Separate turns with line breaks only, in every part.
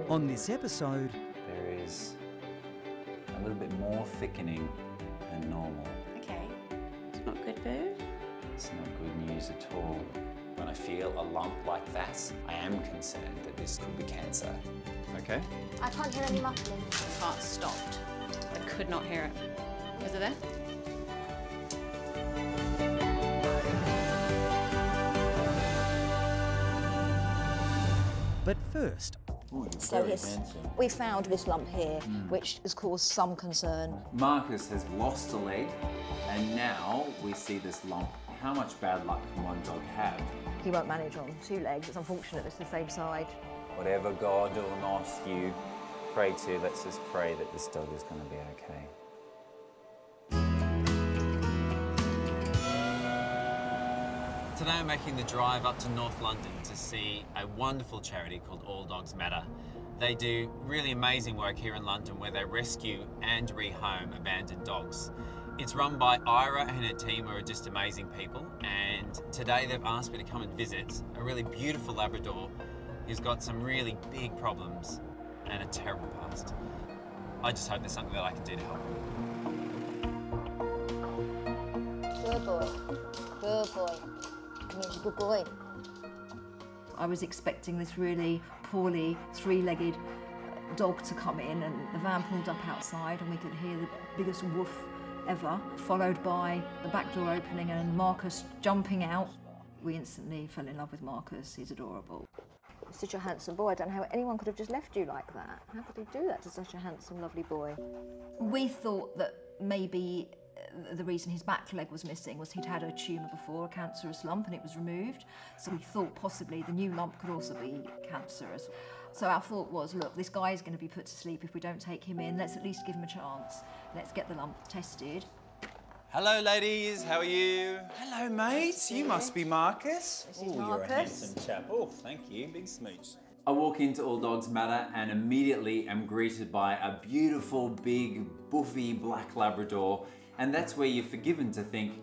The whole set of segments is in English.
On this episode,
there is a little bit more thickening than normal.
Okay, it's not good, Boo.
It's not good news at all. When I feel a lump like that, I am concerned that this could be cancer. Okay.
I can't hear any muffling.
The heart stopped. I could not hear it. Is it there?
but first,
Ooh, you're
So
very
his,
handsome.
we found this lump here, which has caused some concern.
Marcus has lost a leg, and now we see this lump. How much bad luck can one dog have?
He won't manage on 2 legs. It's unfortunate it's the same side.
Whatever God or not you pray to, let's just pray that this dog is going to be okay.
Today I'm making the drive up to North London to see a wonderful charity called All Dogs Matter. They do really amazing work here in London where they rescue and rehome abandoned dogs. It's run by Ira and her team, who are just amazing people, and today they've asked me to come and visit a really beautiful Labrador who's got some really big problems and a terrible past. I just hope there's something that I can do to help him.
Good boy. Good boy. He's a good boy.
I was expecting this really poorly 3-legged dog to come in, and the van pulled up outside and we could hear the biggest woof ever, followed by the back door opening and Marcus jumping out. We instantly fell in love with Marcus. He's adorable.
Such a handsome boy. I don't know how anyone could have just left you like that. How could he do that to such a handsome, lovely boy?
We thought that maybe the reason his back leg was missing was he'd had a tumour before, a cancerous lump, and it was removed. So we thought possibly the new lump could also be cancerous. So our thought was, look, this guy is going to be put to sleep if we don't take him in. Let's at least give him a chance. Let's get the lump tested.
Hello, ladies. How are you? Hello, mate. You must be Marcus.
This is
You're a
Marcus.
handsome chap. Oh, thank you. Big smooch. I walk into All Dogs Matter and immediately am greeted by a beautiful, big, buffy black Labrador. And that's where you're forgiven to think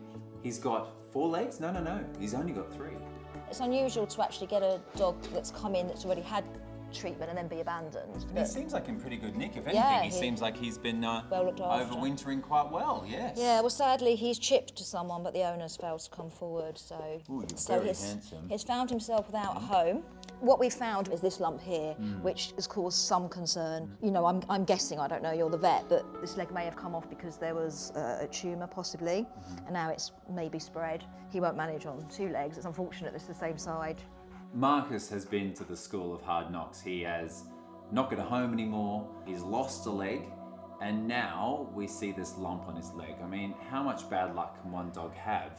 he's got 4 legs? No, no, no. He's only got 3.
It's unusual to actually get a dog that's come in that's already had treatment and then be abandoned.
And he seems like in pretty good nick. If anything,
Yeah,
he seems like he's been
well looked after.
overwintering quite well, yes.
Yeah, well, sadly, he's chipped to someone, but the owner's failed to come forward, so...
Ooh, you're
so
very handsome.
he's found himself without a home. What we found is this lump here, which has caused some concern. You know, I'm guessing, I don't know, you're the vet, but this leg may have come off because there was a tumour, possibly, and now it's maybe spread. He won't manage on 2 legs. It's unfortunate it's the same side.
Marcus has been to the school of hard knocks. He has not got a home anymore. He's lost a leg, and now we see this lump on his leg. I mean, how much bad luck can one dog have?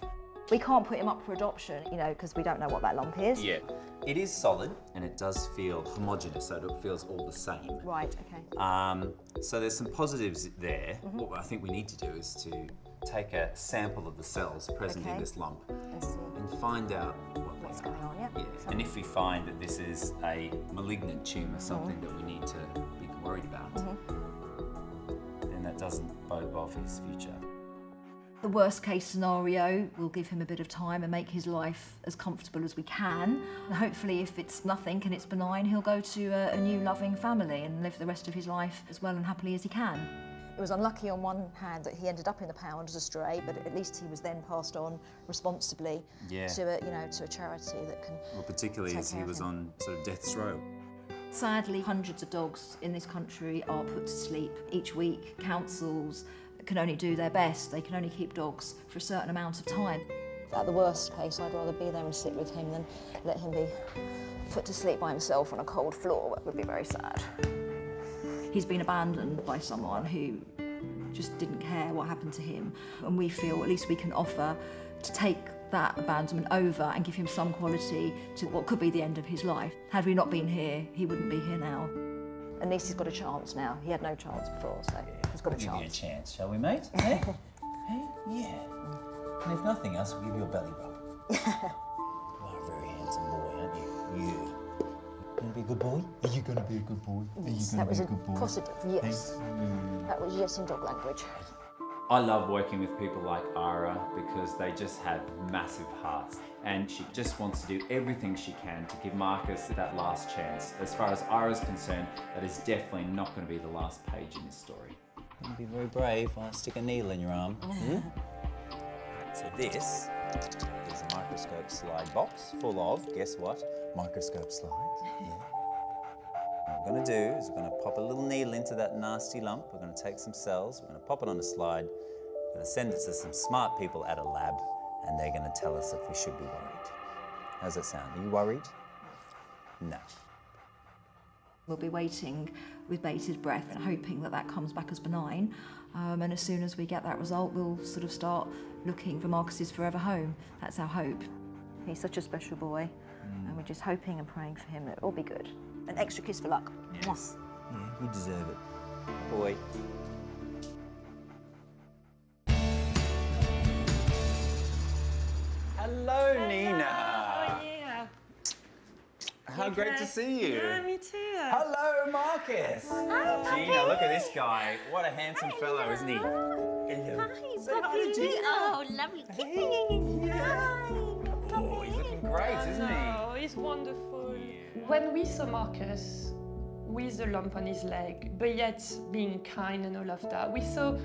We can't put him up for adoption, you know, because we don't know what that lump is.
Yeah. It is solid, and it does feel homogenous, so it feels all the same.
Right, okay.
So there's some positives there. What I think we need to do is to take a sample of the cells present in
Okay.
this lump
Let's see
and find out
what's going on, yeah.
Yeah. And if we find that this is a malignant tumour, something that we need to be worried about, then that doesn't bode well for his future.
The worst case scenario, we'll give him a bit of time and make his life as comfortable as we can. And hopefully, if it's nothing and it's benign, he'll go to a new loving family and live the rest of his life as well and happily as he can.
It was unlucky on one hand that he ended up in the pound as a stray, but at least he was then passed on responsibly
Yeah.
to a charity that can.
Well, particularly
take
as he
care of
was
him.
on sort of death's row.
Sadly, hundreds of dogs in this country are put to sleep each week. Councils can only do their best. They can only keep dogs for a certain amount of time.
At the worst case, I'd rather be there and sit with him than let him be put to sleep by himself on a cold floor. That would be very sad.
He's been abandoned by someone who just didn't care what happened to him, and we feel at least we can offer to take that abandonment over and give him some quality to what could be the end of his life. Had we not been here, he wouldn't be here now.
At least he's got a chance now. He had no chance before, so he's got a
We'll give you a
chance.
chance, shall we, mate? Hey? Hey? Yeah. And if nothing else, we'll give you a belly rub. You are a very handsome boy, aren't you? Yeah. Gonna be a good boy? Are you gonna be a good boy? Are you
Yes,
gonna
that was
be
a
a good boy?
positive yes. That was yes in dog language.
I love working with people like Ara because they just have massive hearts, and she just wants to do everything she can to give Marcus that last chance. As far as Ara's concerned, that is definitely not going to be the last page in this story.
You'll be very brave. I'll stick a needle in your arm. So this is a microscope slide box full of, guess what? Microscope slides. Yeah. What we're going to do is we're going to pop a little needle into that nasty lump. We're going to take some cells, we're going to pop it on a slide, we're going to send it to some smart people at a lab, and they're going to tell us if we should be worried. How's that sound? Are you worried? No.
We'll be waiting with bated breath and hoping that that comes back as benign. And as soon as we get that result, we'll sort of start looking for Marcus's forever home. That's our hope.
He's such a special boy, and we're just hoping and praying for him that it'll all be good. An extra kiss for luck.
Yes. Yeah, you deserve it. Boy. Hello, Nina.
Oh, yeah.
How great to see you.
Yeah, me too.
Hello, Marcus.
Hi,
Gina, look at this guy. What a handsome fellow, isn't he?
Hello.
Say hi to Gina.
Oh, lovely.
Oh, he's looking great, isn't he?
Oh, he's wonderful. When we saw Marcus with the lump on his leg, but yet being kind and all of that, we thought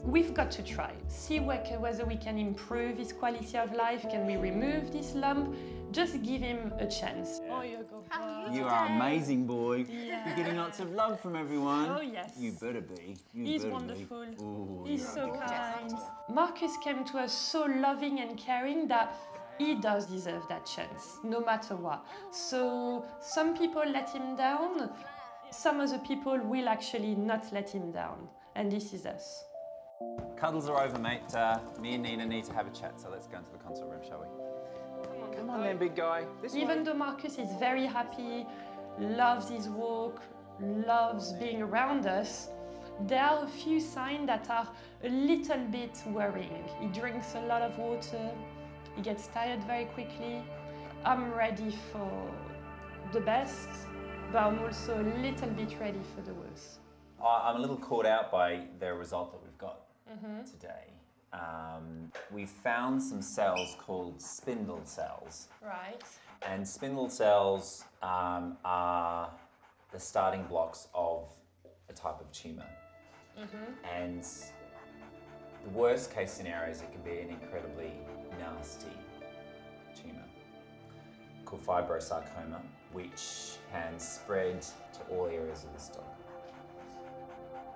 we've got to try. See whether we can improve his quality of life. Can we remove this lump? Just give him a chance. Oh, you're good boy.
You are amazing, boy. You're getting lots of love from everyone.
Oh, yes.
You better be.
He's wonderful.
Ooh,
He's
yeah.
so kind. Marcus came to us so loving and caring that he does deserve that chance, no matter what. So some people let him down. Some other people will actually not let him down. And this is us.
Cuddles are over, mate. Me and Nina need to have a chat, so let's go into the consult room, shall we? Come on then, big guy. This way.
Even though Marcus is very happy, loves his walk, loves being around us, there are a few signs that are a little bit worrying. He drinks a lot of water, he gets tired very quickly. I'm ready for the best, but I'm also a little bit ready for the worst.
I'm a little caught out by the result that we've got today. We found some cells called spindle cells.
Right.
And spindle cells are the starting blocks of a type of tumour. And the worst case scenario is it can be an incredibly nasty tumour called fibrosarcoma, which can spread to all areas of this dog.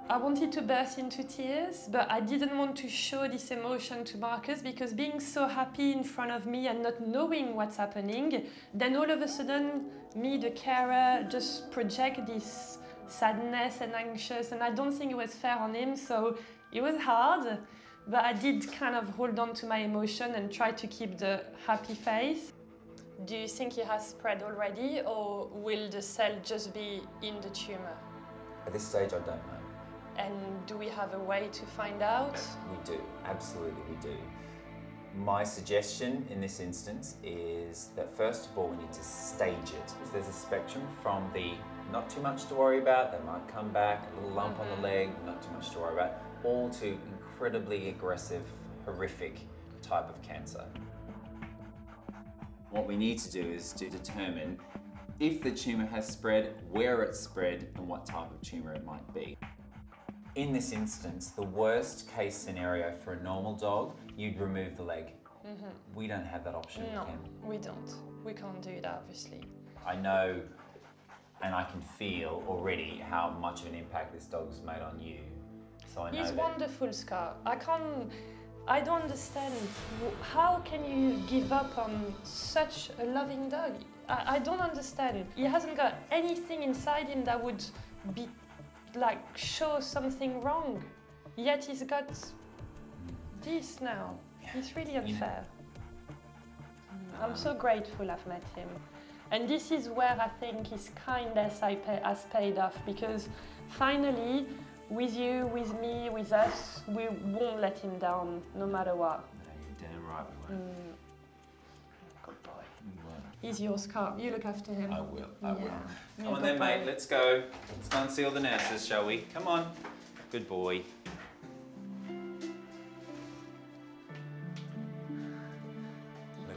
I wanted to burst into tears, but I didn't want to show this emotion to Marcus because being so happy in front of me and not knowing what's happening, then all of a sudden, me, the carer, just project this sadness and anxious, and I don't think it was fair on him, so it was hard, but I did kind of hold on to my emotion and try to keep the happy face. Do you think it has spread already, or will the cell just be in the tumour?
At this stage, I don't know.
And do we have a way to find out?
We do, absolutely we do. My suggestion in this instance is that first of all we need to stage it. There's a spectrum from the not too much to worry about, that might come back, a little lump on the leg, not too much to worry about, all to incredibly aggressive, horrific type of cancer.
What we need to do is to determine if the tumour has spread, where it's spread, and what type of tumour it might be.
In this instance, the worst case scenario for a normal dog, you'd remove the leg. We don't have that option.
No, we don't. We can't do that, obviously.
I know and I can feel already how much of an impact this dog's made on you. So I know
He's
that
wonderful, Scott. I don't understand. How can you give up on such a loving dog? I don't understand. He hasn't got anything inside him that would be like show something wrong. Yet he's got this now. It's really unfair. I'm so grateful I've met him. And this is where I think his kindness has paid off, because finally, with you, with me, with us, we won't let him down, no matter what.
No, you're damn right we won't.
Good boy.
We won't.
He's yours, Carl. You look after him.
I will, I will.
Yeah.
Come on then, mate, let's go. Let's go and see all the nurses, shall we? Come on. Good boy.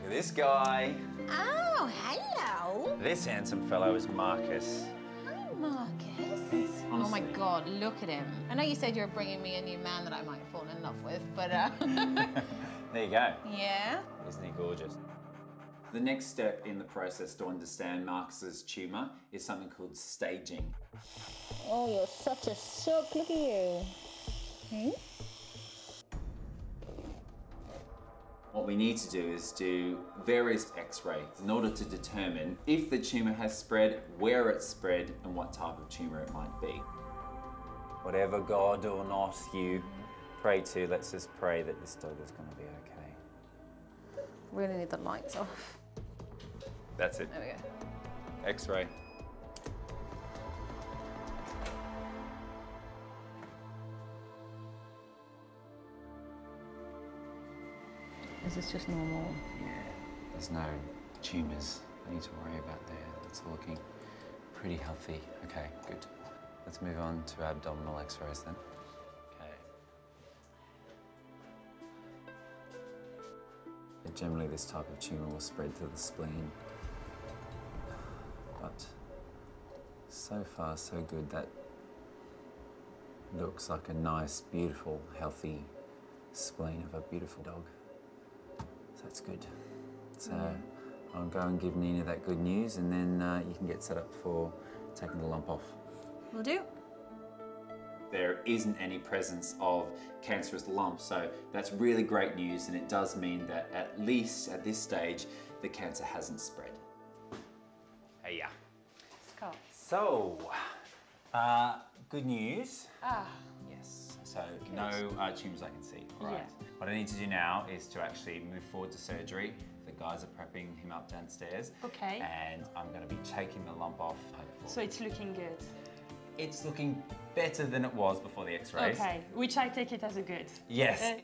at this guy.
Oh, hello.
This handsome fellow is Marcus.
Hi, Marcus. Oh my God, look at him. I know you said you were bringing me a new man that I might fall in love with, but
There you go.
yeah.
Isn't he gorgeous?
The next step in the process to understand Marcus's tumour is something called staging.
Oh, you're such a sook. Look at you.
What we need to do is do various x-rays in order to determine if the tumour has spread, where it's spread, and what type of tumour it might be.
Whatever God or not you pray to, let's just pray that this dog is going to be okay.
Really need the lights off.
That's it.
There we go.
X-ray.
Is this just normal?
Yeah, there's no tumours I need to worry about there. It's looking pretty healthy. Okay, good. Let's move on to abdominal x-rays then. Okay. Generally, this type of tumour will spread to the spleen. But so far, so good. That looks like a nice, beautiful, healthy spleen of a beautiful dog. So that's good. So I'll go and give Nina that good news, and then you can get set up for taking the lump off.
Will do.
There isn't any presence of cancerous lumps, so that's really great news, and it does mean that at least at this stage, the cancer hasn't spread.
Hey, yeah.
Scott.
So, good news.
Ah,
Yes. So no tumours I can see. All right.
Yeah.
What I need to do now is to actually move forward to surgery. The guys are prepping him up downstairs.
Okay.
And I'm going to be taking the lump off, hopefully.
so it's looking good.
It's looking better than it was before the x-rays.
Okay, which I take it as a good.
Yes.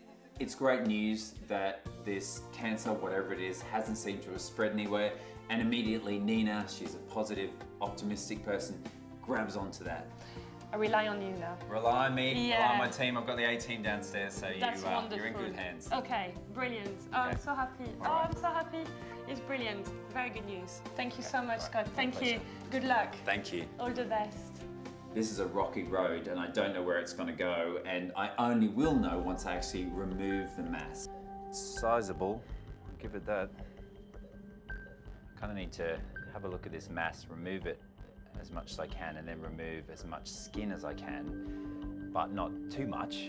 It's great news that this cancer, whatever it is, hasn't seemed to have spread anywhere. And immediately Nina, she's a positive, optimistic person, grabs onto that.
I rely on you now.
Rely on me,
Yeah.
rely on my team. I've got the A team downstairs, so
That's wonderful.
you're in good hands.
Okay, brilliant. Oh, I'm
Okay.
so happy.
All
Oh,
right.
I'm so happy. It's brilliant. Very good news. Thank you so much,
All right.
Scott.
My
Thank you.
pleasure.
Good luck.
Thank you.
All the best.
This is a rocky road and I don't know where it's going to go, and I only will know once I actually remove the mass.
Sizable, I'll give it that. I kind of need to have a look at this mass, remove it as much as I can, and then remove as much skin as I can, but not too much,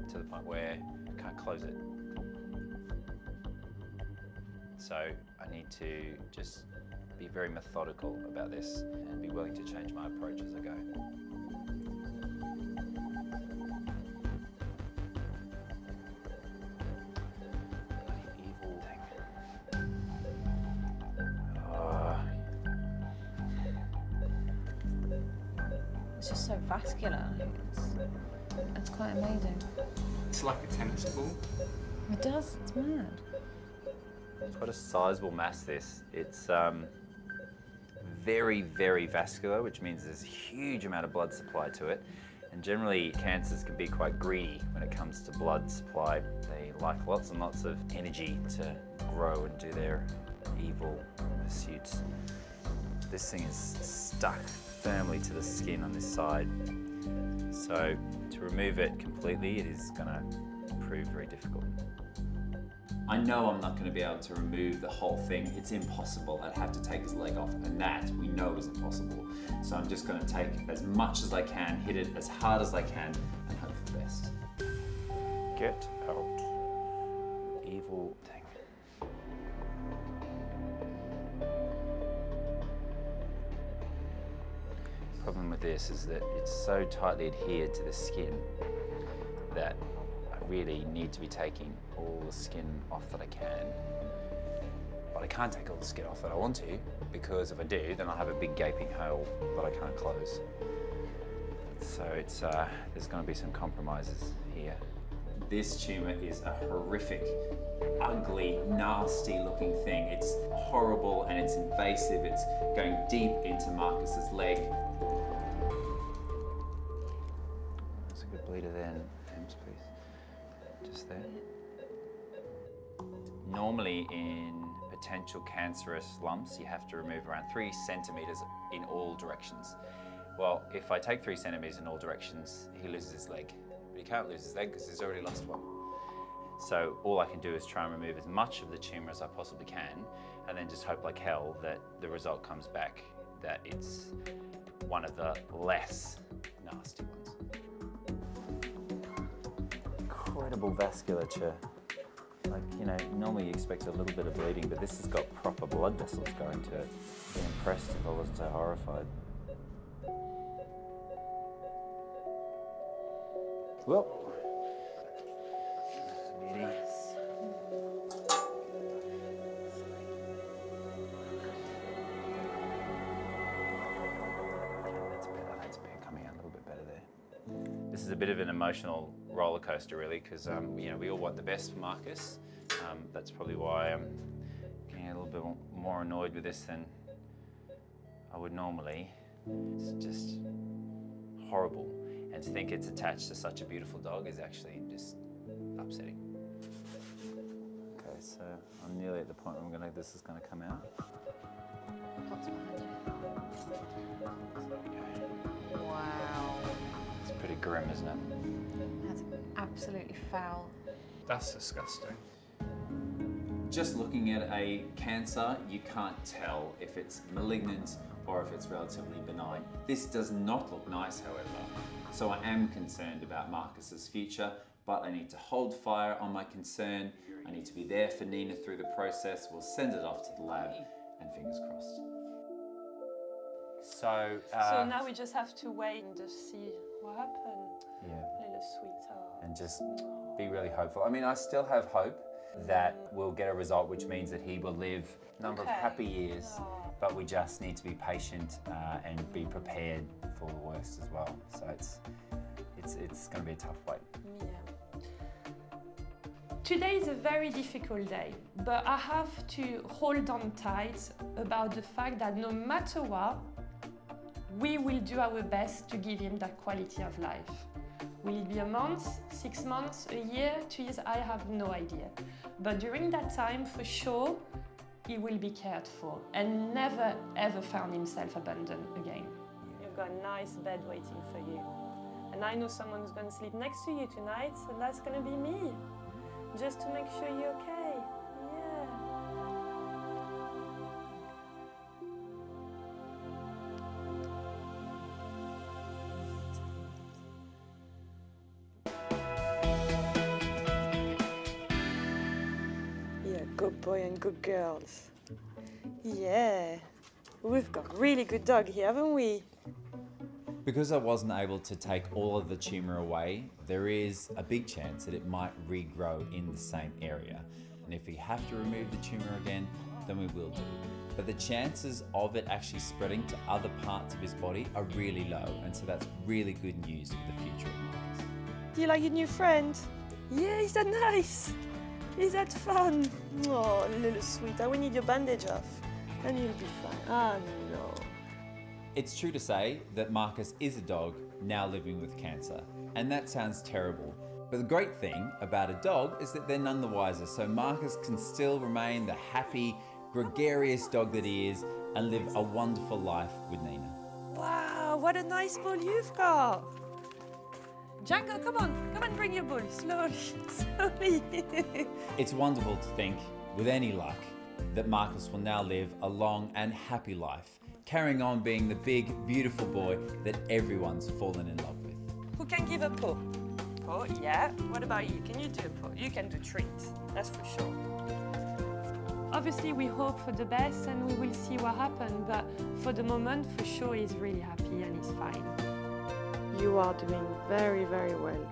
to the point where I can't close it. So I need to just be very methodical about this and be willing to change my approach as I go. Bloody evil thing.
It's just so vascular. It's quite amazing.
It's like a tennis ball.
It does. It's mad.
It's quite a sizable mass, this. It's very, very vascular, which means there's a huge amount of blood supply to it. And generally, cancers can be quite greedy when it comes to blood supply. They like lots and lots of energy to grow and do their evil pursuits. This thing is stuck firmly to the skin on this side. So to remove it completely, it is gonna prove very difficult.
I know I'm not going to be able to remove the whole thing. It's impossible. I'd have to take his leg off, and that we know is impossible. So I'm just going to take as much as I can, hit it as hard as I can, and hope for the best.
Get out, evil thing. Problem with this is that it's so tightly adhered to the skin that I really need to be taking all the skin off that I can. But I can't take all the skin off that I want to, because if I do, then I'll have a big gaping hole that I can't close. So it's there's going to be some compromises here.
This tumour is a horrific, ugly, nasty looking thing. It's horrible and it's invasive. It's going deep into Marcus's leg.
That's a good bleeder there, Ems, please. Just there.
Normally in potential cancerous lumps, you have to remove around 3 centimetres in all directions. Well, if I take 3 centimetres in all directions, he loses his leg. But he can't lose his leg because he's already lost one. So all I can do is try and remove as much of the tumour as I possibly can, and then just hope like hell that the result comes back that it's one of the less nasty ones. Incredible vasculature. Like, you know, normally you expect a little bit of bleeding, but this has got proper blood vessels going to it. I'd be impressed if I wasn't so horrified. Well, this is a bit of an emotional roller coaster, really, because you know, we all want the best for Marcus. That's probably why I'm getting a little bit more annoyed with this than I would normally. It's just horrible, and to think it's attached to such a beautiful dog is actually just upsetting. Okay, so I'm nearly at the point where this is going to come out.
What's behind you? Wow.
It's pretty grim, isn't it?
That's absolutely foul.
That's disgusting.
Just looking at a cancer, you can't tell if it's malignant or if it's relatively benign. This does not look nice, however. So I am concerned about Marcus's future, but I need to hold fire on my concern. I need to be there for Nina through the process. We'll send it off to the lab, and fingers crossed. So
now we just have to wait and just see what happened.
Yeah.
Little sweetheart.
And just be really hopeful. I mean, I still have hope that we'll get a result which means that he will live a number of happy years, but we just need to be patient and be prepared for the worst as well. So it's going to be a tough wait.
Yeah. Today is a very difficult day, but I have to hold on tight about the fact that no matter what, we will do our best to give him that quality of life. Will it be a month, 6 months, a year, 2 years? I have no idea. But during that time, for sure, he will be cared for and never ever found himself abandoned again. You've got a nice bed waiting for you. And I know someone who's going to sleep next to you tonight, and that's going to be me. Just to make sure you're okay. Good boy and good girls. Yeah, we've got a really good dog here, haven't we?
Because I wasn't able to take all of the tumour away, there is a big chance that it might regrow in the same area. And if we have to remove the tumour again, then we will do. But the chances of it actually spreading to other parts of his body are really low, and so that's really good news for the future of Marcus.
Do you like your new friend? Yeah, is that nice? Is that fun? Oh, little sweetheart, we need your bandage off and you'll be fine. Ah, no.
It's true to say that Marcus is a dog now living with cancer, and that sounds terrible. But the great thing about a dog is that they're none the wiser, so Marcus can still remain the happy, gregarious dog that he is and live a wonderful life with Nina.
Wow, what a nice ball you've got. Django, come on, bring your ball, slowly, slowly.
It's wonderful to think, with any luck, that Marcus will now live a long and happy life, carrying on being the big, beautiful boy that everyone's fallen in love with.
Who can give a paw? Paw, yeah. What about you? Can you do a paw? You can do treats, that's for sure. Obviously, we hope for the best and we will see what happens, but for the moment, for sure, he's really happy and he's fine. You are doing very, very well.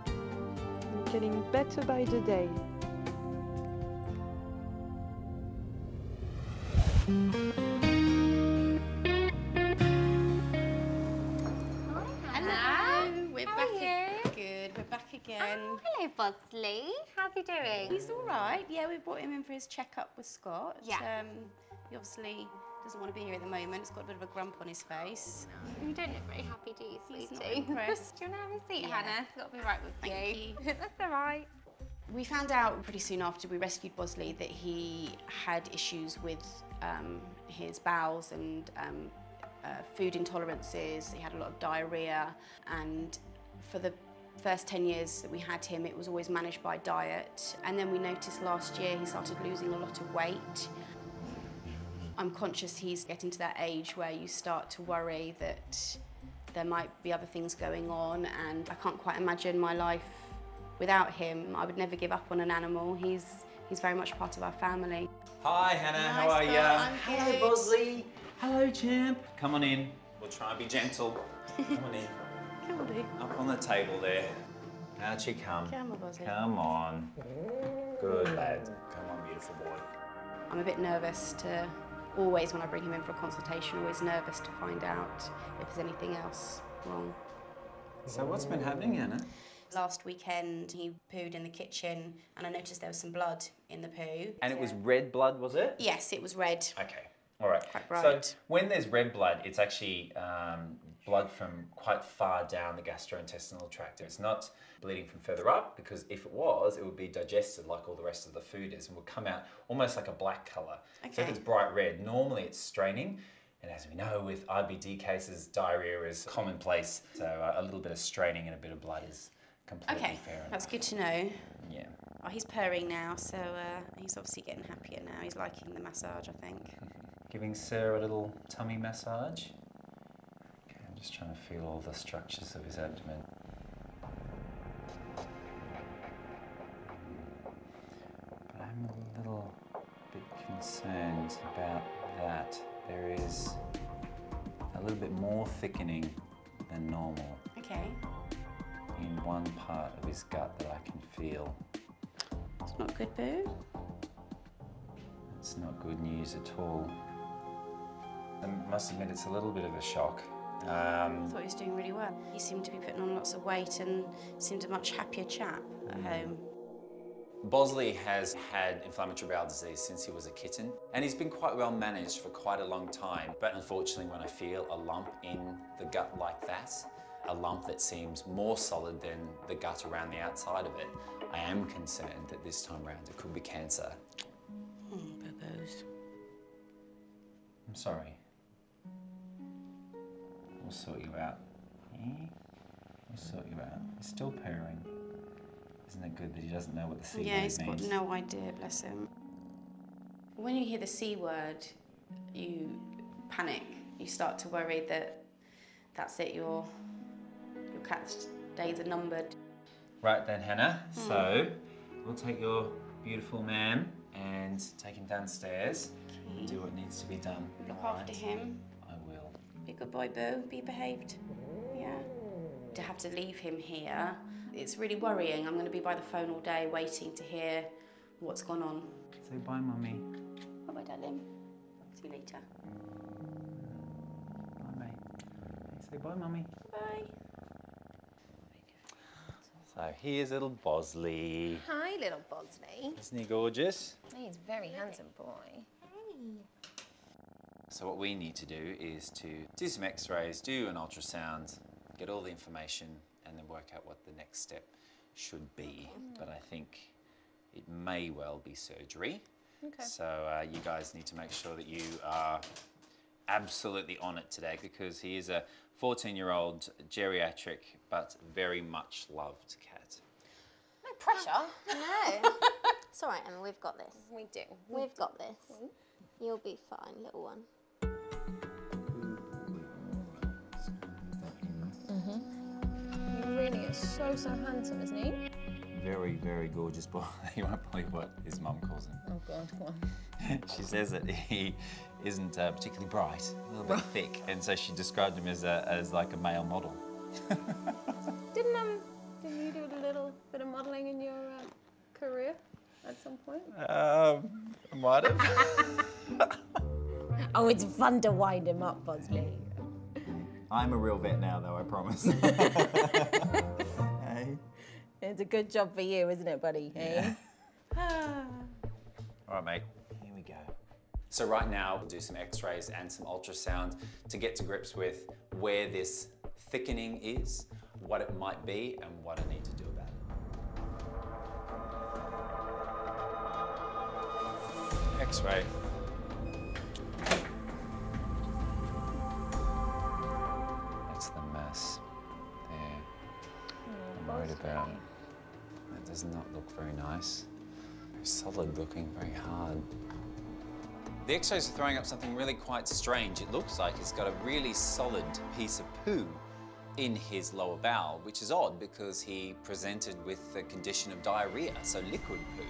You're getting better by the day.
Hello, we're back again. Good, we're back again.
Oh, hello, Bosley. How's he doing?
He's all right. Yeah, we brought him in for his checkup with Scott.
Yeah.
He obviously doesn't want to be here at the moment. He's got a bit of a grump on his face.
You don't look very happy, do you, sweetie?
He's not impressed.
Do you want to have a seat,
Yeah.
Hannah? It's got to be right with
Thank you.
That's all right.
We found out pretty soon after we rescued Bosley that he had issues with his bowels and food intolerances. He had a lot of diarrhea, and for the first 10 years that we had him, it was always managed by diet. And then we noticed last year he started losing a lot of weight. I'm conscious he's getting to that age where you start to worry that there might be other things going on, and I can't quite imagine my life without him. I would never give up on an animal. He's very much part of our family.
Hi Hannah, how are you? Hello Bosley. Hello champ. Come on in. We'll try and be gentle. Come on in.
Come on, do.
Up on the table there. How'd she come?
Come on, Bosley.
Come on. Good lad. Come on, beautiful boy.
I'm a bit nervous to always, when I bring him in for a consultation, always nervous to find out if there's anything else wrong.
So what's been happening, Hannah?
Last weekend, he pooed in the kitchen, and I noticed there was some blood in the poo.
And it was red blood, was it?
Yes, it was red.
Okay, all right.
Quite bright.
So when there's red blood, it's actually blood from quite far down the gastrointestinal tract. It's not bleeding from further up, because if it was, it would be digested like all the rest of the food is and would come out almost like a black colour.
Okay.
So if it's bright red, normally it's straining. And as we know, with IBD cases, diarrhea is commonplace. So a little bit of straining and a bit of blood is completely fair enough.
That's good to know.
Yeah.
Oh, he's purring now, so he's obviously getting happier now. He's liking the massage, I think.
Giving Sarah a little tummy massage. Okay, I'm just trying to feel all the structures of his abdomen. But I'm a little bit concerned about that. There is a little bit more thickening than normal.
Okay.
In one part of his gut that I can feel.
It's not good, Boo.
It's not good news at all. I must admit it's a little bit of a shock.
I thought he was doing really well. He seemed to be putting on lots of weight and seemed a much happier chap at home.
Bosley has had inflammatory bowel disease since he was a kitten, and he's been quite well managed for quite a long time. But unfortunately, when I feel a lump in the gut like that, a lump that seems more solid than the gut around the outside of it, I am concerned that this time round it could be cancer.
Boo-boos.
I'm sorry. We'll sort you out. Yeah? We'll sort you out. He's still purring. Isn't it good that he doesn't know what the C word means?
Yeah, he's got no idea, bless him. When you hear the C word, you panic. You start to worry that that's it, your cat's days are numbered.
Right then, Hannah. So, we'll take your beautiful man and take him downstairs and do what needs to be done.
Look
All
after
right?
him.
I will.
Be a good boy, Boo. Be behaved. Yeah. To have to leave him here, it's really worrying. I'm going to be by the phone all day waiting to hear what's gone on.
Say bye, Mummy.
Bye-bye, darling. See you later.
Bye, mate. Say bye, Mummy.
Bye.
So here's little Bosley.
Hi, little Bosley.
Isn't he gorgeous?
He's a very handsome boy.
So what we need to do is to do some x-rays, do an ultrasound, get all the information, and then work out what the next step should be. But I think it may well be surgery.
Okay.
So you guys need to make sure that you are absolutely on it today, because he is a 14-year-old geriatric but very much loved cat.
No pressure.
No. It's all right, Emma, we've got this.
We do.
We've got this. You'll be fine, little one.
He really is so handsome, isn't he?
Very, very gorgeous boy. You won't believe what his mum calls him.
Oh God, go on.
She says that he isn't particularly bright, a little bit thick, and so she described him as like a male model.
Didn't you do a little bit of modelling in your career at some point?
Might have.
Oh, it's fun to wind him up, Bosley.
I'm a real vet now, though, I promise. Hey.
It's a good job for you, isn't it, buddy?
Yeah. All right, mate. Here we go. So right now, we'll do some x-rays and some ultrasound to get to grips with where this thickening is, what it might be, and what I need to do about it.
X-ray. That's the mass there. I'm worried about. That does not look very nice. Very solid looking, very hard. The X-rays are throwing up something really quite strange. It looks like he's got a really solid piece of poo in his lower bowel, which is odd because he presented with the condition of diarrhea, so liquid poo.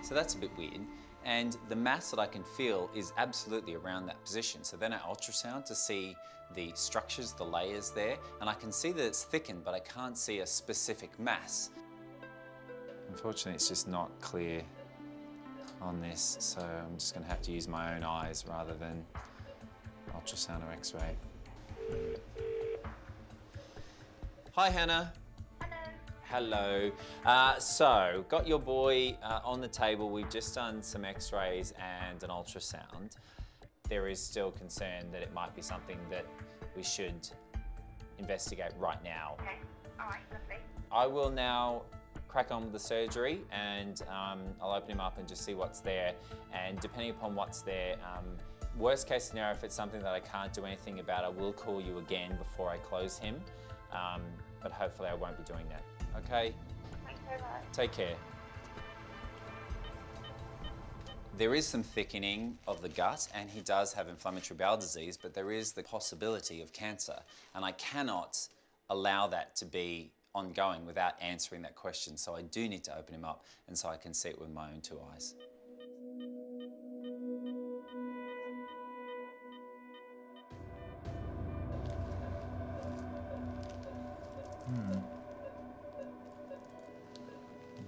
So that's a bit weird. And the mass that I can feel is absolutely around that position. So then I ultrasound to see the structures, the layers there, and I can see that it's thickened, but I can't see a specific mass. Unfortunately, it's just not clear on this, so I'm just going to have to use my own eyes rather than ultrasound or X-ray. Hi, Hannah. Hello. So, got your boy on the table. We've just done some X-rays and an ultrasound. There is still concern that it might be something that we should investigate right now.
Okay. All right, lovely.
I will now crack on with the surgery and I'll open him up and just see what's there. And depending upon what's there, worst case scenario, if it's something that I can't do anything about, I will call you again before I close him. But hopefully I won't be doing that. Okay?
Thanks very much.
Take care. There is some thickening of the gut and he does have inflammatory bowel disease, but there is the possibility of cancer. And I cannot allow that to be ongoing without answering that question. So I do need to open him up and so I can see it with my own 2 eyes.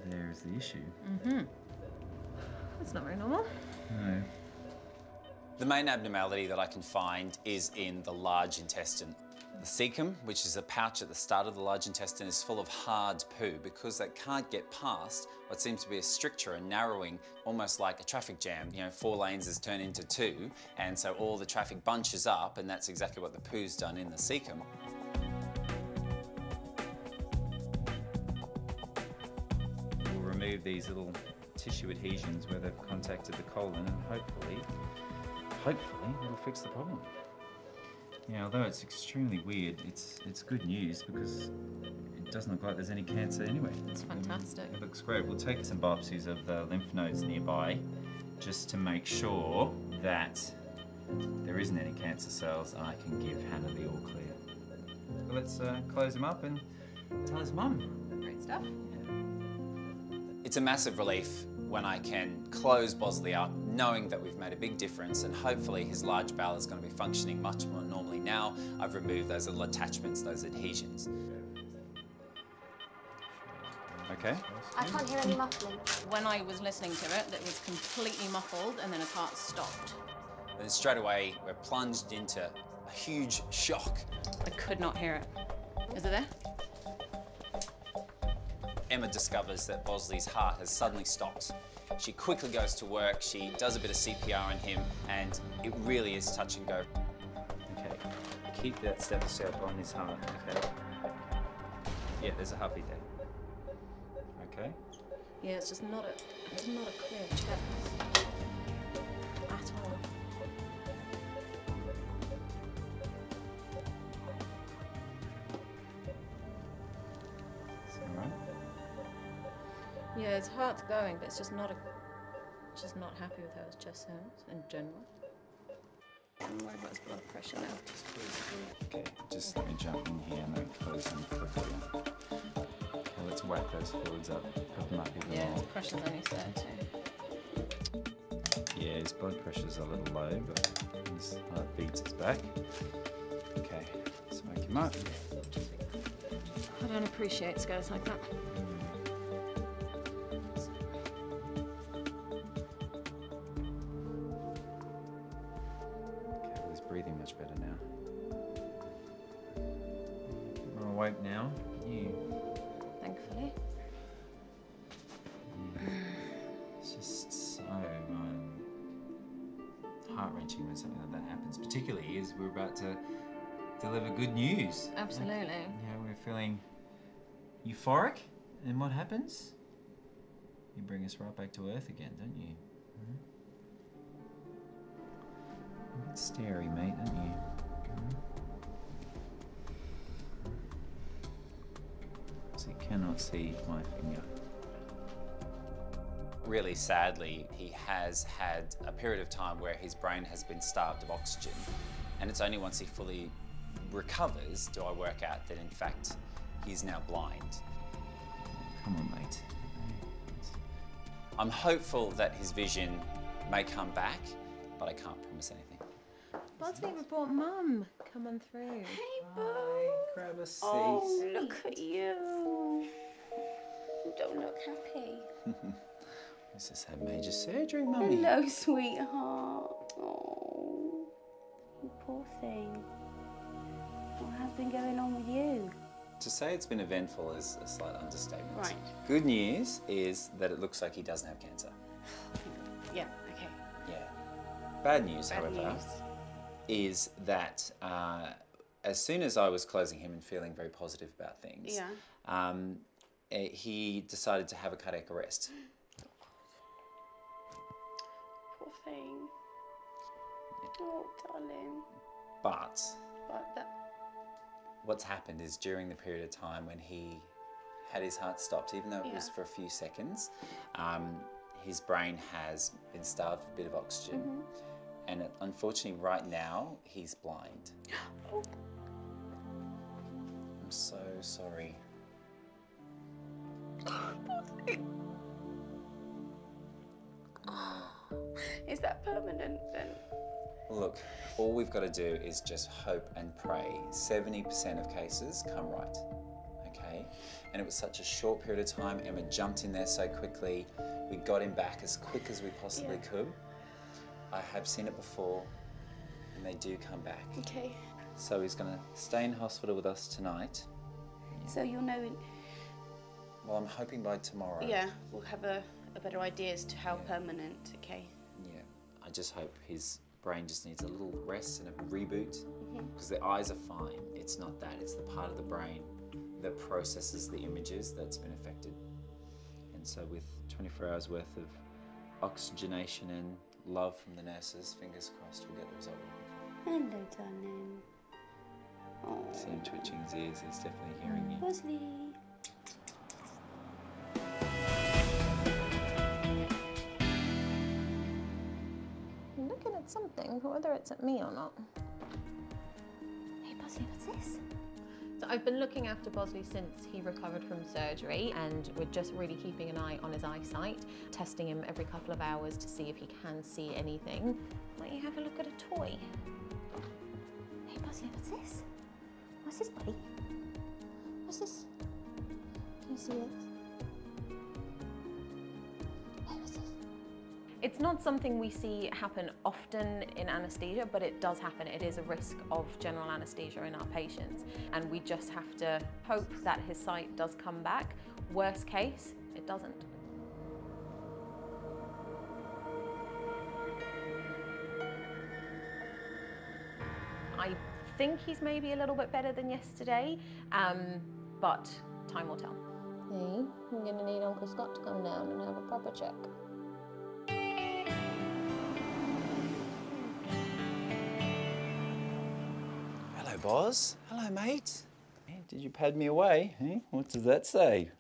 There's the issue.
Mm-hmm. That's not very normal.
No. The main abnormality that I can find is in the large intestine. The cecum, which is a pouch at the start of the large intestine, is full of hard poo. Because that can't get past what seems to be a stricture, a narrowing, almost like a traffic jam. You know, 4 lanes is turned into 2, and so all the traffic bunches up, and that's exactly what the poo's done in the cecum. We'll remove these little tissue adhesions where they've contacted the colon, and hopefully it'll fix the problem. Yeah, although it's extremely weird, it's good news because it doesn't look like there's any cancer anyway.
It's fantastic.
It looks great. We'll take some biopsies of the lymph nodes nearby just to make sure that there isn't any cancer cells and I can give Hannah the all clear. So let's close him up and tell his mum.
Great stuff.
It's a massive relief when I can close Bosley up, knowing that we've made a big difference and hopefully his large bowel is going to be functioning much more normally now. I've removed those little attachments, those adhesions. Okay.
I can't hear any muffling.
When I was listening to it, it was completely muffled and then his heart stopped.
Then straight away, we're plunged into a huge shock.
I could not hear it. Is it there?
Emma discovers that Bosley's heart has suddenly stopped. She quickly goes to work, she does a bit of CPR on him, and it really is touch and go. Okay, keep that stethoscope on his heart, okay? Yeah, there's a heartbeat there. Okay?
Yeah, it's just not a clear chest at all.
Is that all right?
Yeah, his heart's going, but it's just not happy with how his chest sounds in general. I'm worried about his blood pressure now.
Okay, just let me jump in here and then close him quickly. Okay, let's whack those fluids up. Hook him up even
Yeah,
more.
his pressure's only 30.
Yeah, his blood pressure's a little low, but his heartbeat is back. Okay, let's wake him up.
I don't appreciate scares like that.
Okay, well, he's breathing much better now. You're awake now. You.
Thankfully.
It's just so heart-wrenching when something like that happens, particularly as we're about to deliver good news.
Absolutely.
Yeah, we're feeling euphoric, and what happens? You bring us right back to earth again, don't you?
bit starey, mate, aren't you? So you cannot see my finger.
Really sadly, he has had a period of time where his brain has been starved of oxygen, and it's only once he fully recovers do I work out that in fact he's now blind.
Come on, mate.
I'm hopeful that his vision may come back, but I can't promise anything.
Bosley brought Mum. Come on through.
Hey, Boo.
Grab a seat.
Oh, look at you. You don't look happy.
He's just had major surgery, Mummy.
Hello, sweetheart. Oh, you poor thing. What has been going on with you?
To say it's been eventful is a slight understatement.
Right.
Good news is that it looks like he doesn't have cancer.
Yeah, okay.
Yeah. Bad news,
Bad
however,
news.
is that as soon as I was closing him and feeling very positive about things, he decided to have a cardiac arrest.
Poor thing. Oh, darling.
But
But
what's happened is during the period of time when he had his heart stopped, even though it was for a few seconds, his brain has been starved of a bit of oxygen. And unfortunately, right now, he's blind.
Oh.
I'm so sorry.
Is that permanent then?
Look, all we've got to do is just hope and pray. 70% of cases come right, okay? And it was such a short period of time. Emma jumped in there so quickly. We got him back as quick as we possibly could. I have seen it before, and they do come back.
Okay.
So he's going to stay in hospital with us tonight.
So you'll know in...
Well, I'm hoping by tomorrow.
Yeah, we'll have a better idea as to how permanent, okay?
Yeah, I just hope his brain just needs a little rest and a reboot, because the eyes are fine. It's not that, it's the part of the brain that processes the images that's been affected. And so with 24 hours worth of oxygenation and love from the nurses, fingers crossed we'll get the result we're looking
Hello, darling.
for. See him twitching his ears, he's definitely hearing you.
Bosley.
I'm looking at something, whether it's at me or not.
Hey, Bosley, what's this?
So I've been looking after Bosley since he recovered from surgery, and we're just really keeping an eye on his eyesight, testing him every couple of hours to see if he can see anything. Let you have a look at a toy.
Hey, Bosley, what's this? What's this, buddy? What's this? Can you see this? Hey, what's this?
It's not something we see happen often in anaesthesia, but it does happen. It is a risk of general anaesthesia in our patients, and we just have to hope that his sight does come back. Worst case, it doesn't. I think he's maybe a little bit better than yesterday, but time will tell.
Hey, I'm gonna need Uncle Scott to come down and have a proper check.
Hello, Boz. Hello, mate. Hey, did you pad me away? Hey? What does that say?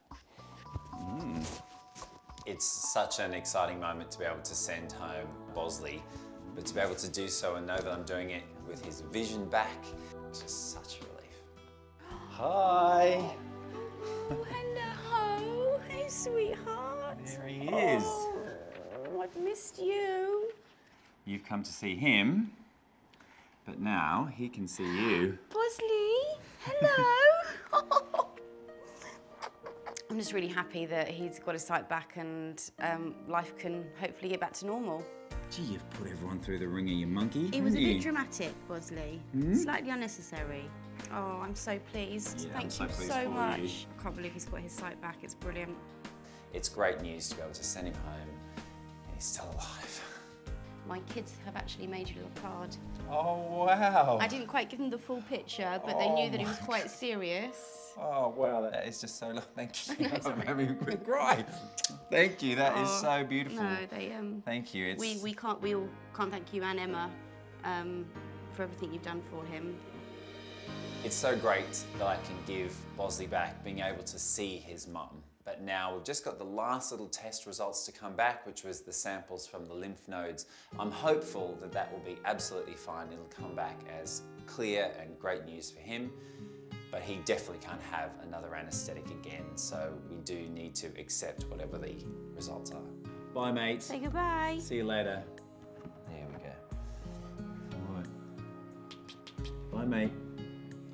It's such an exciting moment to be able to send home Bosley, but to be able to do so and know that I'm doing it with his vision back, it's just such a relief.
Hi.
Oh, hello. Hey, sweetheart.
There he is.
Oh, I've missed you.
You've come to see him, but now he can see you.
Bosley, hello. I'm just really happy that he's got his sight back and life can hopefully get back to normal.
Gee, you've put everyone through the ringer, you monkey.
It was a
haven't
bit
you?
dramatic, Bosley. Slightly unnecessary. Oh, I'm so pleased.
Yeah, I'm
Thank
so
you
pleased
so
for
much.
you.
I can't believe he's got his sight back. It's brilliant.
It's great news to be able to send him home and he's still alive.
My kids have actually made you a little card.
Oh, wow.
I didn't quite give them the full picture, but they knew that it was quite serious.
Oh, wow, that is just so lovely. Thank you. I'm having a quick cry. Thank you, that is so beautiful.
No, they
Thank you. It's...
we all can't thank you and Emma for everything you've done for him.
It's so great that I can give Bosley back, being able to see his mum. But now we've just got the last little test results to come back, which was the samples from the lymph nodes. I'm hopeful that that will be absolutely fine. It'll come back as clear and great news for him. But he definitely can't have another anaesthetic again, so we do need to accept whatever the results are. Bye, mate.
Say goodbye.
See you later. There we go. All right. Bye, mate.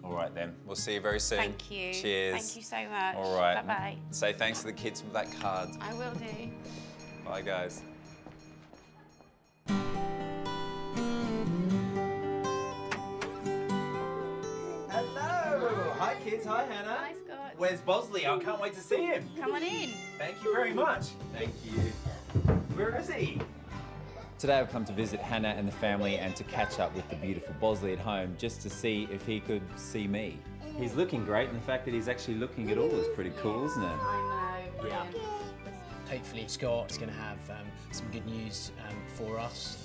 All right then, we'll see you very soon.
Thank you.
Cheers.
Thank you so much.
All right.
Bye-bye.
Say thanks to the kids for that card.
I will do.
Bye, guys. Hello. Hi, kids. Hi, Hannah.
Hi, Scott.
Where's Bosley? I can't wait to see him.
Come on in.
Thank you very much. Thank you. Where is he? Today I've come to visit Hannah and the family and to catch up with the beautiful Bosley at home just to see if he could see me. He's looking great, and the fact that he's actually looking at all is pretty cool, isn't it?
I know. Brilliant.
Hopefully Scott's going to have some good news for us.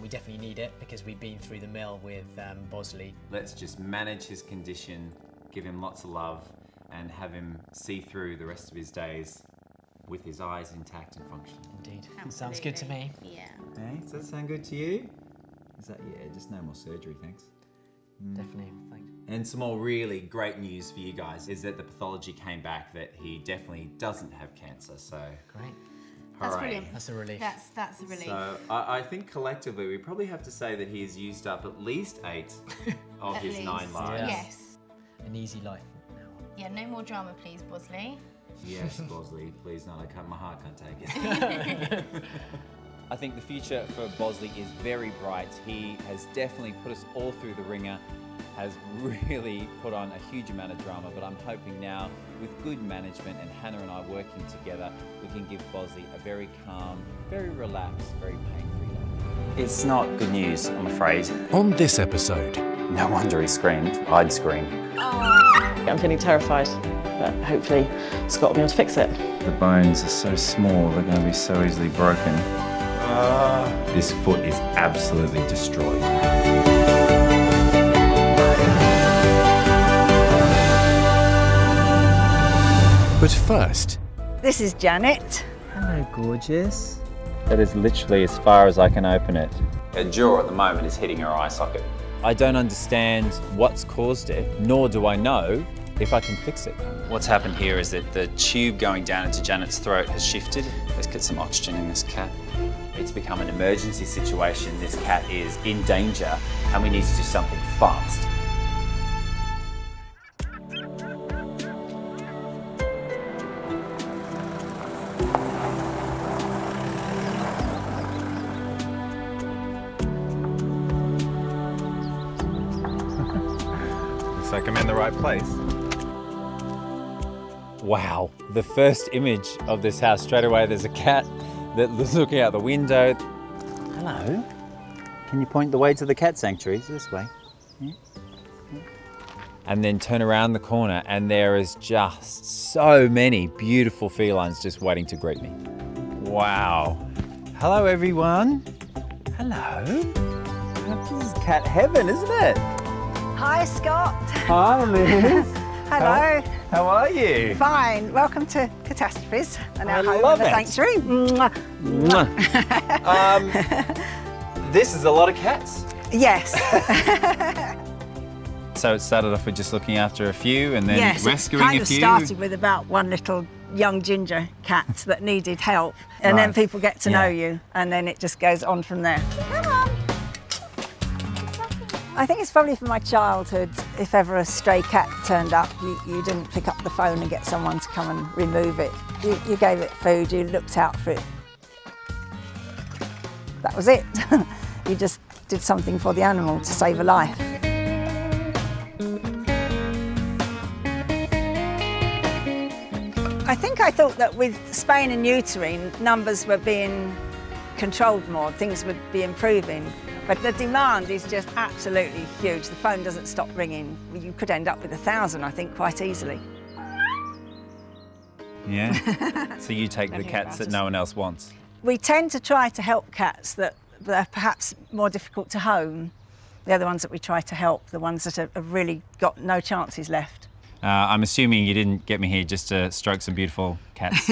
We definitely need it because we've been through the mill with Bosley.
Let's just manage his condition, give him lots of love, and have him see through the rest of his days with his eyes intact and functioning.
Indeed. Sounds good to me.
Yeah.
Hey, does that sound good to you? Is that, yeah, just no more surgery, thanks.
Definitely, thanks.
And some more really great news for you guys is that the pathology came back that he definitely doesn't have cancer, so...
Great.
That's
hooray.
brilliant.
That's a relief.
That's a relief.
So I think collectively we probably have to say that he's used up at least 8 of
At
his
least.
9 lives.
Yeah.
Yes.
An easy life now.
Yeah, no more drama, please, Bosley.
Yes, Bosley, please no, my heart can't take it. I think the future for Bosley is very bright. He has definitely put us all through the ringer, has really put on a huge amount of drama, but I'm hoping now with good management and Hannah and I working together, we can give Bosley a very calm, very relaxed, very pain-free life. It's not good news, I'm afraid.
On this episode.
No wonder he screamed. I'd scream.
I'm feeling terrified, but hopefully Scott will be able to fix it.
The bones are so small, they're going to be so easily broken. This foot is absolutely destroyed.
But first...
This is Janet.
Hello, gorgeous. That is literally as far as I can open it. Her jaw at the moment is hitting her eye socket. I don't understand what's caused it, nor do I know if I can fix it. What's happened here is that the tube going down into Janet's throat has shifted. Let's get some oxygen in this cat. It's become an emergency situation. This cat is in danger and we need to do something fast. Looks like I'm in the right place. Wow, the first image of this house, straight away there's a cat that was looking out the window. Hello, can you point the way to the cat sanctuary? This way. Yeah. Yeah. And then turn around the corner and there is just so many beautiful felines just waiting to greet me. Wow. Hello everyone. Hello. This is cat heaven, isn't it?
Hi, Scott.
Hi, Liz.
Hello.
How are you?
Fine. Welcome to Catastrophes and our
I
home
love
in the
it.
sanctuary.
Mwah. This is a lot of cats.
Yes.
So it started off with just looking after a few and then
yes,
rescuing
it kind
a
of
few.
started with about one little young ginger cat that needed help, and then
Right.
people get to know
Yeah.
you, and then it just goes on from there. Come on. I think it's probably from my childhood. If ever a stray cat turned up, you didn't pick up the phone and get someone to come and remove it. You gave it food, you looked out for it. That was it. You just did something for the animal to save a life. I think I thought that with spaying and neutering, numbers were being controlled more, things would be improving. But the demand is just absolutely huge. The phone doesn't stop ringing. You could end up with 1,000, I think, quite easily.
Yeah. So you take the cats that no one else wants.
We tend to try to help cats that they're perhaps more difficult to home. They're the ones that we try to help, the ones that have really got no chances left.
I'm assuming you didn't get me here just to stroke some beautiful cats.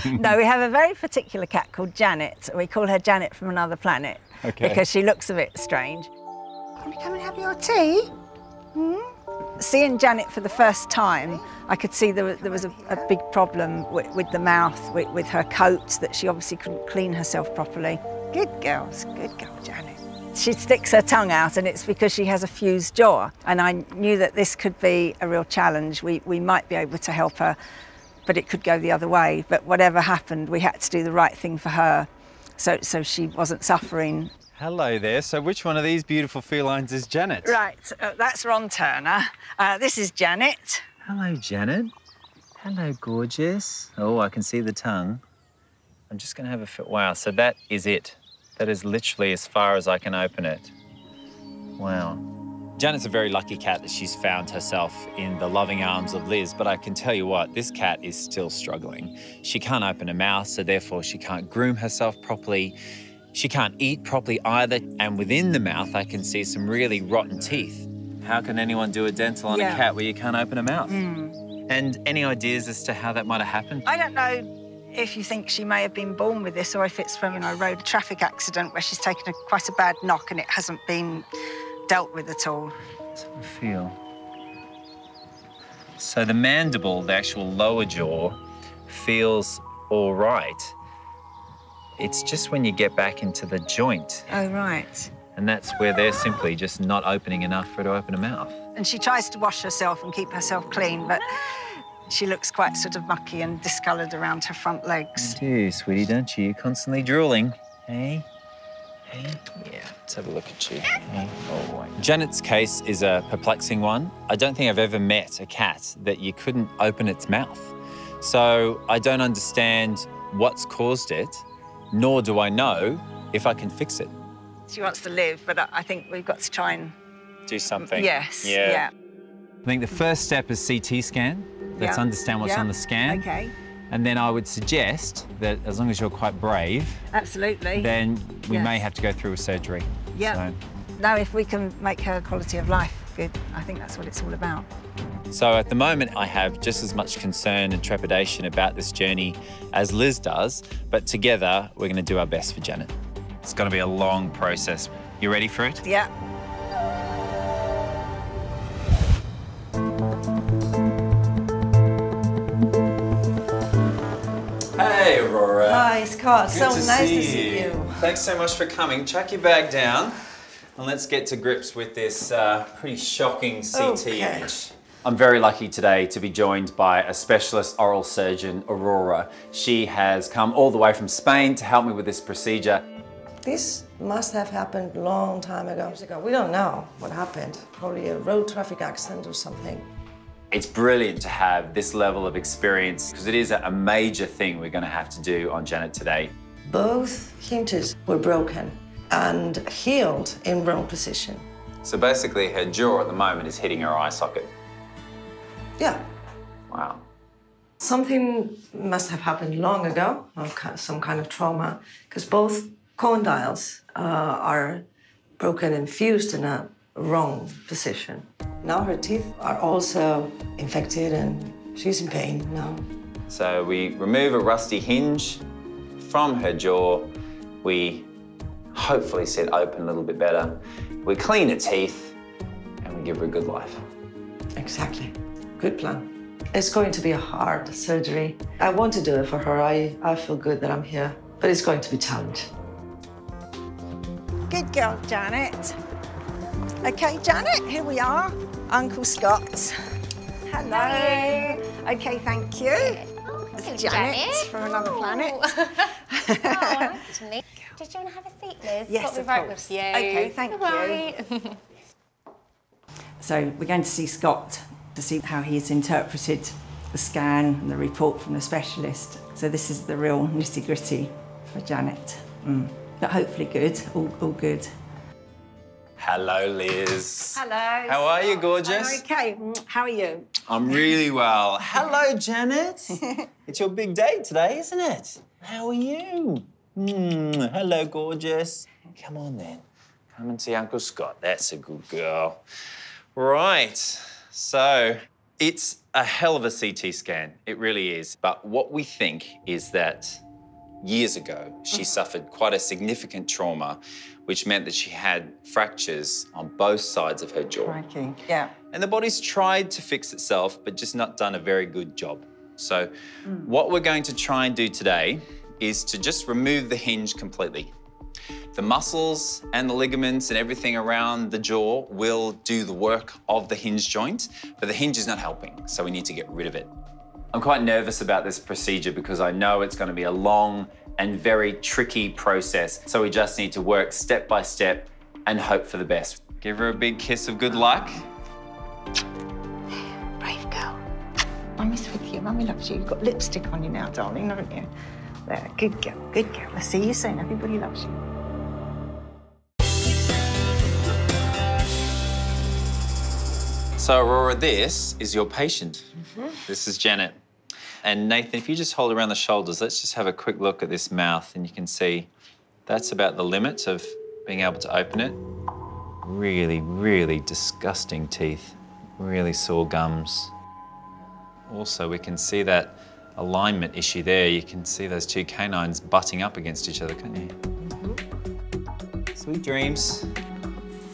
No, we have a very particular cat called Janet. We call her Janet from another planet because she looks a bit strange. Can you come and have your tea? Seeing Janet for the first time, I could see there was a big problem with the mouth, with her coat, that she obviously couldn't clean herself properly. Good girl, Janet. She sticks her tongue out, and it's because she has a fused jaw. And I knew that this could be a real challenge. We might be able to help her, but it could go the other way. But whatever happened, we had to do the right thing for her, so she wasn't suffering.
Hello there. So which one of these beautiful felines is Janet?
Right, that's Ron Turner. This is Janet.
Hello, Janet. Hello, gorgeous. Oh, I can see the tongue. I'm just going to have a fit. Wow, so that is it. That is literally as far as I can open it. Wow. Janet's a very lucky cat that she's found herself in the loving arms of Liz, but I can tell you what, this cat is still struggling. She can't open her mouth, so therefore she can't groom herself properly. She can't eat properly either, and within the mouth I can see some really rotten teeth. How can anyone do a dental on a cat where you can't open a mouth? And any ideas as to how that might have happened?
I don't know if you think she may have been born with this or if it's from, a road traffic accident where she's taken quite a bad knock and it hasn't been dealt with at all.
Let's have a feel. So the mandible, the actual lower jaw, feels all right. It's just when you get back into the joint.
Oh, right.
And that's where they're simply just not opening enough for her to open a mouth.
And she tries to wash herself and keep herself clean, but she looks quite sort of mucky and discoloured around her front legs.
You do, sweetie, don't you? You're constantly drooling. Hey? Hey? Yeah, let's have a look at you. Hey? Oh, wait. Janet's case is a perplexing one. I don't think I've ever met a cat that you couldn't open its mouth. So I don't understand what's caused it, nor do I know if I can fix it.
She wants to live, but I think we've got to try and
do something.
Yes, yeah.
I think the first step is CT scan. Let's understand what's on the scan.
Okay.
And then I would suggest that as long as you're quite brave,
absolutely,
then we may have to go through a surgery.
Yeah.
So.
Now, if we can make her quality of life good, I think that's what it's all about.
So at the moment, I have just as much concern and trepidation about this journey as Liz does, but together we're going to do our best for Janet. It's going to be a long process. You ready for it?
Yeah.
Hey, Aurora.
Hi, Scott.
Good
So
to
nice
see
to see you.
Thanks so much for coming. Chuck your bag down and let's get to grips with this pretty shocking CT image. I'm very lucky today to be joined by a specialist oral surgeon, Aurora. She has come all the way from Spain to help me with this procedure.
This must have happened a long time ago. We don't know what happened. Probably a road traffic accident or something.
It's brilliant to have this level of experience because it is a major thing we're going to have to do on Janet today.
Both hinges were broken and healed in wrong position.
So basically her jaw at the moment is hitting her eye socket.
Yeah.
Wow.
Something must have happened long ago, some kind of trauma, because both condyles are broken and fused in a wrong position. Now her teeth are also infected and she's in pain now.
So we remove a rusty hinge from her jaw. We hopefully see it open a little bit better. We clean her teeth and we give her a good life.
Exactly. Good plan. It's going to be a hard surgery. I want to do it for her. I feel good that I'm here, but it's going to be challenging.
Good girl, Janet. Okay, Janet, here we are. Uncle Scott. Hello. Okay, thank you. This is Janet from another planet.
Oh, nice to meet you. Did you want to have a seat, Liz?
Yes,
Got me
of
right
course.
with you.
Okay, thank you.
So we're going to see Scott to see how he's interpreted the scan and the report from the specialist. So this is the real nitty-gritty for Janet. But hopefully good, all good.
Hello, Liz.
Hello.
How are you, gorgeous?
I'm okay. How are you?
I'm really well. Hello, Janet. It's your big day today, isn't it? How are you? Hello, gorgeous. Come on then. Come and see Uncle Scott. That's a good girl. Right, so it's a hell of a CT scan. It really is. But what we think is that years ago, she suffered quite a significant trauma, which meant that she had fractures on both sides of her jaw.
Crikey. Yeah.
And the body's tried to fix itself, but just not done a very good job. So what we're going to try and do today is to just remove the hinge completely. The muscles and the ligaments and everything around the jaw will do the work of the hinge joint, but the hinge is not helping, so we need to get rid of it. I'm quite nervous about this procedure because I know it's going to be a long and very tricky process, so we just need to work step by step and hope for the best. Give her a big kiss of good luck.
Brave girl. Mummy's with you. Mummy loves you. You've got lipstick on you now, darling, haven't you? There, good girl, good girl. I'll see you soon. Everybody loves you.
So, Aurora, this is your patient. This is Janet. And Nathan, if you just hold around the shoulders, let's just have a quick look at this mouth, and you can see that's about the limit of being able to open it. Really, really disgusting teeth. Really sore gums. Also, we can see that alignment issue there. You can see those two canines butting up against each other, can't you? Sweet dreams.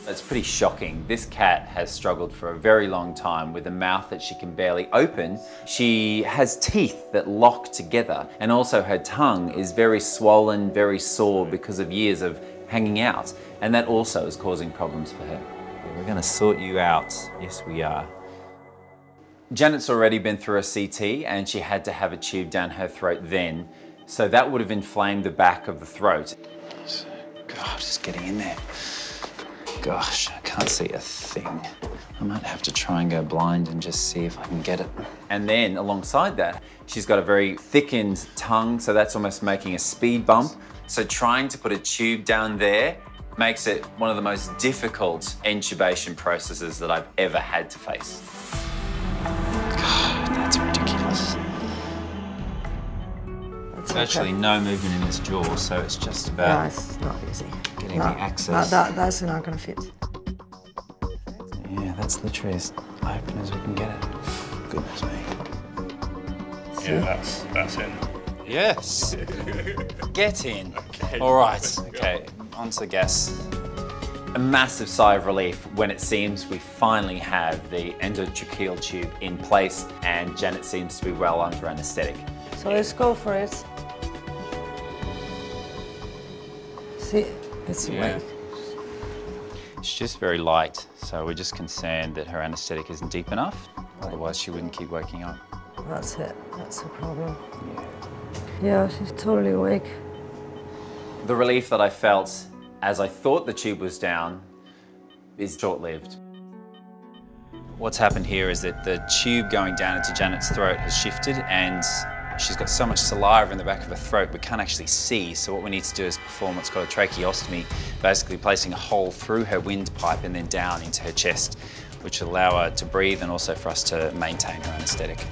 It's pretty shocking. This cat has struggled for a very long time with a mouth that she can barely open. She has teeth that lock together, and also her tongue is very swollen, very sore because of years of hanging out, and that also is causing problems for her. We're going to sort you out. Yes, we are. Janet's already been through a CT, and she had to have a tube down her throat then, so that would have inflamed the back of the throat. God, just getting in there. Gosh, I can't see a thing. I might have to try and go blind and just see if I can get it. And then alongside that, she's got a very thickened tongue, so that's almost making a speed bump. So trying to put a tube down there makes it one of the most difficult intubation processes that I've ever had to face. God, that's ridiculous. There's actually no movement in this jaw, so it's just about...
No, it's not easy.
Getting the access.
That's not going to fit.
Yeah, that's literally as open as we can get it. Goodness me.
Yeah, that's in.
Yes. Get in.
Okay.
All right. Okay, onto the gas. A massive sigh of relief when it seems we finally have the endotracheal tube in place, and Janet seems to be well under anaesthetic.
So let's go for it. See, it's awake.
She's just very light, so we're just concerned that her anaesthetic isn't deep enough. Otherwise, she wouldn't keep waking up.
That's it. That's the problem. Yeah, she's totally awake.
The relief that I felt as I thought the tube was down is short-lived. What's happened here is that the tube going down into Janet's throat has shifted, and she's got so much saliva in the back of her throat we can't actually see. So what we need to do is perform what's called a tracheostomy, basically placing a hole through her windpipe and then down into her chest, which will allow her to breathe and also for us to maintain her anaesthetic.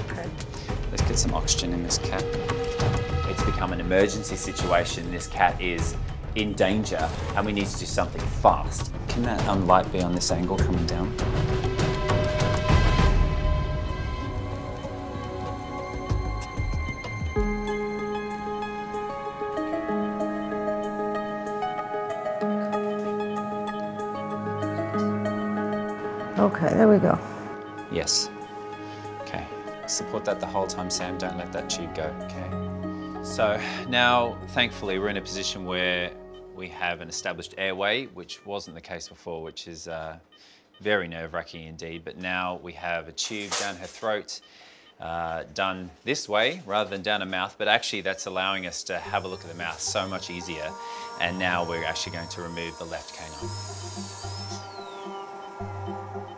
Okay.
Let's get some oxygen in this cat. It's become an emergency situation. This cat is in danger and we need to do something fast. Can that light be on this angle coming down?
Okay, there we go.
Yes. Okay. Support that the whole time, Sam. Don't let that tube go, okay? So now, thankfully, we're in a position where we have an established airway, which wasn't the case before, which is very nerve-wracking indeed. But now we have a tube down her throat, done this way rather than down her mouth, but actually that's allowing us to have a look at the mouth so much easier. And now we're actually going to remove the left canine.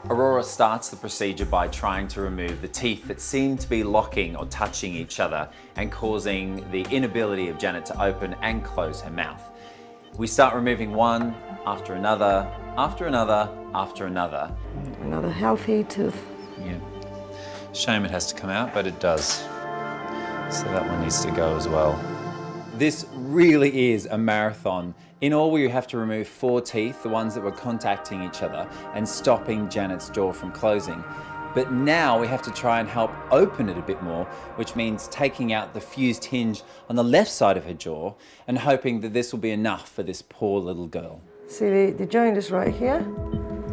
Aurora starts the procedure by trying to remove the teeth that seem to be locking or touching each other and causing the inability of Janet to open and close her mouth. We start removing one after another, after another, after another.
Another healthy tooth.
Yeah. Shame it has to come out, but it does. So that one needs to go as well.
This really is a marathon. In all, we have to remove 4 teeth, the ones that were contacting each other and stopping Janet's jaw from closing. But now we have to try and help open it a bit more, which means taking out the fused hinge on the left side of her jaw and hoping that this will be enough for this poor little girl.
See, the joint is right here.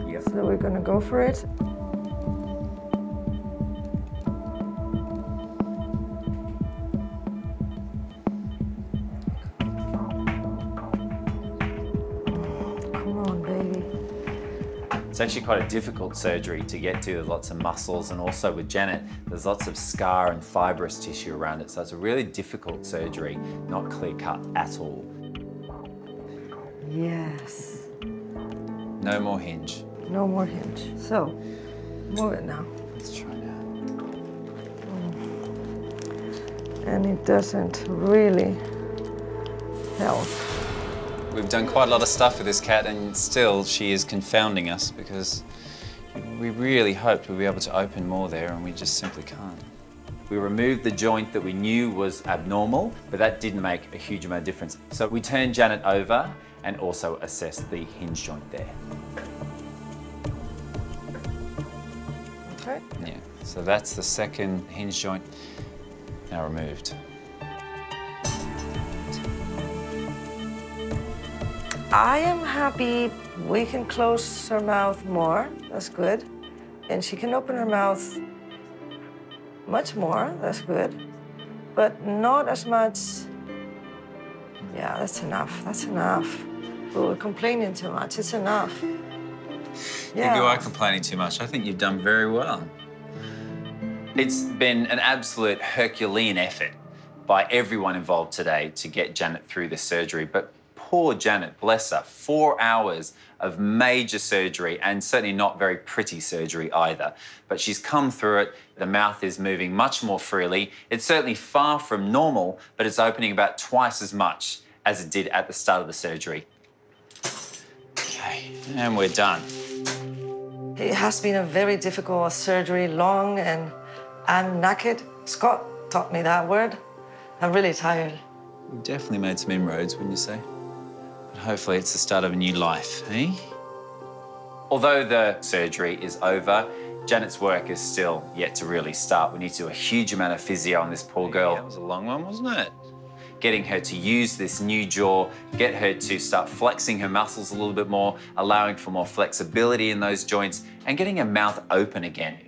Yep. So we're gonna go for it.
It's actually quite a difficult surgery to get to. There's lots of muscles, and also with Janet, there's lots of scar and fibrous tissue around it. So it's a really difficult surgery, not clear cut at all.
Yes.
No more hinge.
No more hinge. So, move it now.
Let's try now.
And it doesn't really help.
We've done quite a lot of stuff with this cat, and still she is confounding us because we really hoped we'd be able to open more there, and we just simply can't. We removed the joint that we knew was abnormal, but that didn't make a huge amount of difference. So we turned Janet over and also assessed the hinge joint there.
Okay.
Yeah, so that's the second hinge joint now removed.
I am happy we can close her mouth more. That's good. And she can open her mouth much more. That's good. But not as much. Yeah, that's enough. That's enough. But we're complaining too much. It's enough.
Yeah. You are complaining too much. I think you've done very well. It's been an absolute Herculean effort by everyone involved today to get Janet through this surgery. But poor Janet, bless her, 4 hours of major surgery, and certainly not very pretty surgery either. But she's come through it. The mouth is moving much more freely. It's certainly far from normal, but it's opening about twice as much as it did at the start of the surgery. Okay, and we're done.
It has been a very difficult surgery, long, and I'm knackered. Scott taught me that word. I'm really tired.
We've definitely made some inroads, wouldn't you say? But hopefully it's the start of a new life, eh? Although the surgery is over, Janet's work is still yet to really start. We need to do a huge amount of physio on this poor girl. That was a long one, wasn't it? Getting her to use this new jaw, get her to start flexing her muscles a little bit more, allowing for more flexibility in those joints, and getting her mouth open again.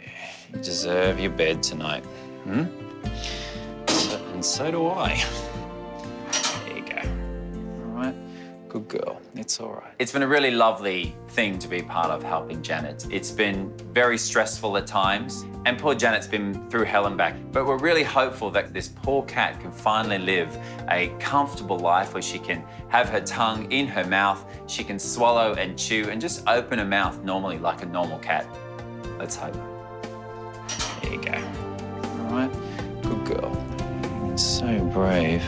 You deserve your bed tonight, hmm? And so do I. There you go. All right, good girl. It's all right. It's been a really lovely thing to be part of helping Janet. It's been very stressful at times, and poor Janet's been through hell and back. But we're really hopeful that this poor cat can finally live a comfortable life where she can have her tongue in her mouth, she can swallow and chew and just open her mouth normally like a normal cat. Let's hope. There you go. All right, good girl. So brave.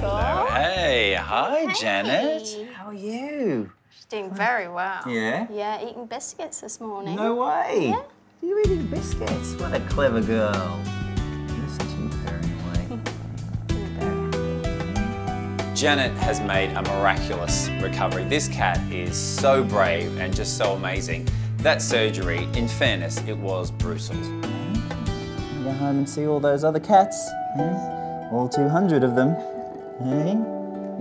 Hello. Hey, hi, Janet. How are you?
She's doing very well.
Yeah?
Yeah, eating biscuits this morning.
No way.
Yeah.
You're eating biscuits. What a clever girl. Listen to you purring away. Janet has made a miraculous recovery. This cat is so brave and just so amazing. That surgery, in fairness, it was brutal. Go home and see all those other cats. All 200 of them.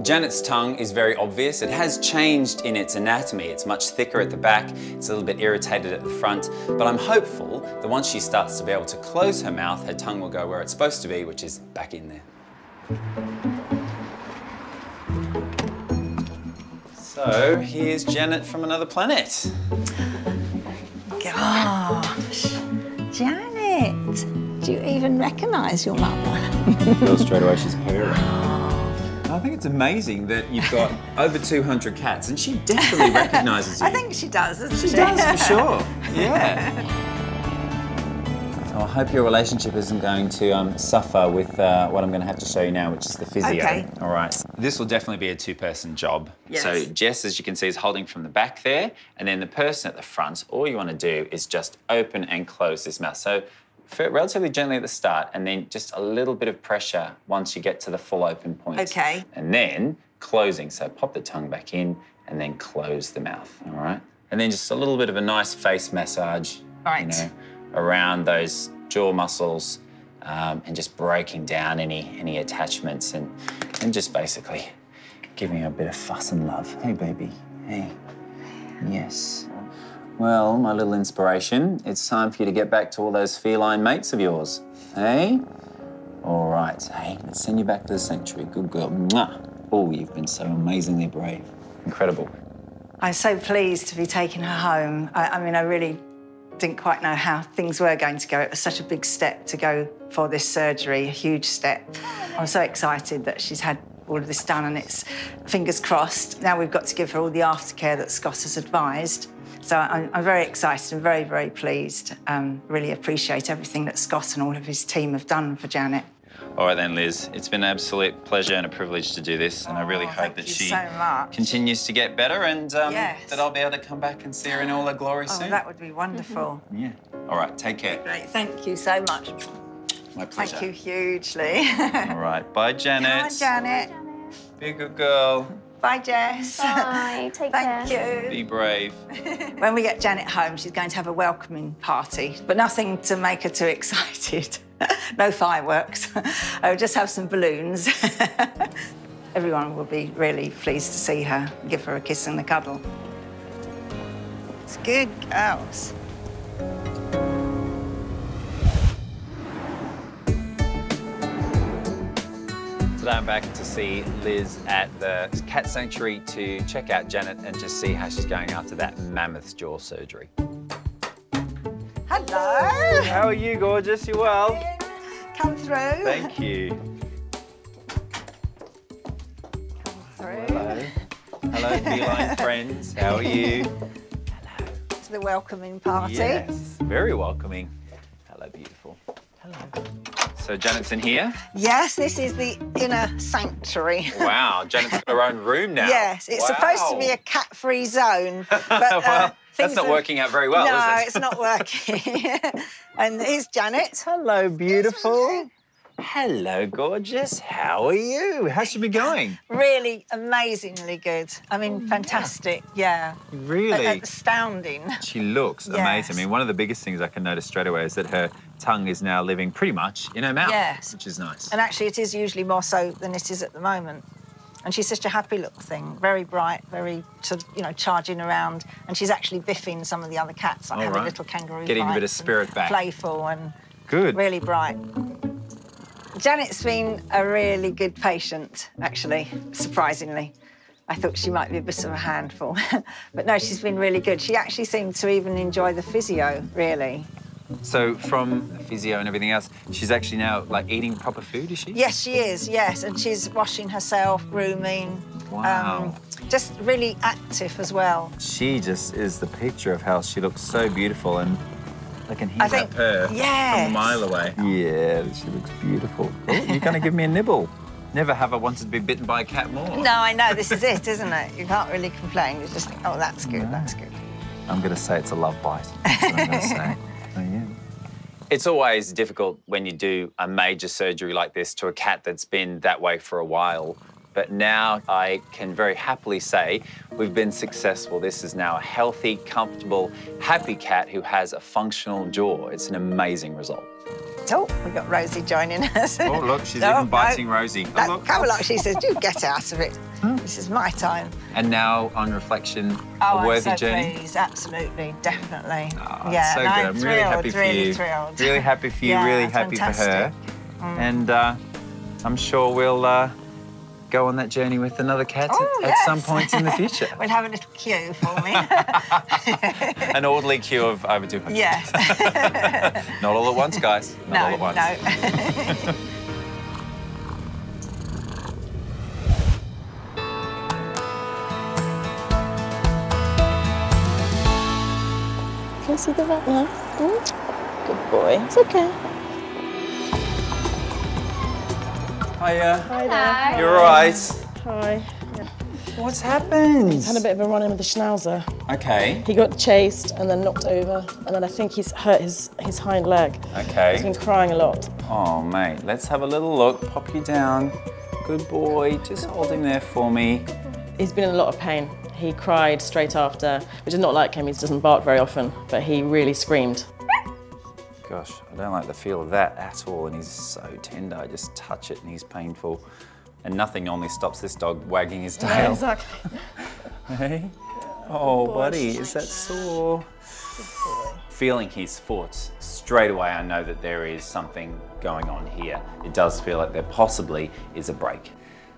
Janet's tongue is very obvious. It has changed in its anatomy. It's much thicker at the back. It's a little bit irritated at the front. But I'm hopeful that once she starts to be able to close her mouth, her tongue will go where it's supposed to be, which is back in there. So here's Janet from another planet.
Gosh, Janet, do you even recognise your mother?
I feel straight away she's purring. I think it's amazing that you've got over 200 cats, and she definitely recognises you.
I think she does, doesn't she?
She does, for sure. Yeah. So I hope your relationship isn't going to suffer with what I'm going to have to show you now, which is the physio. Okay. All right. This will definitely be a two-person job. Yes. So Jess, as you can see, is holding from the back there, and then the person at the front, all you want to do is just open and close this mouth. So
relatively gently at the start, and then just a little bit of pressure once you get to the full open point.
Okay.
And then closing. So pop the tongue back in and then close the mouth, all right? And then just a little bit of a nice face massage, you know, around those jaw muscles, and just breaking down any attachments and just basically giving her a bit of fuss and love. Hey, baby. Hey. Yes. Well, my little inspiration, it's time for you to get back to all those feline mates of yours. Hey? All right. Hey, let's send you back to the sanctuary. Good girl. Mwah. Oh, you've been so amazingly brave. Incredible.
I'm so pleased to be taking her home. I mean, I really didn't quite know how things were going to go. It was such a big step to go for this surgery, a huge step. I'm so excited that she's had all of this done, and it's fingers crossed. Now we've got to give her all the aftercare that Scott has advised. So I'm very excited and very, very pleased. Really appreciate everything that Scott and all of his team have done for Janet.
All right then, Liz. It's been an absolute pleasure and a privilege to do this, and I really hope that she continues to get better and that I'll be able to come back and see her in all her glory soon.
Oh, that would be wonderful.
Yeah. All right, take care.
Great, thank you so much.
My pleasure.
Thank you hugely.
All right, bye, Janet.
Come on, Janet.
Be a good girl.
Bye, Jess.
Bye, take care.
Thank you.
Be brave.
When we get Janet home, she's going to have a welcoming party, but nothing to make her too excited. No fireworks. I'll just have some balloons. Everyone will be really pleased to see her, give her a kiss and a cuddle. It's good girls.
Today I'm back to see Liz at the cat sanctuary to check out Janet and just see how she's going after that mammoth jaw surgery.
Hello.
How are you, gorgeous? You well?
Come through.
Thank you.
Through.
Hello, feline friends. How are you?
Hello. To the welcoming party.
Yes, very welcoming. Hello, beautiful. Hello. So Janet's in here?
Yes, this is the inner sanctuary.
Wow, Janet's got her own room now.
Yes, it's supposed to be a cat-free zone, but
well, that's not working out very well,
no,
is it?
No, it's not working. And here's Janet.
Hello, beautiful. Hello, gorgeous. How are you? How's she been going?
Really amazingly good. I mean, fantastic, yeah.
Really?
Astounding.
She looks amazing. I mean, one of the biggest things I can notice straight away is that her tongue is now living pretty much in her mouth, which is nice.
And actually, it is usually more so than it is at the moment. And she's such a happy little thing, very bright, very, you know, charging around. And she's actually biffing some of the other cats, like having little kangaroo
Getting a bit of
fights
spirit
and
back.
Playful and
good.
Really bright. Janet's been a really good patient, actually, surprisingly. I thought she might be a bit of a handful. But no, she's been really good. She actually seemed to even enjoy the physio, really.
So from the physio and everything else, she's actually now, like, eating proper food, is she?
Yes, she is, yes. And she's washing herself, grooming.
Wow.
Just really active as well.
She just is the picture of how she looks so beautiful, and I can hear that purr from a mile away. Yeah, she looks beautiful. Oh, you're going to give me a nibble. Never have I wanted to be bitten by a cat more.
No, I know, this is it, isn't it? You can't really complain. You just think, oh, that's good, that's good.
I'm going to say it's a love bite. That's what I'm going to say. Oh, yeah. It's always difficult when you do a major surgery like this to a cat that's been that way for a while. But now I can very happily say we've been successful. This is now a healthy, comfortable, happy cat who has a functional jaw. It's an amazing result.
Oh, we've got Rosie joining us.
Oh, look, she's even biting Rosie.
Oh, look. Come along, she says, you get out of it. This is my time.
And now, on reflection, a worthy journey?
I'm so pleased, absolutely, definitely.
Oh, yeah, so good. I'm really happy for you.
Thrilled.
Really happy for you, really happy for her. And I'm sure we'll go on that journey with another cat at some point in the future.
We'll have a little queue for me.
An orderly queue of over 200.
Yes.
Not all at once, guys. Not all at once.
No.
Can you see the vet now?
Good boy.
It's okay.
Hiya.
Hi there.
You're all right.
Hi. Yeah.
What's happened?
He's had a bit of a run-in with the Schnauzer.
Okay.
He got chased and then knocked over, and then I think he's hurt his hind leg.
Okay.
He's been crying a lot.
Oh, mate, let's have a little look. Pop you down. Good boy. Just hold him there for me.
He's been in a lot of pain. He cried straight after, which is not like him. He doesn't bark very often, but he really screamed.
Gosh, I don't like the feel of that at all, and he's so tender. I just touch it and he's painful. And nothing normally stops this dog wagging his tail.
Yeah, exactly.
Hey? Oh, buddy, is that sore? Feeling his foot, straight away I know that there is something going on here. It does feel like there possibly is a break.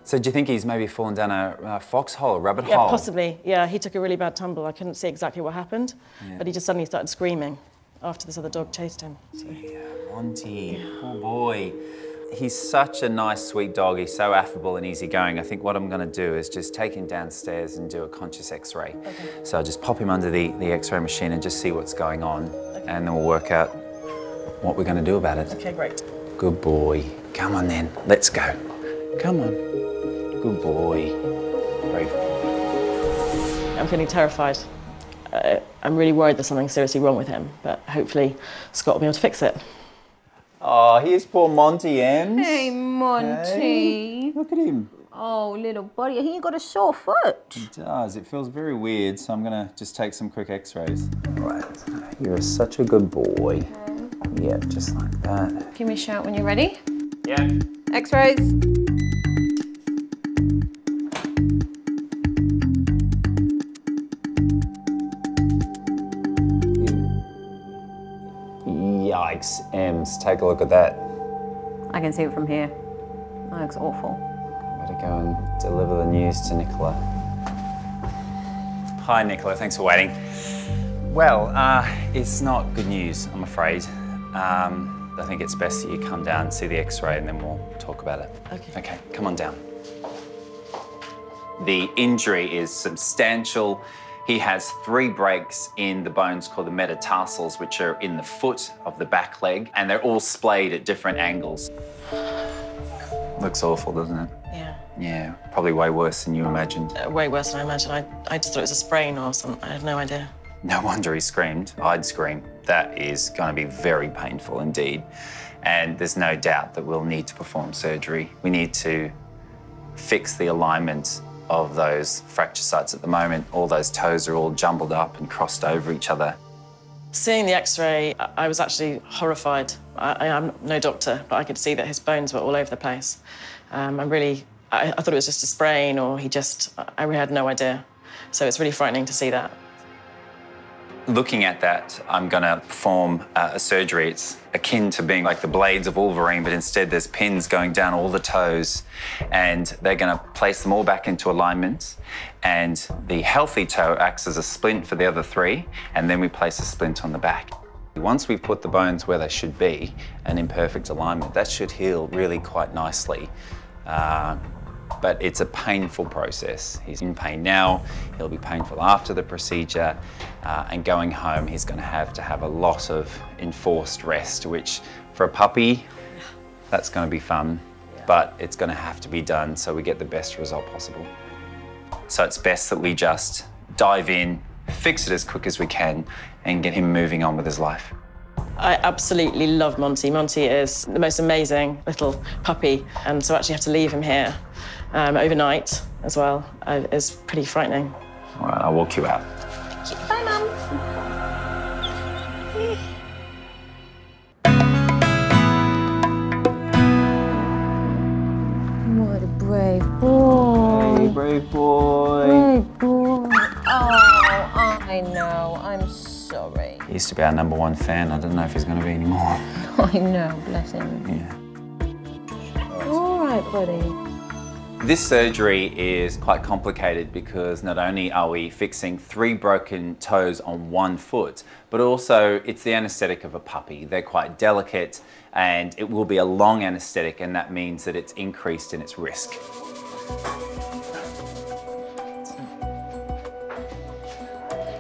So do you think he's maybe fallen down a foxhole, a rabbit hole?
Yeah, possibly. Yeah, he took a really bad tumble. I couldn't see exactly what happened, but he just suddenly started screaming after this other dog chased him. So.
Yeah, Monty, poor boy. He's such a nice, sweet dog. He's so affable and easygoing. I think what I'm going to do is just take him downstairs and do a conscious X-ray. Okay. So I'll just pop him under the X-ray machine and just see what's going on, and then we'll work out what we're going to do about it.
Okay, great.
Good boy. Come on then, let's go. Come on. Good boy. Brave boy.
I'm feeling terrified. I'm really worried there's something seriously wrong with him, but hopefully Scott will be able to fix it.
Oh, here's poor Monty, Ems.
Hey, Monty.
Hey, look at him.
Oh, little buddy, he got a sore foot.
He does. It feels very weird, so I'm going to just take some quick X-rays. Right. You're such a good boy. Yeah, just like that.
Give me a shout when you're ready.
Yeah.
X-rays.
Yikes, Ems, take a look at that.
I can see it from here. That looks awful.
Better go and deliver the news to Nicola. Hi, Nicola, thanks for waiting. Well, it's not good news, I'm afraid. I think it's best that you come down and see the X-ray and then we'll talk about it.
Okay.
Okay, come on down. The injury is substantial. He has 3 breaks in the bones called the metatarsals, which are in the foot of the back leg, and they're all splayed at different angles. Looks awful, doesn't it?
Yeah.
Yeah, probably way worse than you imagined.
Way worse than I imagined. I just thought it was a sprain or something. I had no idea.
No wonder he screamed. I'd scream. That is going to be very painful indeed. And there's no doubt that we'll need to perform surgery. We need to fix the alignment of those fracture sites at the moment. All those toes are all jumbled up and crossed over each other.
Seeing the X-ray, I was actually horrified. I am no doctor, but I could see that his bones were all over the place. I thought it was just a sprain, or I really had no idea. So it's really frightening to see that.
Looking at that, I'm going to perform a surgery. It's akin to being like the blades of Wolverine, but instead there's pins going down all the toes, and they're going to place them all back into alignment, and the healthy toe acts as a splint for the other 3, and then we place a splint on the back. Once we've put the bones where they should be and in perfect alignment, that should heal really quite nicely. But it's a painful process. He's in pain now, he'll be painful after the procedure, and going home he's going to have a lot of enforced rest, which for a puppy, that's going to be fun, but it's going to have to be done so we get the best result possible. So it's best that we just dive in, fix it as quick as we can, and get him moving on with his life.
I absolutely love Monty. Monty is the most amazing little puppy, and so actually have to leave him here overnight as well is pretty frightening.
All right, I'll walk you out.
Bye, Mum. What a brave boy.
Hey, brave boy.
Brave boy. Oh, I know. I'm sorry.
He used to be our #1 fan. I don't know if he's going to be anymore.
I know, bless him.
Yeah.
All right, buddy.
This surgery is quite complicated because not only are we fixing 3 broken toes on 1 foot, but also it's the anaesthetic of a puppy. They're quite delicate, and it will be a long anaesthetic, and that means that it's increased in its risk.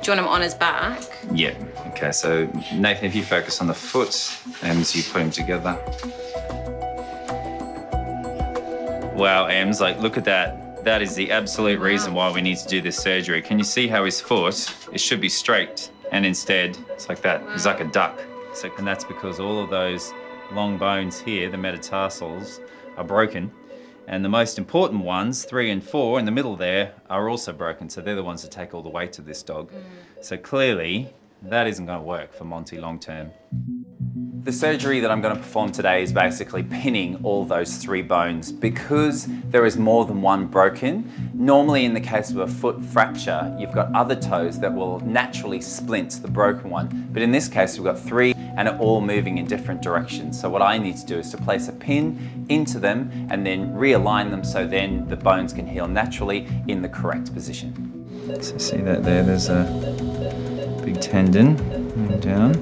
Do you want him on his back?
Yeah. Okay, so Nathan, if you focus on the foot and you put him together. Wow, Ems, like, look at that. That is the absolute reason why we need to do this surgery. Can you see how his foot, it should be straight, and instead it's like that. He's like a duck. So, and that's because all of those long bones here, the metatarsals, are broken. And the most important ones, 3 and 4 in the middle there, are also broken. So they're the ones that take all the weight of this dog. So clearly, that isn't going to work for Monty long term. The surgery that I'm going to perform today is basically pinning all those 3 bones. Because there is more than one broken, normally in the case of a foot fracture, you've got other toes that will naturally splint the broken one. But in this case, we've got 3 and are all moving in different directions. So what I need to do is to place a pin into them and then realign them so then the bones can heal naturally in the correct position. So see that there, there's a big tendon down.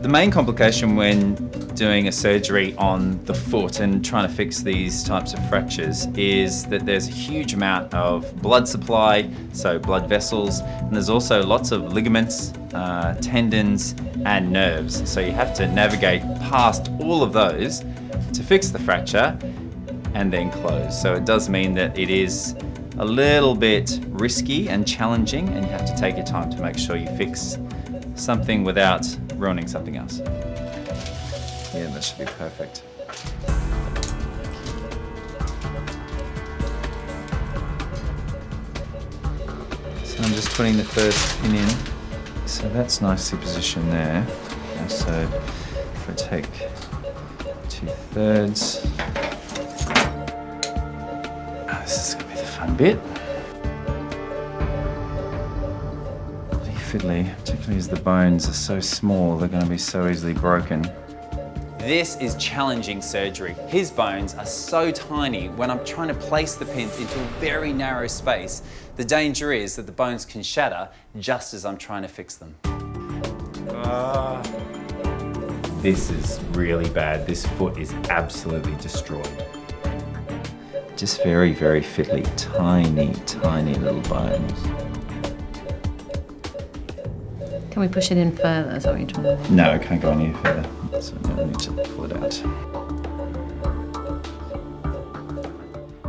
The main complication when doing a surgery on the foot and trying to fix these types of fractures is that there's a huge amount of blood supply, so blood vessels, and there's also lots of ligaments, tendons, and nerves. So you have to navigate past all of those to fix the fracture and then close. So it does mean that it is a little bit risky and challenging, and you have to take your time to make sure you fix something without ruining something else. Yeah, that should be perfect. So I'm just putting the first pin in. So that's nicely positioned there. And so if I take 2/3. Oh, this is gonna be the fun bit. Fiddly, particularly as the bones are so small, they're going to be so easily broken. This is challenging surgery. His bones are so tiny, when I'm trying to place the pins into a very narrow space, the danger is that the bones can shatter just as I'm trying to fix them. This is really bad. This foot is absolutely destroyed. Just very, very fiddly, tiny, tiny little bones.
Can we push it in further? Is that what you're trying to do?
No, it can't go any further. So I need to pull it out.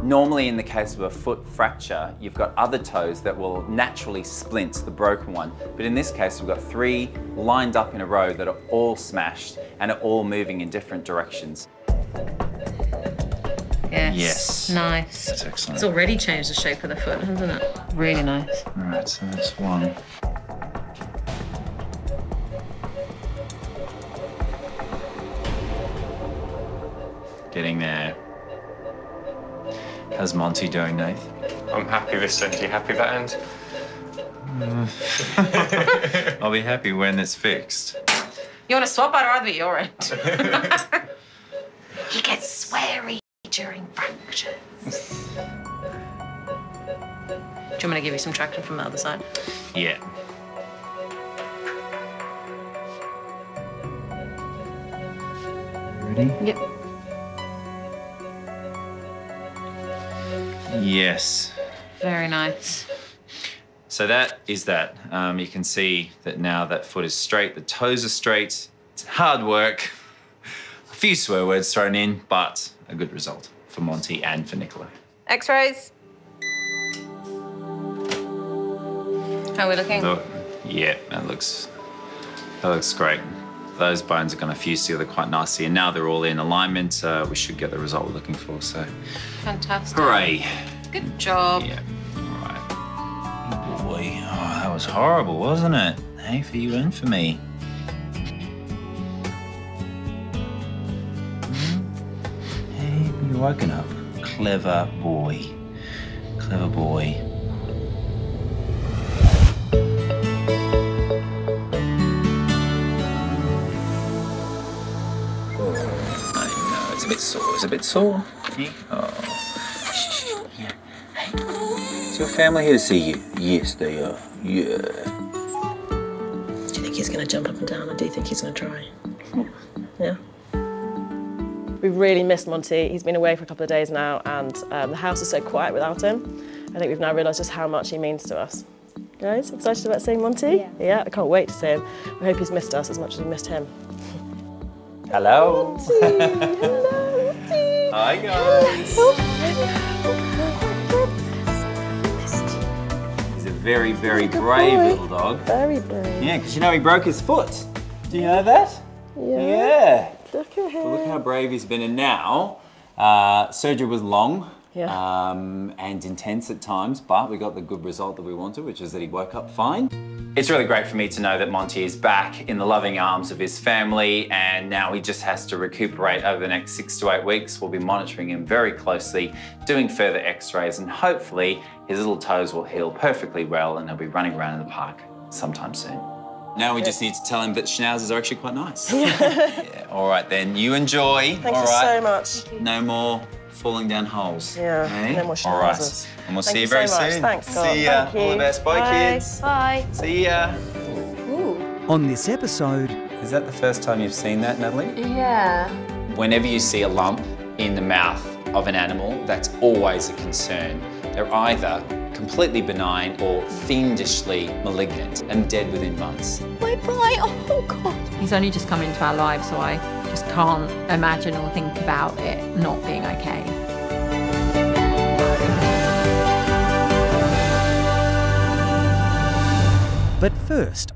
Normally in the case of a foot fracture, you've got other toes that will naturally splint the broken one. But in this case, we've got 3 lined up in a row that are all smashed and are all moving in different directions.
Yes.
Yes.
Nice.
That's excellent.
It's already changed the shape of the foot, hasn't it? Really nice.
All right, so that's one. Getting there. How's Monty doing, Nath?
I'm happy this end. You happy that end?
I'll be happy when it's fixed.
You want to swap? I'd rather be your end. He gets sweary during fractures. Do you want me to give you some traction from the other side?
Yeah. Ready?
Yep.
Yes.
Very nice.
So that is that. You can see that now that foot is straight, the toes are straight. It's hard work. A few swear words thrown in, but a good result for Monty and for Nicola.
X-rays. How are we looking?
Look, yeah, that looks great. Those bones are going to fuse together quite nicely, and now they're all in alignment. We should get the result we're looking for. So,
fantastic.
Hooray!
Good job.
Yeah. All right. Oh boy, oh, that was horrible, wasn't it? Hey, for you and for me. Hey, you're woken up. Clever boy. Clever boy. It's a bit sore. Oh. Is your family here to see you? Yes, they are. Yeah.
Do you think he's going to jump up and down, or do you think he's going to try? Yeah. We really missed Monty. He's been away for a couple of days now, and the house is so quiet without him. I think we've now realised just how much he means to us. Guys, excited about seeing Monty? Yeah, I can't wait to see him. I hope he's missed us as much as we missed him.
Hello.
Monty, hello, Monty.
Hi, guys. very, very brave little dog.
Very brave.
Yeah, because you know he broke his foot. Do you know that? Yeah.
Look at him.
But look how brave he's been. And now, surgery was long and intense at times, but we got the good result that we wanted, which is that he woke up fine. It's really great for me to know that Monty is back in the loving arms of his family, and now he just has to recuperate over the next 6 to 8 weeks. We'll be monitoring him very closely, doing further x-rays, and hopefully his little toes will heal perfectly well and he'll be running around in the park sometime soon. Now we just need to tell him that schnauzers are actually quite nice. Yeah, all right then, you enjoy.
Thank
all
you
right.
so much.
No more falling down holes.
Yeah,
okay?
no more schnauzers.
All right, and we'll see you
so
very
much.
soon.
Thanks, God.
See ya.
Thank you.
All the best. Bye, kids.
Bye.
See ya.
On this episode...
Is that the first time you've seen that, Natalie?
Yeah.
Whenever you see a lump in the mouth of an animal, that's always a concern. They're either completely benign or fiendishly malignant and dead within months.
Bye-bye, oh God.
He's only just come into our lives, so I just can't imagine or think about it not being okay.
But first...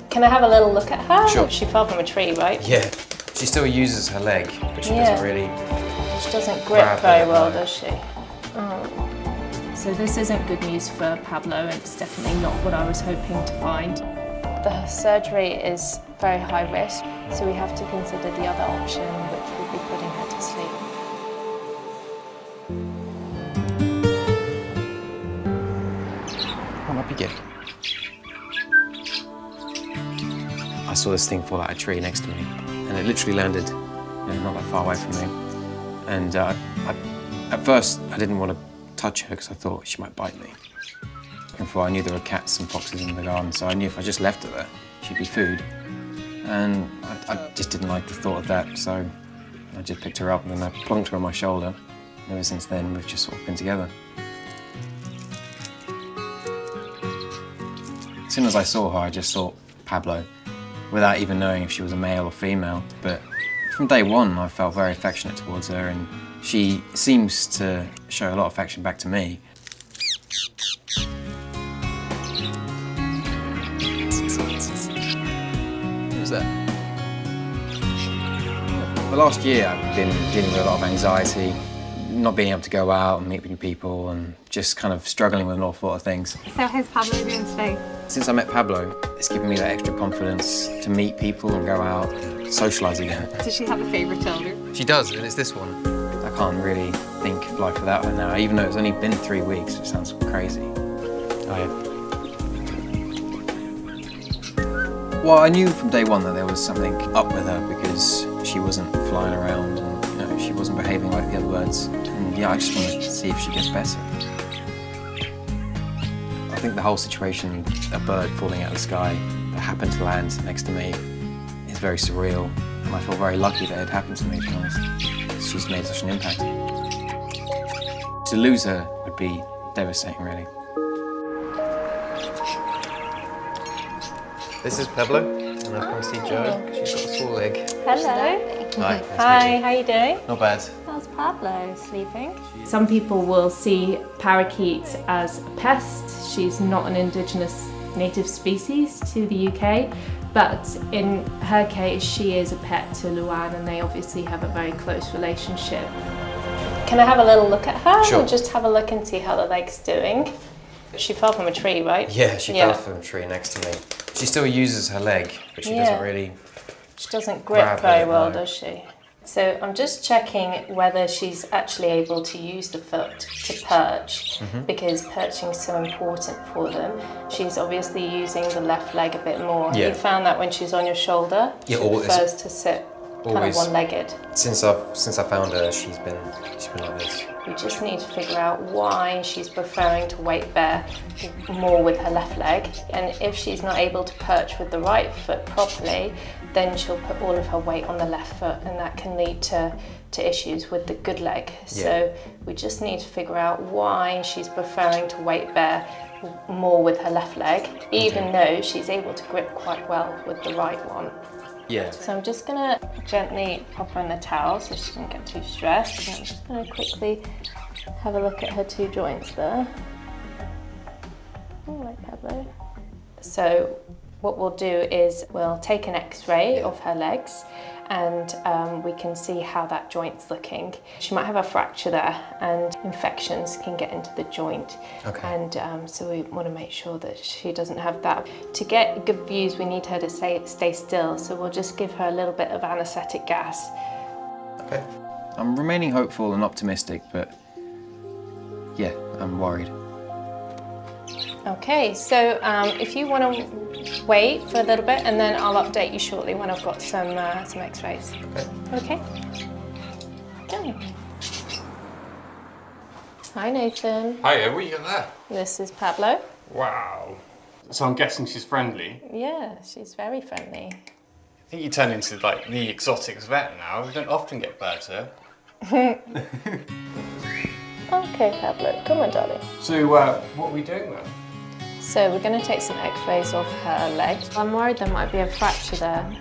Can I have a little look at her?
Sure.
She fell from a tree, right?
Yeah, she still uses her leg, but she doesn't really...
She doesn't grip very well, does she?
So this isn't good news for Pablo. It's definitely not what I was hoping to find.
The surgery is very high risk, so we have to consider the other option, which would be putting her to sleep.
Come up again. I saw this thing fall out of a tree next to me, and it literally landed not that far away from me. And at first, I didn't want to touch her because I thought she might bite me. And for all I knew there were cats and foxes in the garden, so I knew if I just left her there, she'd be food. And I just didn't like the thought of that, so I just picked her up and then I plonked her on my shoulder. And ever since then, we've just sort of been together. As soon as I saw her, I just thought Pablo, without even knowing if she was a male or female. But from day one, I felt very affectionate towards her, and she seems to show a lot of affection back to me. Who's that? The last year, I've been dealing with a lot of anxiety, not being able to go out and meet new people, and just kind of struggling with an awful lot of things.
So how's Pablo doing today?
Since I met Pablo, it's given me that extra confidence to meet people and go out and socialise again.
Does she have a favourite shoulder?
She does, and it's this one. I can't really think of life without her now, even though it's only been 3 weeks. It sounds crazy. Well, I knew from day one that there was something up with her because she wasn't flying around and she wasn't behaving like the other birds. And yeah, I just wanted to see if she gets better. I think the whole situation, a bird falling out of the sky that happened to land next to me, is very surreal. And I feel very lucky that it happened to me, to be honest. She's made such an impact. To lose her would be devastating, really.
This is Pablo, and I've come to see Jo. She's got a sore leg.
Hello.
Hi.
Hi, how you doing?
Not bad.
How's Pablo? Sleeping?
Some people will see parakeets as a pest. She's not an indigenous native species to the UK, but in her case, she is a pet to Luan, and they obviously have a very close relationship.
Can I have a little look at her?
Sure.
Or just have a look and see how the leg's doing? She fell from a tree, right?
Yeah, she fell from a tree next to me. She still uses her leg, but she doesn't really...
She doesn't grip
grab
very
it,
well,
no.
does she? So I'm just checking whether she's actually able to use the foot to perch, because perching is so important for them. She's obviously using the left leg a bit more.
Yeah.
You found that when she's on your shoulder,
Yeah,
she
always.
prefers to sit kind of
Always.
one-legged.
Since I found her, she's been like this.
We just need to figure out why she's preferring to weight bear more with her left leg. And if she's not able to perch with the right foot properly, then she'll put all of her weight on the left foot, and that can lead to issues with the good leg.
Yeah.
So we just need to figure out why she's preferring to weight bear more with her left leg, even though she's able to grip quite well with the right one.
Yeah.
So I'm just gonna gently pop her in the towel so she doesn't get too stressed. And I'm just gonna quickly have a look at her two joints there.
Pablo. So what we'll do is we'll take an x-ray of her legs and we can see how that joint's looking. She might have a fracture there and infections can get into the joint. And so we want to make sure that she doesn't have that. To get good views we need her to stay still, so we'll just give her a little bit of anaesthetic gas.
Okay. I'm remaining hopeful and optimistic, but yeah, I'm worried.
Okay, so if you want to wait for a little bit and then I'll update you shortly when I've got some x-rays. Okay. Okay. Hi Nathan.
Hiya, what you got there?
This is Pablo.
Wow. So I'm guessing she's friendly.
Yeah, she's very friendly.
I think you turned into like the exotics vet now. We don't often get birds here.
Okay, Pablo, come on, darling.
So what are we doing then?
So we're going to take some x-rays of her legs. I'm worried there might be a fracture there.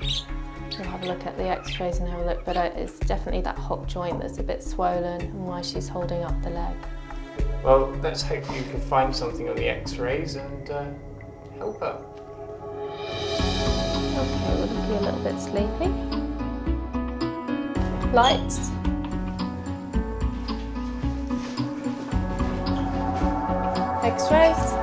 We'll have a look at the x-rays and have a look, but it's definitely that hook joint that's a bit swollen and why she's holding up the leg.
Well, let's hope you can find something on the x-rays and help her.
Okay, we're looking a little bit sleepy. Lights. X-rays.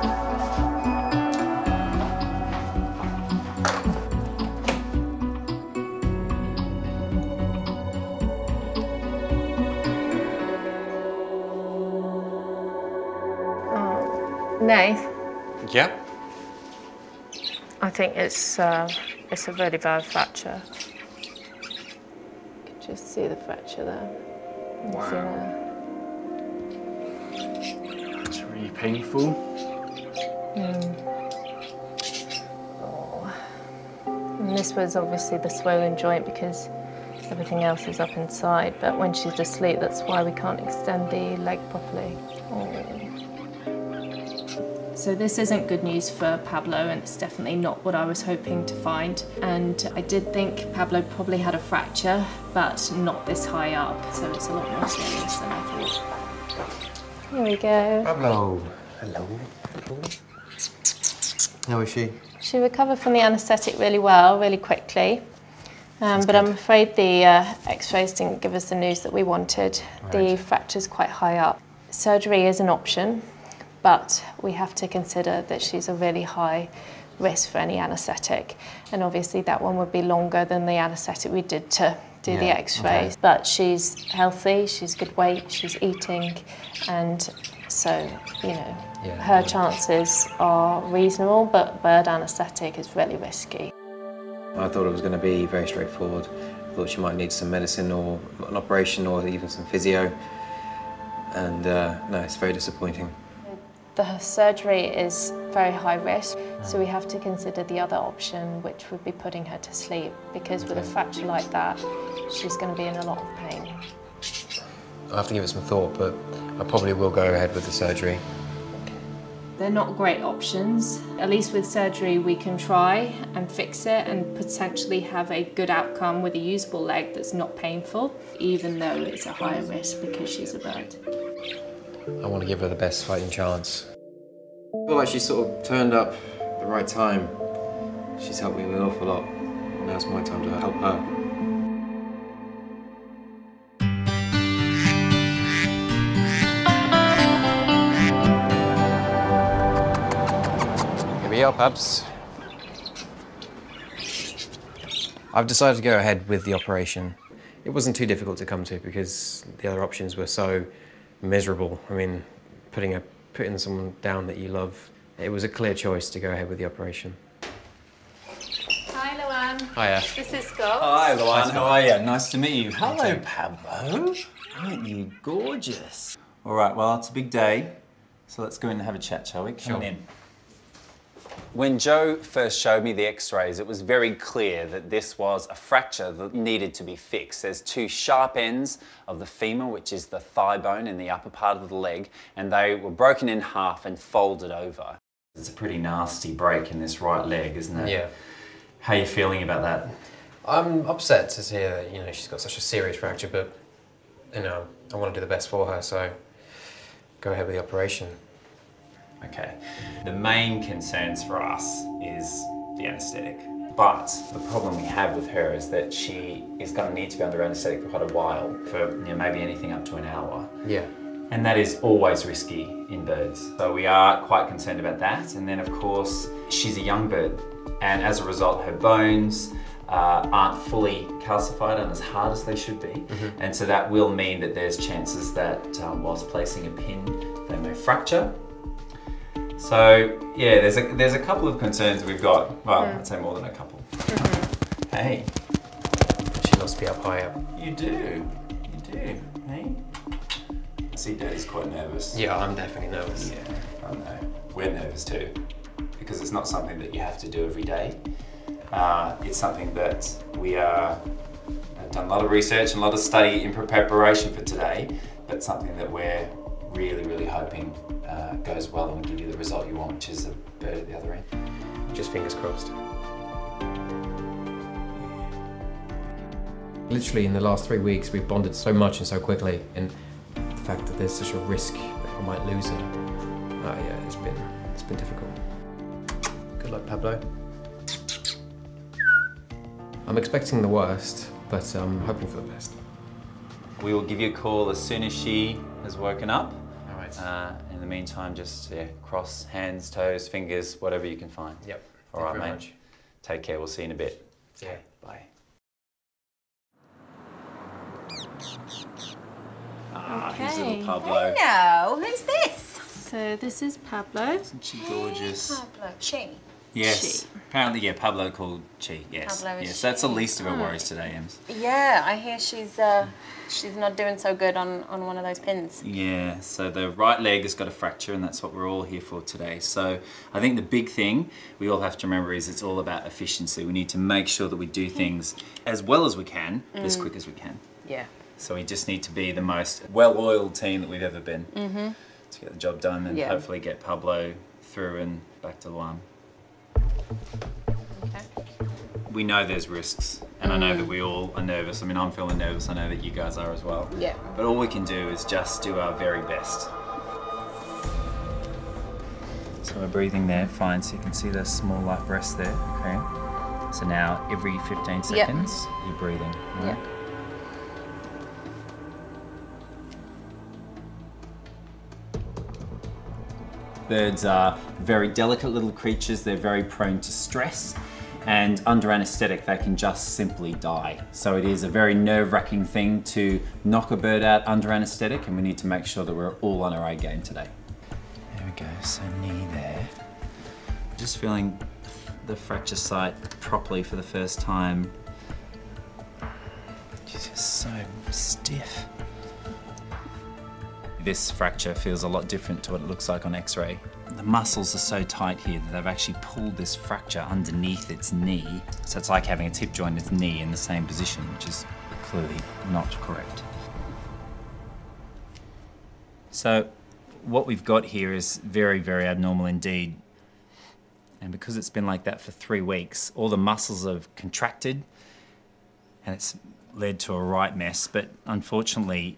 Nath?
Yeah?
I think it's a really bad fracture. You can just see the fracture there.
Wow. It's really painful.
Oh. And this was obviously the swollen joint because everything else is up inside, but when she's asleep, that's why we can't extend the leg properly. Oh. So this isn't good news for Pablo, and it's definitely not what I was hoping to find. And I did think Pablo probably had a fracture, but not this high up, so it's a lot more serious than I thought. Here we go.
Pablo. Hello. How is she?
She recovered from the anaesthetic really well, really quickly. But I'm afraid the x-rays didn't give us the news that we wanted. Right. The fracture's quite high up. Surgery is an option, but we have to consider that she's a really high risk for any anaesthetic. And obviously that one would be longer than the anaesthetic we did to do the x-rays. Okay. But she's healthy, she's good weight, she's eating, and so, you know, her chances are reasonable, but bird anaesthetic is really risky.
I thought it was going to be very straightforward. I thought she might need some medicine or an operation or even some physio. And no, it's very disappointing.
The surgery is very high risk, so we have to consider the other option, which would be putting her to sleep, because with a fracture like that, she's going to be in a lot of pain.
I'll have to give it some thought, but I probably will go ahead with the surgery.
They're not great options. At least with surgery we can try and fix it and potentially have a good outcome with a usable leg that's not painful, even though it's a higher risk because she's a bird.
I want to give her the best fighting chance. I feel like she's sort of turned up at the right time. She's helped me an awful lot. Now it's my time to help her. Here we are, Pabs. I've decided to go ahead with the operation. It wasn't too difficult to come to because the other options were so miserable. I mean, putting someone down that you love. It was a clear choice to go ahead with the operation.
Hi, Luan.
Hiya.
This is Scott.
Hi, Luan. How are you? Nice to meet you. Hello, Pablo. Aren't you gorgeous? All right, well, it's a big day, so let's go in and have a chat, shall we? Come on in.
When Joe first showed me the x-rays, it was very clear that this was a fracture that needed to be fixed. There's two sharp ends of the femur, which is the thigh bone in the upper part of the leg, and they were broken in half and folded over.
It's a pretty nasty break in this right leg, isn't it?
Yeah.
How are you feeling about that?
I'm upset to hear that, you know, she's got such a serious fracture, but, you know, I want to do the best for her, so go ahead with the operation.
Okay. The main concerns for us is the anaesthetic. But the problem we have with her is that she is going to need to be under anaesthetic for quite a while, for maybe anything up to an hour.
Yeah.
And that is always risky in birds. So we are quite concerned about that. And then of course, she's a young bird. And as a result, her bones aren't fully calcified and as hard as they should be. And so that will mean that there's chances that whilst placing a pin, they may fracture. So yeah, there's a couple of concerns we've got. Well, I'd say more than a couple. Hey.
She must be up high up.
You do. Hey? I see Daddy's quite nervous.
Yeah, I'm definitely nervous.
Yeah, I know. We're nervous too. Because it's not something that you have to do every day. It's something that we have done a lot of research and a lot of study in preparation for today, but something that we're really, really hoping goes well and will give you the result you want, which is a bird at the other end.
Just fingers crossed. Literally in the last 3 weeks, we've bonded so much and so quickly, and the fact that there's such a risk that I might lose her, yeah, it's been difficult. Good luck, Pablo. I'm expecting the worst, but I'm hoping for the best.
We will give you a call as soon as she has woken up. All right. In the meantime, just cross hands, toes, fingers, whatever you can find.
Yep.
All right, mate. Take care. We'll see you in a bit.
Yeah.
Bye. Here's little Pablo.
Hello, who's this?
So this is Pablo.
Isn't she gorgeous?
Pablo. Chi.
Yes. Apparently, yeah, Pablo called Chi. Yes.
Pablo is
yes, that's the
Chi.
least of her worries today, Ems.
Yeah, I hear she's not doing so good on one of those pins.
Yeah, so the right leg has got a fracture and that's what we're all here for today. So I think the big thing we all have to remember is it's all about efficiency. We need to make sure that we do things as well as we can, as quick as we can.
Yeah.
So we just need to be the most well-oiled team that we've ever been to get the job done and hopefully get Pablo through and back to Luan.
Okay.
We know there's risks, and I know that we all are nervous. I mean, I'm feeling nervous. I know that you guys are as well.
Yeah.
But all we can do is just do our very best. So we're breathing there, fine. So you can see the small light breaths there. Okay. So now every 15 seconds, you're breathing. Right?
Yeah.
Birds are very delicate little creatures. They're very prone to stress, and under anaesthetic, they can just simply die. So it is a very nerve-wracking thing to knock a bird out under anaesthetic, and we need to make sure that we're all on our A game today. There we go, so knee there. Just feeling the fracture site properly for the first time. She's just so stiff. This fracture feels a lot different to what it looks like on X-ray. The muscles are so tight here that they've actually pulled this fracture underneath its knee. So it's like having its hip joint and its knee in the same position, which is clearly not correct. So what we've got here is very, very abnormal indeed. And because it's been like that for 3 weeks, all the muscles have contracted and it's led to a right mess. But unfortunately,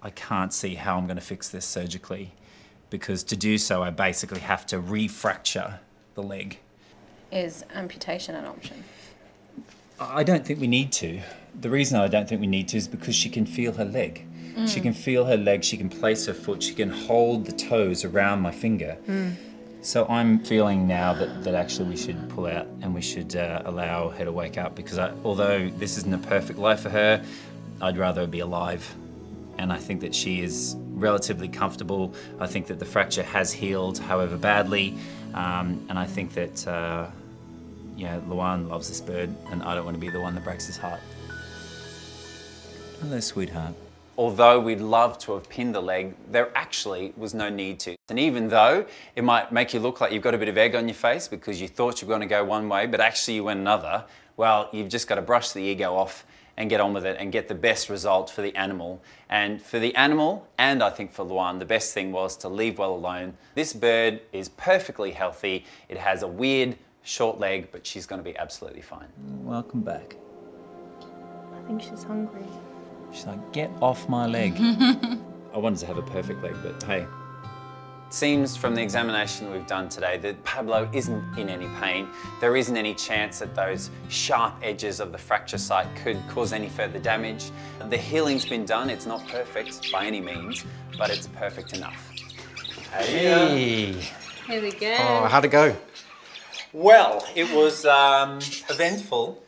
I can't see how I'm going to fix this surgically, because to do so, I basically have to refracture the leg.
Is amputation an option?
I don't think we need to. The reason I don't think we need to is because she can feel her leg. She can feel her leg, she can place her foot, she can hold the toes around my finger. So I'm feeling now that actually we should pull out and we should allow her to wake up, because although this isn't a perfect life for her, I'd rather her be alive. And I think that she is relatively comfortable. I think that the fracture has healed, however badly. And I think that, yeah, Luan loves this bird, and I don't want to be the one that breaks his heart. Hello, sweetheart. Although we'd love to have pinned the leg, there actually was no need to. And even though it might make you look like you've got a bit of egg on your face because you thought you were going to go one way, but actually you went another, well, you've just got to brush the ego off and get on with it and get the best result for the animal. And for the animal, and I think for Luan, the best thing was to leave well alone. This bird is perfectly healthy. It has a weird short leg, but she's going to be absolutely fine. Welcome back.
I think she's hungry.
She's like, get off my leg. I wanted to have a perfect leg, but hey,
seems from the examination that we've done today that Pablo isn't in any pain. There isn't any chance that those sharp edges of the fracture site could cause any further damage. The healing's been done. It's not perfect by any means, but it's perfect enough.
Hey.
Here we go.
Oh, how'd it go?
Well, it was eventful.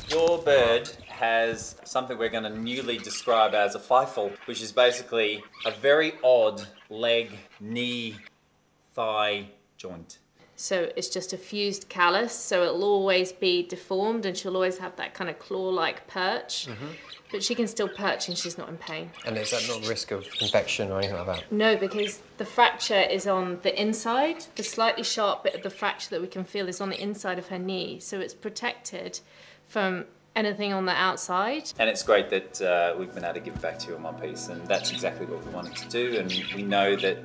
Your bird has something we're going to newly describe as a FIFL, which is basically a very odd leg, knee, thigh joint.
So it's just a fused callus, so it'll always be deformed and she'll always have that kind of claw-like perch. But she can still perch and she's not in pain.
And is that not risk of infection or anything like that?
No, because the fracture is on the inside. The slightly sharp bit of the fracture that we can feel is on the inside of her knee, so it's protected from anything on the outside.
And it's great that we've been able to give back to you on One Piece, and that's exactly what we wanted to do. And we know that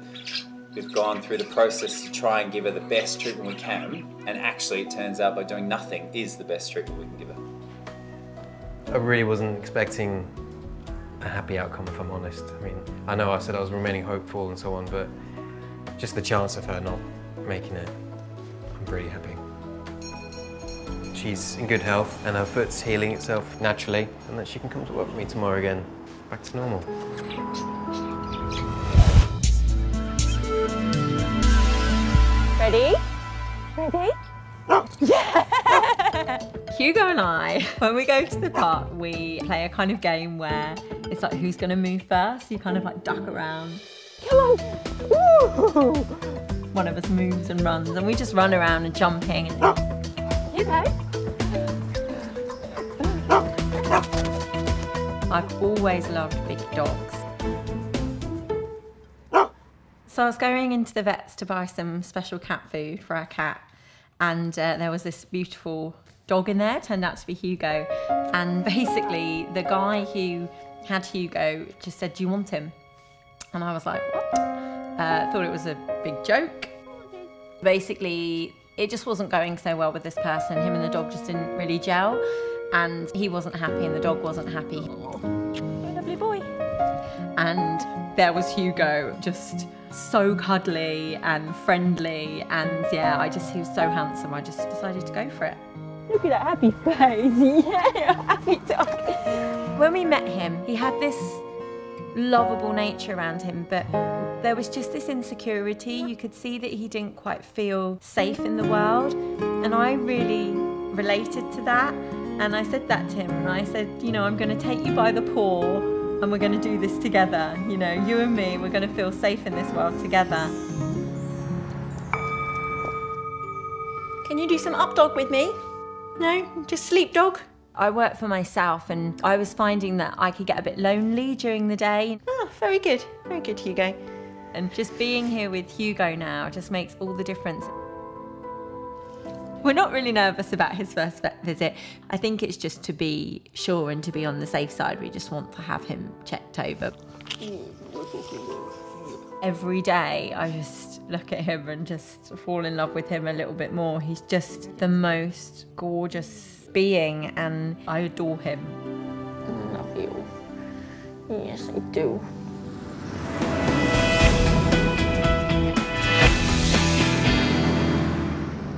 we've gone through the process to try and give her the best treatment we can, and actually it turns out by doing nothing is the best treatment we can give her.
I really wasn't expecting a happy outcome, if I'm honest. I mean, I know I said I was remaining hopeful and so on, but just the chance of her not making it, I'm really happy. She's in good health and her foot's healing itself naturally, and that she can come to work with me tomorrow again, back to normal.
Ready? Ready?
Yeah! Hugo and I, when we go to the park, we play a kind of game where it's like who's going to move first. You kind of like duck around. Come on! Woo! One of us moves and runs, and we just run around and jumping.
Hugo?
I've always loved big dogs. So I was going into the vets to buy some special cat food for our cat, and there was this beautiful dog in there, turned out to be Hugo. And basically the guy who had Hugo just said, "Do you want him?" And I was like, what? Thought it was a big joke. Basically, it just wasn't going so well with this person. Him and the dog just didn't really gel, and he wasn't happy and the dog wasn't happy.
Lovely boy.
And there was Hugo, just so cuddly and friendly, and yeah, he was so handsome, I just decided to go for it.
Look at that happy face. Yeah, happy dog.
When we met him, he had this lovable nature around him, but there was just this insecurity. You could see that he didn't quite feel safe in the world, and I really related to that. And I said that to him, and I said, you know, I'm going to take you by the paw and we're going to do this together. You know, you and me, we're going to feel safe in this world together.
Can you do some up dog with me? No, just sleep dog?
I work for myself, and I was finding that I could get a bit lonely during the day.
Oh, very good, Hugo.
And just being here with Hugo now just makes all the difference. We're not really nervous about his first vet visit. I think it's just to be sure and to be on the safe side. We just want to have him checked over. Every day I just look at him and just fall in love with him a little bit more. He's just the most gorgeous being, and I adore him.
I love you. Yes, I do.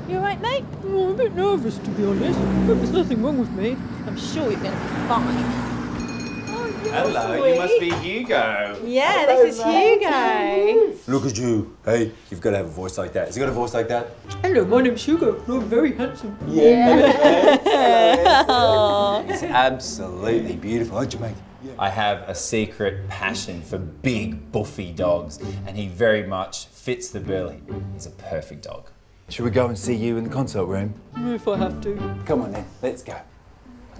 You alright, mate?
Oh, I'm a bit nervous, to be honest. But there's nothing wrong with me.
I'm sure you're going to be fine.
Hello, you must be Hugo.
Yeah, this is Hugo.
Look at you. Hey, you've got to have a voice like that. Has he got a voice like that?
Hello, my name's Hugo. I'm very handsome.
Yeah. It's absolutely beautiful. Aren't you, mate?
I have a secret passion for big, buffy dogs, and he very much fits the bill. He's a perfect dog.
Should we go and see you in the consult room?
If I have to.
Come on then, let's go.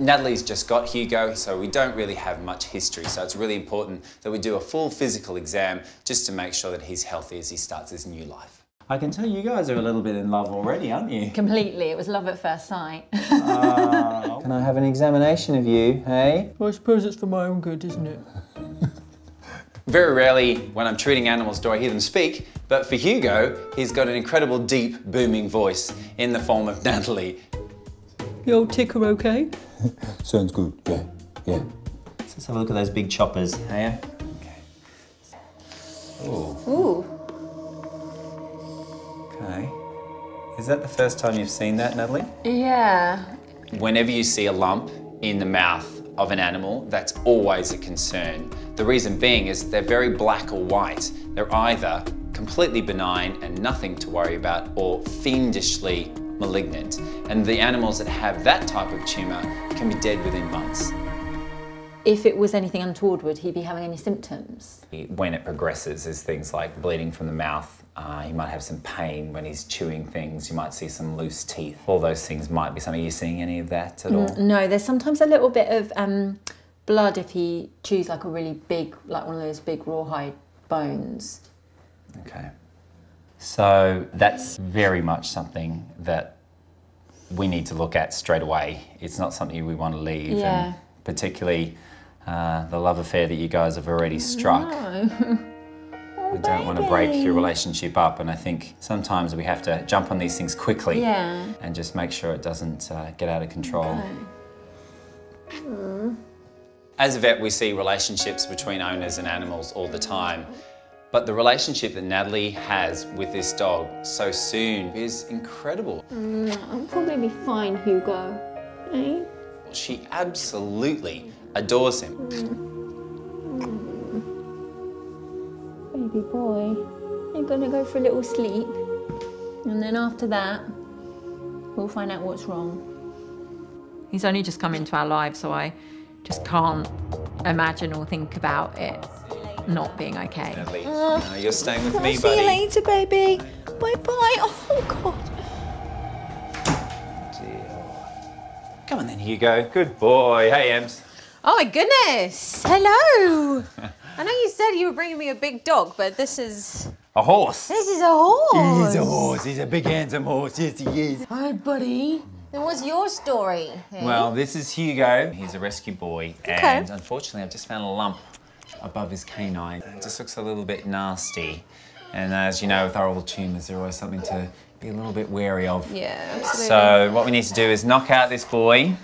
Natalie's just got Hugo, so we don't really have much history, so it's really important that we do a full physical exam just to make sure that he's healthy as he starts his new life. I can tell you guys are a little bit in love already, aren't you?
Completely. It was love at first sight.
Can I have an examination of you, hey?
Well, I suppose it's for my own good, isn't it?
Very rarely when I'm treating animals do I hear them speak, but for Hugo, he's got an incredible deep, booming voice in the form of Natalie.
The old ticker okay?
Sounds good, yeah.
Let's have a look at those big choppers, hey?
Ooh. Okay. Is that the first time you've seen that, Natalie?
Yeah.
Whenever you see a lump in the mouth of an animal, that's always a concern. The reason being is they're very black or white. They're either completely benign and nothing to worry about, or fiendishly malignant. And the animals that have that type of tumour can be dead within months.
If it was anything untoward, would he be having any symptoms?
When it progresses, there's things like bleeding from the mouth. He might have some pain when he's chewing things. You might see some loose teeth. All those things might be something. Are you seeing any of that at all?
No, there's sometimes a little bit of blood if he chews like a really big, like one of those big rawhide bones.
Okay. So that's very much something that we need to look at straight away. It's not something we want to leave.
Yeah.
And particularly the love affair that you guys have already struck.
No.
We don't want to break your relationship up, and I think sometimes we have to jump on these things quickly and just make sure it doesn't get out of control.
Okay.
As a vet, we see relationships between owners and animals all the time, but the relationship that Natalie has with this dog so soon is incredible.
I'll probably be fine, Hugo. Eh?
She absolutely adores him.
Baby boy, you're gonna go for a little sleep.
And then after that, we'll find out what's wrong. He's only just come into our lives, so I just can't imagine or think about it not being okay.
Natalie, you're staying with me,
See
buddy.
you later, baby. Bye-bye. Oh, God.
Come on then, Hugo. Good boy. Hey, Ems.
Oh my goodness! Hello! I know you said you were bringing me a big dog, but this is...
A horse.
This is a horse!
He's a horse. He's a big, handsome horse. Yes, he is.
Hi, buddy. Then what's your story? Eh?
Well, this is Hugo. He's a rescue boy, and unfortunately I've just found a lump above his canine. It just looks a little bit nasty. And as you know, with oral tumours, they're always something to be a little bit wary of.
Yeah, absolutely.
So what we need to do is knock out this boy,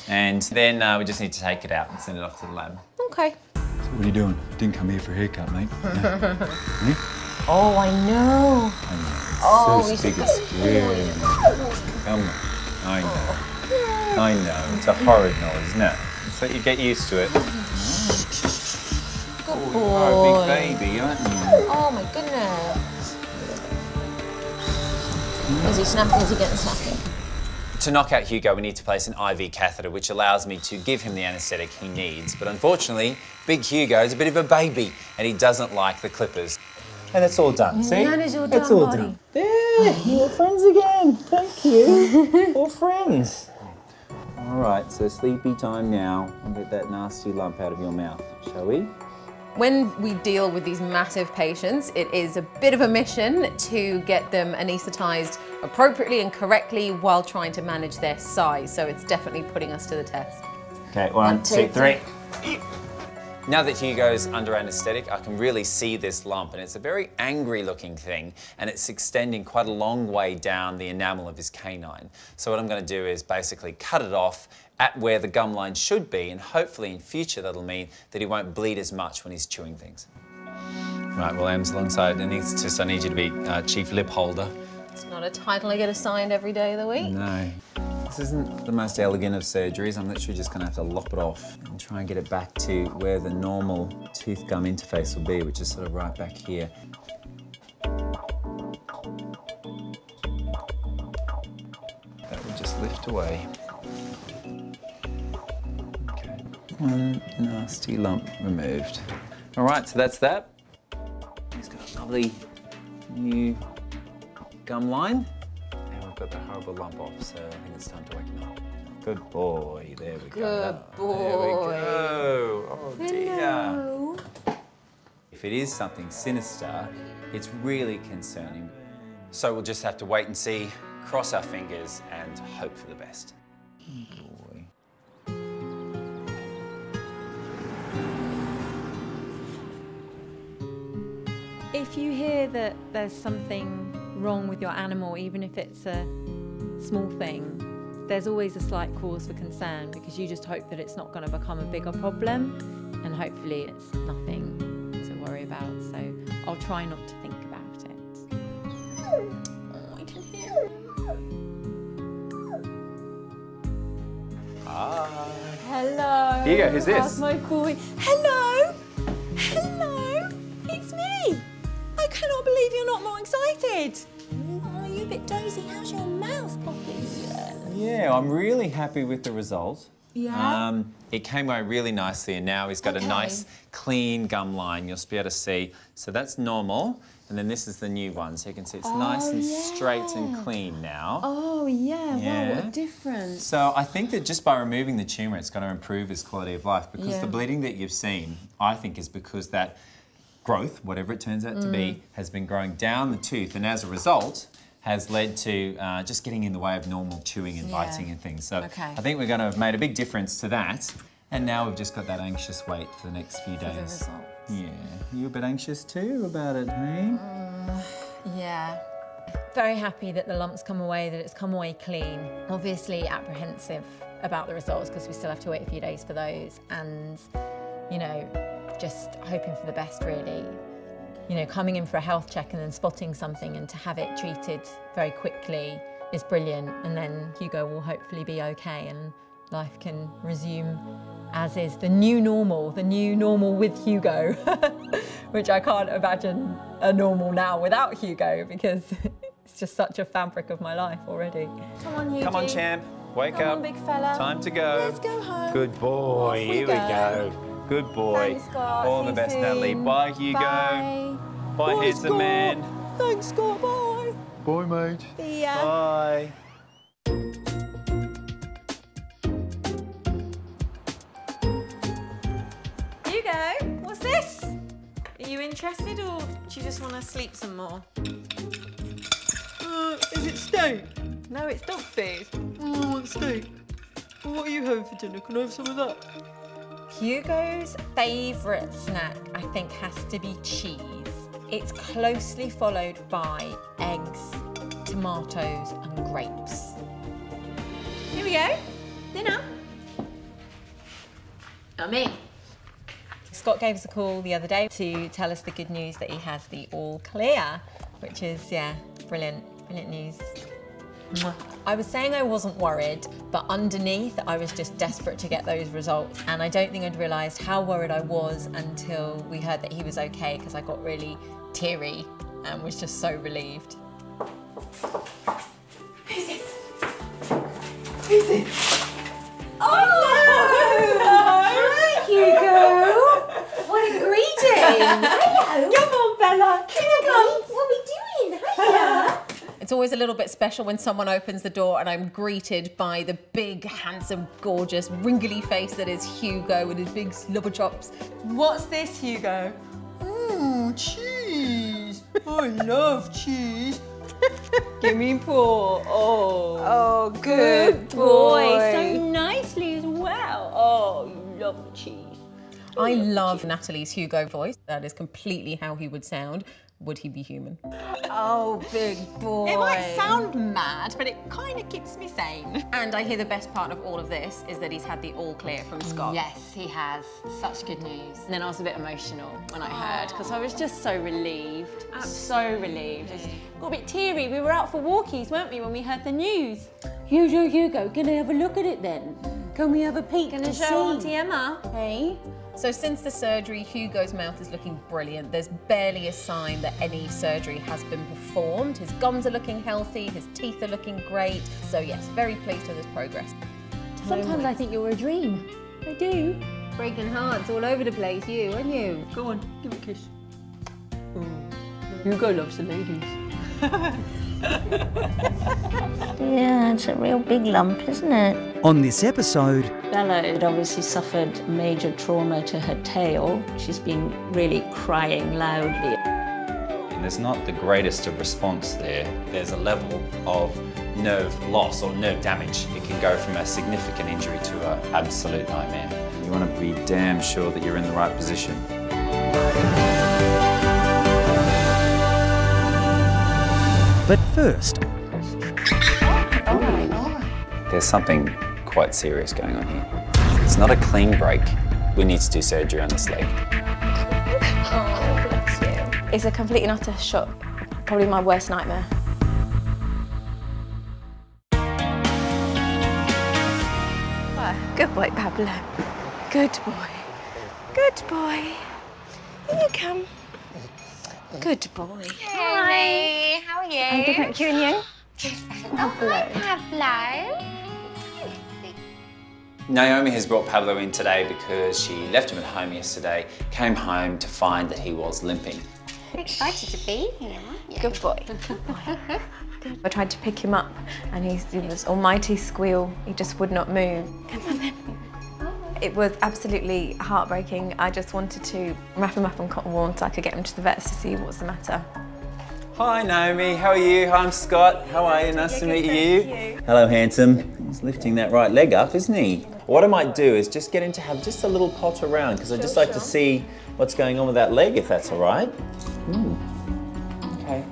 and then we just need to take it out and send it off to the lab.
Okay.
So what are you doing? Didn't come here for a haircut, mate.
Oh, I know. Oh,
so
he's
big
so
and scary. Come on. I know. I know. It's a horrid noise, isn't it? So you get used to it.
Good
boy. You're a big baby, aren't you?
Oh my goodness. Is he snapping? Is he getting snappy?
To knock out Hugo, we need to place an IV catheter, which allows me to give him the anaesthetic he needs. But unfortunately, big Hugo is a bit of a baby, and he doesn't like the clippers. And it's all done, see?
That is all done,
it's all
buddy.
done. There, you're friends again. Thank you. We're friends. All right, so sleepy time now. I'll get that nasty lump out of your mouth, shall we?
When we deal with these massive patients, it is a bit of a mission to get them anaesthetised appropriately and correctly while trying to manage their size. So it's definitely putting us to the test.
Okay, one, two, three. Now that Hugo's under anaesthetic, I can really see this lump, and it's a very angry looking thing, and it's extending quite a long way down the enamel of his canine. So what I'm going to do is basically cut it off at where the gum line should be, and hopefully in future that'll mean that he won't bleed as much when he's chewing things. Right, well, Ems, alongside anaesthetist, I need you to be chief lip holder.
It's not a title I get assigned every day of the week.
No. This isn't the most elegant of surgeries. I'm literally just going to have to lop it off and try and get it back to where the normal tooth gum interface will be, which is sort of right back here. That will just lift away. Okay, one nasty lump removed. All right, so that's that. He's got a lovely new gum line. Got the horrible lump off, so I think it's time to wake him up. Good boy, there we go.
Good boy.
There we go. Oh dear.
Hello.
If it is something sinister, it's really concerning. So we'll just have to wait and see, cross our fingers and hope for the best. Good boy.
If you hear that there's something wrong with your animal, even if it's a small thing, there's always a slight cause for concern, because you just hope that it's not going to become a bigger problem, and hopefully it's nothing to worry about. So I'll try not to think about it. Oh, I can hear it.
Hi.
Hello.
Hugo, who's this?
How's my boy? Hello. Hello. It's me. I cannot believe you're not more excited.
Oh, are you a bit dozy? How's your mouth, Poppy?
Yeah, I'm really happy with the result.
Yeah?
It came away really nicely, and now he's got a nice clean gum line. You'll be able to see. So that's normal, and then this is the new one. So you can see it's nice and straight and clean now.
Oh, yeah.
Yeah.
Wow, what a difference.
So I think that just by removing the tumour, it's going to improve his quality of life, because the bleeding that you've seen, I think, is because that growth, whatever it turns out to be, has been growing down the tooth, and as a result, has led to just getting in the way of normal chewing and biting and things. So I think we're going to have made a big difference to that. And now we've just got that anxious wait for the next few days.
For the results.
Yeah. You a bit anxious too about it, hey?
Yeah. Very happy that the lump's come away, that it's come away clean. Obviously apprehensive about the results because we still have to wait a few days for those. And, you know, just hoping for the best, really. You know, coming in for a health check and then spotting something and to have it treated very quickly is brilliant. And then Hugo will hopefully be okay and life can resume as is. The new normal with Hugo, which I can't imagine a normal now without Hugo because it's just such a fabric of my life already. Come on, Hugo.
Come on, champ. Wake
Come
up.
on, big fella.
Time to go.
Let's go home.
Good boy.
Off we
Here we
go.
go. Good boy.
Thanks, Scott.
All
See
the
you
best,
soon.
Natalie. Bye, Hugo.
Bye.
Bye, handsome man.
Thanks, Scott. Bye.
Bye, mate.
See ya.
Bye.
Hugo, what's this? Are you interested or do you just want to sleep some more?
Is it steak?
No, it's dog food.
Oh, I want steak. Well, what are you having for dinner? Can I have some of that?
Hugo's favourite snack, I think, has to be cheese. It's closely followed by eggs, tomatoes and grapes. Here we go, dinner. I'm in. Scott gave us a call the other day to tell us the good news that he has the all clear, which is, yeah, brilliant, brilliant news. I was saying I wasn't worried, but underneath I was just desperate to get those results, and I don't think I'd realised how worried I was until we heard that he was okay, because I got really teary and was just so relieved.
Who's this? Who's this?
Oh!
Hi, Hugo! What a greeting! Hello!
Come on, Bella!
Come. What are we doing? Hiya!
It's always a little bit special when someone opens the door and I'm greeted by the big, handsome, gorgeous, wrinkly face that is Hugo with his big slobber chops.
What's this, Hugo?
Oh, cheese. I love cheese. Give me paw. Oh,
Good boy. So nicely as well. Oh, you love the cheese.
I love Natalie's Hugo voice. That is completely how he would sound. Would he be human?
Oh, big boy.
It might sound mad, but it kind of keeps me sane. And I hear the best part of all of this is that he's had the all clear from Scott.
Yes, he has. Such good news. And then I was a bit emotional when I heard, because I was just so relieved. So relieved. Just got a bit teary. We were out for walkies, weren't we, when we heard the news? Hugo, can I have a look at it then? Can we have a peek
Gonna
to
show
see?
Auntie Emma.
Hey?
So since the surgery, Hugo's mouth is looking brilliant. There's barely a sign that any surgery has been performed. His gums are looking healthy, his teeth are looking great. So yes, very pleased with his progress.
Sometimes I think you're a dream. I do. Breaking hearts all over the place, you, aren't you?
Go on, give it a kiss. Hugo loves the ladies.
Yeah, it's a real big lump, isn't it?
On this episode,
Bella had obviously suffered major trauma to her tail. She's been really crying loudly.
And there's not the greatest of response there. There's a level of nerve loss or nerve damage. It can go from a significant injury to an absolute nightmare. You want to be damn sure that you're in the right position.
but first,
There's something quite serious going on here. It's not a clean break. We need to do surgery on this leg.
Oh, bless you.
It's a complete and utter shock. Probably my worst nightmare. Good boy, Pablo. Good boy. Good boy. Here you come. Good boy.
Hi. How are you?
I'm good, thank you. And you?
Pablo. Pablo.
Naomi has brought Pablo in today because she left him at home yesterday, came home to find that he was limping.
Excited to be here, aren't you?
Good boy. Good boy. I tried to pick him up and he was almighty squeal. He just would not move. Come on then. It was absolutely heartbreaking. I just wanted to wrap him up in cotton wool so I could get him to the vets to see what's the matter.
Hi Naomi, how are you? Hi, I'm Scott. How are you? Nice to meet you. Hello, handsome. He's lifting that right leg up, isn't he? What I might do is just get him to have just a little pot around because I'd just like to see what's going on with that leg, if that's all right. Okay.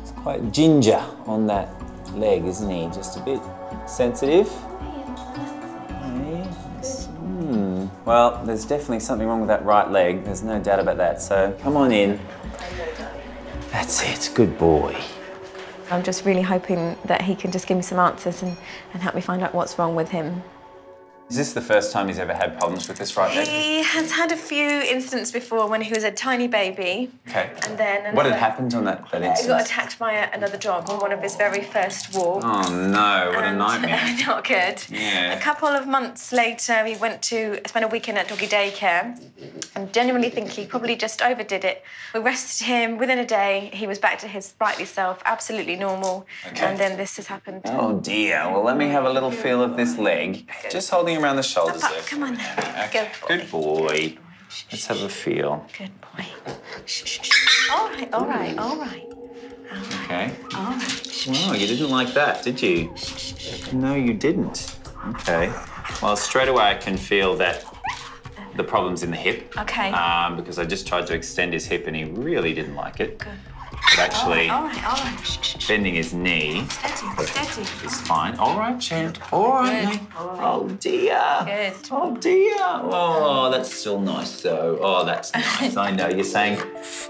It's quite ginger on that leg, isn't he? Just a bit sensitive. Well, there's definitely something wrong with that right leg. There's no doubt about that. So come on in. That's it, good boy.
I'm just really hoping that he can just give me some answers and help me find out what's wrong with him.
Is this the first time he's ever had problems with this right leg?
He has had a few incidents before when he was a tiny baby.
Okay.
And then
What had happened on that incident?
He got attacked by another dog on one of his very first walks.
Oh no, what a nightmare.
Not good.
Yeah.
A couple of months later, he went to spend a weekend at doggy daycare and genuinely think he probably just overdid it. We rested him. Within a day, he was back to his sprightly self, absolutely normal.
Okay.
And then this has happened.
Oh dear, well let me have a little feel of this leg. Just holding around the shoulders there.
Come on now.
Okay. Good boy. Let's have a feel.
Good boy. All right, all right, all right.
Okay.
All right.
Wow, you didn't like that, did you? No, you didn't. Okay. Well, straight away I can feel that the problem's in the hip.
Okay.
Because I just tried to extend his hip and he really didn't like it.
Good.
But actually,
All right.
bending his knee
Steady.
is fine. All right, champ. All right, mate. Oh dear.
Good.
Oh dear. Oh, that's still nice though. Oh, that's nice. I know. You're saying,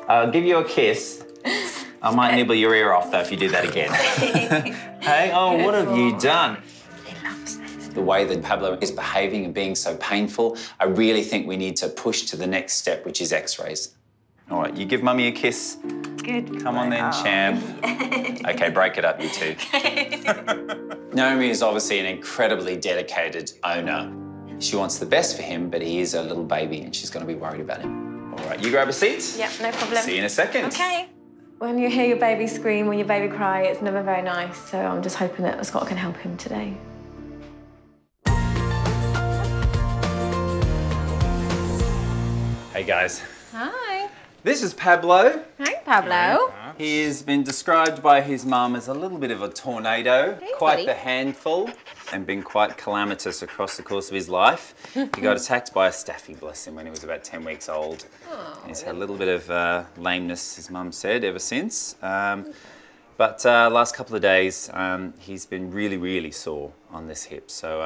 I'll give you a kiss. I might nibble your ear off though if you do that again. Hey, oh, what have you done? The way that Pablo is behaving and being so painful, I really think we need to push to the next step, which is x-rays. All right, you give Mummy a kiss.
Good.
Come on then, champ. Okay, break it up, you two. Naomi is obviously an incredibly dedicated owner. She wants the best for him, but he is a little baby and she's going to be worried about him. All right, you grab a seat.
Yep, no problem.
See you in a second.
Okay. When you hear your baby scream, when your baby cry, it's never very nice. So I'm just hoping that Scott can help him today.
Hey guys.
Hi.
This is Pablo.
Hi, Pablo.
He has been described by his mum as a little bit of a tornado, quite
buddy.
the handful, and been quite calamitous across the course of his life. He got attacked by a staffy, bless him, when he was about 10 weeks old. He's had a little bit of lameness, his mum said, ever since. But last couple of days, he's been really, really sore on this hip. So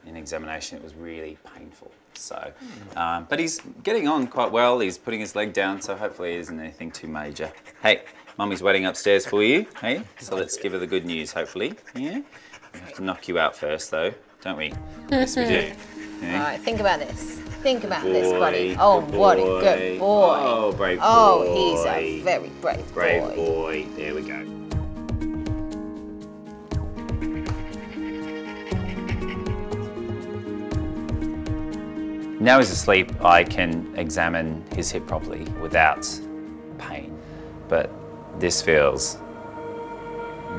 in examination, it was really painful. So, but he's getting on quite well. He's putting his leg down, so hopefully it isn't anything too major. Hey, Mummy's waiting upstairs for you. Hey, so let's give her the good news, hopefully. Yeah? We have to knock you out first, though, don't we? Yes, we do. Yeah?
All right, think about this. Think about
Good
this,
boy,
buddy. Oh,
good
what a
boy.
good boy.
Oh, brave boy.
Oh, he's a very brave boy.
Brave boy. There we go. Now he's asleep, I can examine his hip properly without pain. But this feels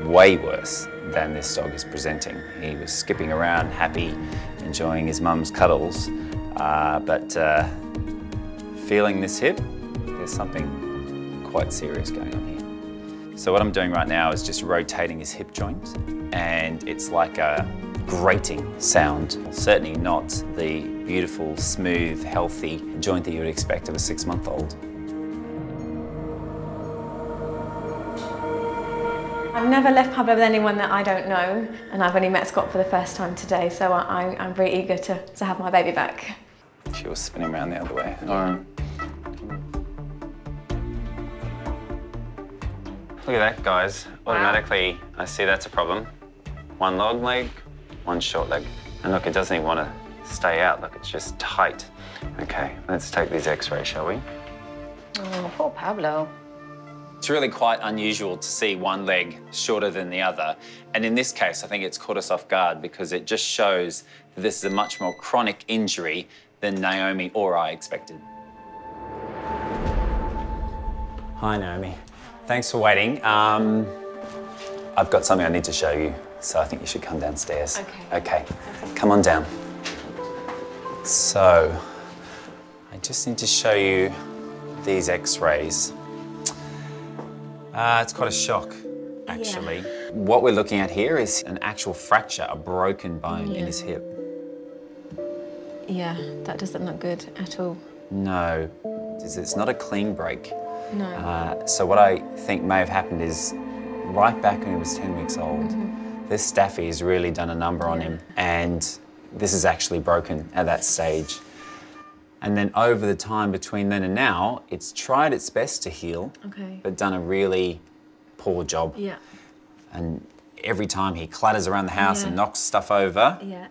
way worse than this dog is presenting. He was skipping around, happy, enjoying his mum's cuddles. But feeling this hip, there's something quite serious going on here. So what I'm doing right now is just rotating his hip joint, and it's like a grating sound. Certainly not the beautiful, smooth, healthy joint that you would expect of a 6-month-old.
I've never left Pablo with anyone that I don't know, and I've only met Scott for the first time today, so I'm very eager to have my baby back.
She was spinning around the other way.
Look at that, guys. Automatically, I see that's a problem. One long leg, one short leg. And look, it doesn't even want to stay out. Look, it's just tight. Okay, let's take these x-rays, shall we?
Oh, poor Pablo.
It's really quite unusual to see one leg shorter than the other. And in this case, I think it's caught us off guard because it just shows that this is a much more chronic injury than Naomi or I expected. Hi, Naomi. Thanks for waiting. I've got something I need to show you, so I think you should come downstairs. Okay. Come on down. So, I just need to show you these x-rays. It's quite a shock, actually.
Yeah.
What we're looking at here is an actual fracture, a broken bone in his hip.
Yeah, that doesn't look good at all.
No, it's not a clean break.
No.
So what I think may have happened is right back when he was 10 weeks old, this staffy has really done a number on him, and this is actually broken at that stage. And then over the time between then and now, it's tried its best to heal, but done a really poor job.
Yeah.
And every time he clatters around the house and knocks stuff over,
Yeah.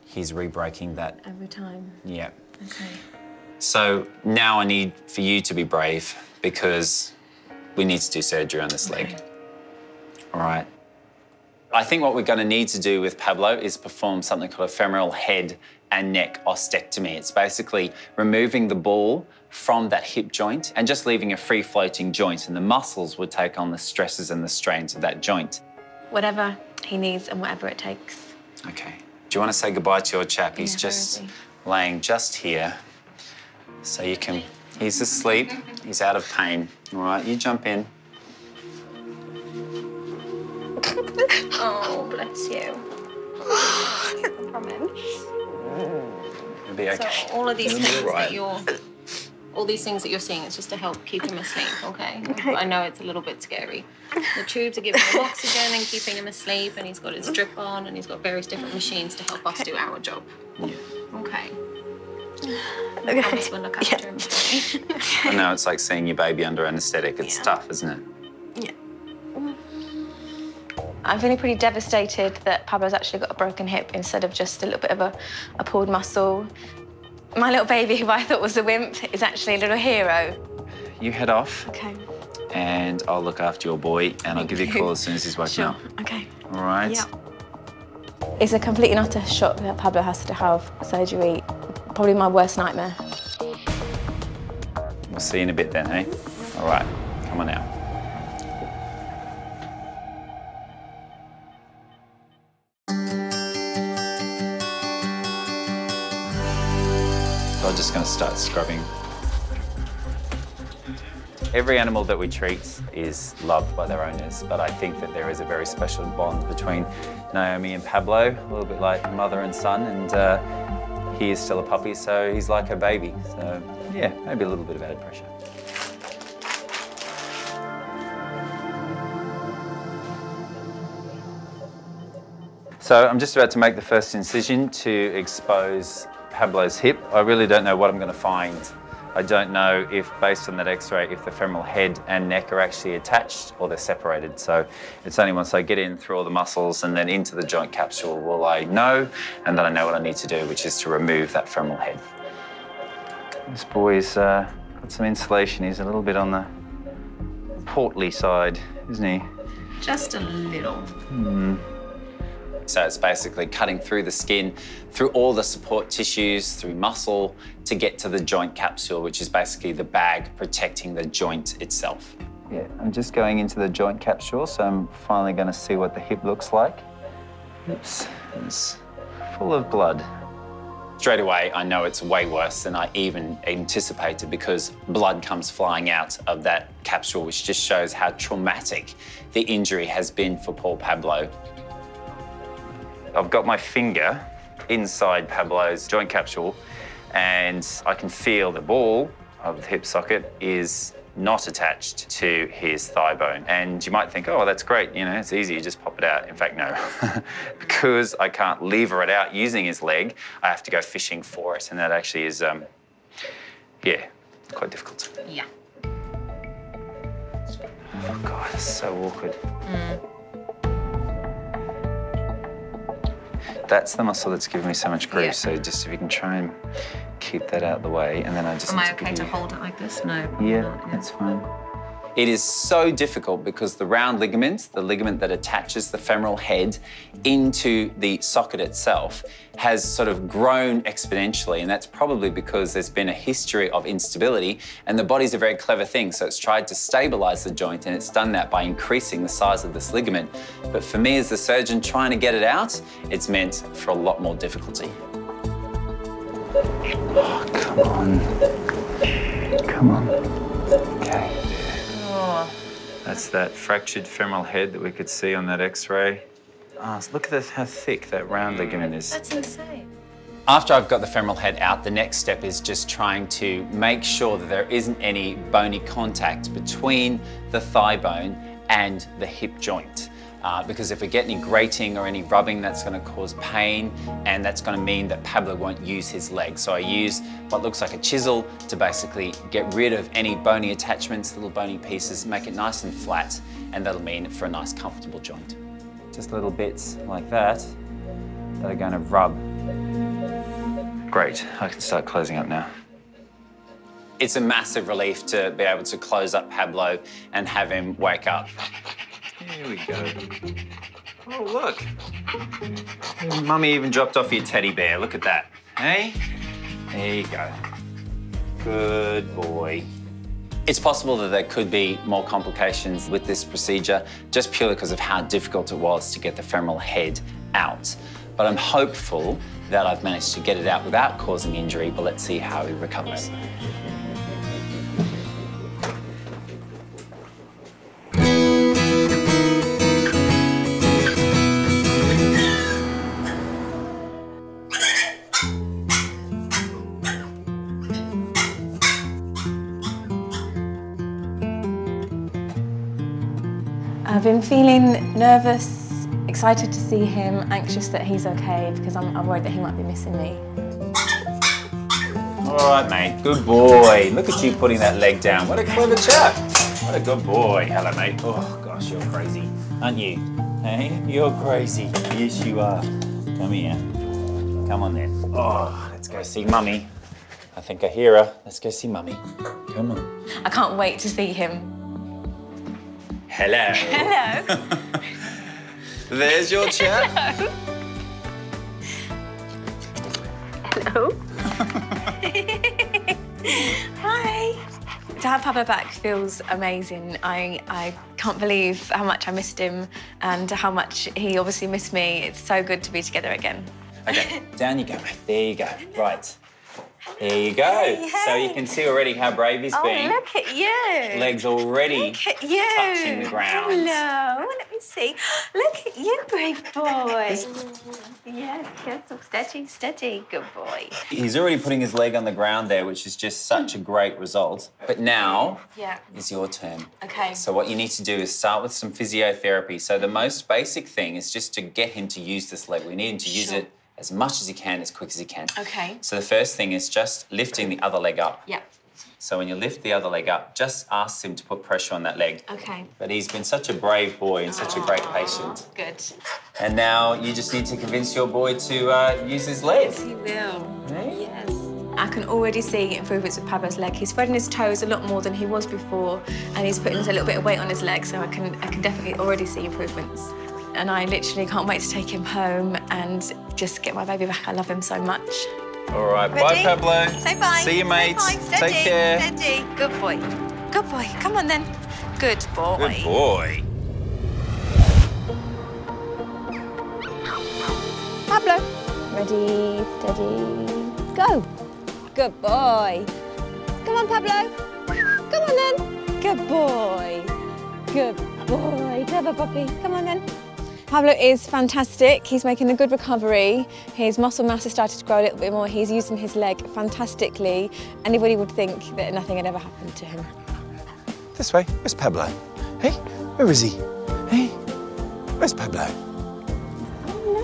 he's re-breaking that.
Every time.
Yeah.
Okay.
So now I need for you to be brave because we need to do surgery on this leg. All right. I think what we're going to need to do with Pablo is perform something called a femoral head and neck ostectomy. It's basically removing the ball from that hip joint and just leaving a free-floating joint, and the muscles would take on the stresses and the strains of that joint.
Whatever he needs and whatever it takes.
Okay. Do you want to say goodbye to your chap? He's just laying just here. So you can, he's asleep, he's out of pain. All right, you jump in.
Oh, bless you. I promise.
You'll be okay.
So all of these
You'll be
things
right.
that all these things that you're seeing, it's just to help keep him asleep, okay? I know it's a little bit scary. The tubes are giving him oxygen and keeping him asleep, and he's got his drip on, and he's got various different machines to help us do our job.
Yeah.
Okay. I promise we'll look after him.
I know it's like seeing your baby under anaesthetic. It's tough, isn't it?
I'm feeling pretty devastated that Pablo's actually got a broken hip instead of just a little bit of a pulled muscle. My little baby, who I thought was a wimp, is actually a little hero.
You head off.
Okay.
And I'll look after your boy, and I'll give you a call as soon as he's woken up.
Okay.
All right?
Yeah. It's a complete and utter shock that Pablo has to have surgery. Probably my worst nightmare.
We'll see you in a bit then, eh? All right, come on out. So I'm just going to start scrubbing. Every animal that we treat is loved by their owners, but I think that there is a very special bond between Naomi and Pablo, a little bit like mother and son, and he is still a puppy, so he's like her baby. So yeah, maybe a little bit of added pressure. So I'm just about to make the first incision to expose Pablo's hip. I really don't know what I'm going to find. I don't know if, based on that x-ray, if the femoral head and neck are actually attached or they're separated. So it's only once I get in through all the muscles and then into the joint capsule will I know, and then I know what I need to do, which is to remove that femoral head. This boy's got some insulation. He's a little bit on the portly side, isn't he?
Just a little.
So it's basically cutting through the skin, through all the support tissues, through muscle, to get to the joint capsule, which is basically the bag protecting the joint itself. Yeah, I'm just going into the joint capsule, so I'm finally going to see what the hip looks like. Oops, it's full of blood. Straight away, I know it's way worse than I even anticipated because blood comes flying out of that capsule, which just shows how traumatic the injury has been for poor Pablo. I've got my finger inside Pablo's joint capsule and I can feel the ball of the hip socket is not attached to his thigh bone. And you might think, oh, that's great, you know, it's easy, you just pop it out. In fact, no. Because I can't lever it out using his leg, I have to go fishing for it. And that actually is, yeah, quite difficult.
Yeah.
Oh God, it's so awkward. That's the muscle that's giving me so much grief. So just if you can try and keep that out of the way, and then I just.
Am I okay to hold it like this? No.
Yeah, that's fine. It is so difficult because the round ligament, the ligament that attaches the femoral head into the socket itself, has sort of grown exponentially, and that's probably because there's been a history of instability, and the body's a very clever thing, so it's tried to stabilize the joint, and it's done that by increasing the size of this ligament. But for me as the surgeon trying to get it out, it's meant for a lot more difficulty. Oh, come on. Come on. Okay. That's that fractured femoral head that we could see on that X-ray. Oh, look at how thick that round ligament is.
That's insane.
After I've got the femoral head out, the next step is just trying to make sure that there isn't any bony contact between the thigh bone and the hip joint. Because if we get any grating or any rubbing, that's going to cause pain, and that's going to mean that Pablo won't use his leg. So I use what looks like a chisel to basically get rid of any bony attachments, little bony pieces, make it nice and flat, and that'll mean for a nice comfortable joint. Just little bits like that that are going to rub. Great, I can start closing up now. It's a massive relief to be able to close up Pablo and have him wake up. Here we go. Oh, look. Mummy even dropped off your teddy bear. Look at that. Hey? There you go. Good boy. It's possible that there could be more complications with this procedure just purely because of how difficult it was to get the femoral head out. But I'm hopeful that I've managed to get it out without causing injury, but let's see how he recovers.
I've been feeling nervous, excited to see him, anxious that he's okay because I'm worried that he might be missing me.
All right, mate. Good boy. Look at you putting that leg down. What a clever chap. What a good boy. Hello, mate. Oh, gosh, you're crazy, aren't you? Hey, you're crazy. Yes, you are. Come here. Come on, then. Oh, let's go see Mummy. I think I hear her. Let's go see Mummy. Come on.
I can't wait to see him.
Hello.
Hello.
There's your chap.
Hello. Hi. To have Pablo back feels amazing. I can't believe how much I missed him and how much he obviously missed me. It's so good to be together again.
Okay, down you go, mate. There you go. Right. There you go.
Hey,
So you can see already how brave he's been.
Oh, look at you.
Legs already
Look at you.
touching the ground.
Hello. Let me see. Look at you, brave boy. Yes, careful. Steady, steady. Good boy.
He's already putting his leg on the ground there, which is just such a great result. But now is your turn.
Okay.
So what you need to do is start with some physiotherapy. So the most basic thing is just to get him to use this leg. We need him to use it as much as he can, as quick as he can.
Okay.
So the first thing is just lifting the other leg up.
Yep.
So when you lift the other leg up, just ask him to put pressure on that leg.
Okay.
But he's been such a brave boy and such a great patient.
Good.
And now you just need to convince your boy to use his leg.
Yes, he will. Yes. I can already see improvements with Pablo's leg. He's spreading his toes a lot more than he was before, and he's putting a little bit of weight on his leg, so I can definitely already see improvements. And I literally can't wait to take him home and just get my baby back. I love him so much.
All right, bye, Pablo.
Say bye.
See you, mates.
Say bye. Steady,
Take care.
Steady. Good boy. Good boy. Come on, then. Good boy.
Good boy.
Pablo. Ready, steady, go. Good boy. Come on, Pablo. Come on, then. Good boy. Good boy. Clever puppy. Come on, then.
Pablo is fantastic. He's making a good recovery. His muscle mass has started to grow a little bit more. He's using his leg fantastically. Anybody would think that nothing had ever happened to him.
This way. Where's Pablo? Hey, where is he? Hey, where's Pablo?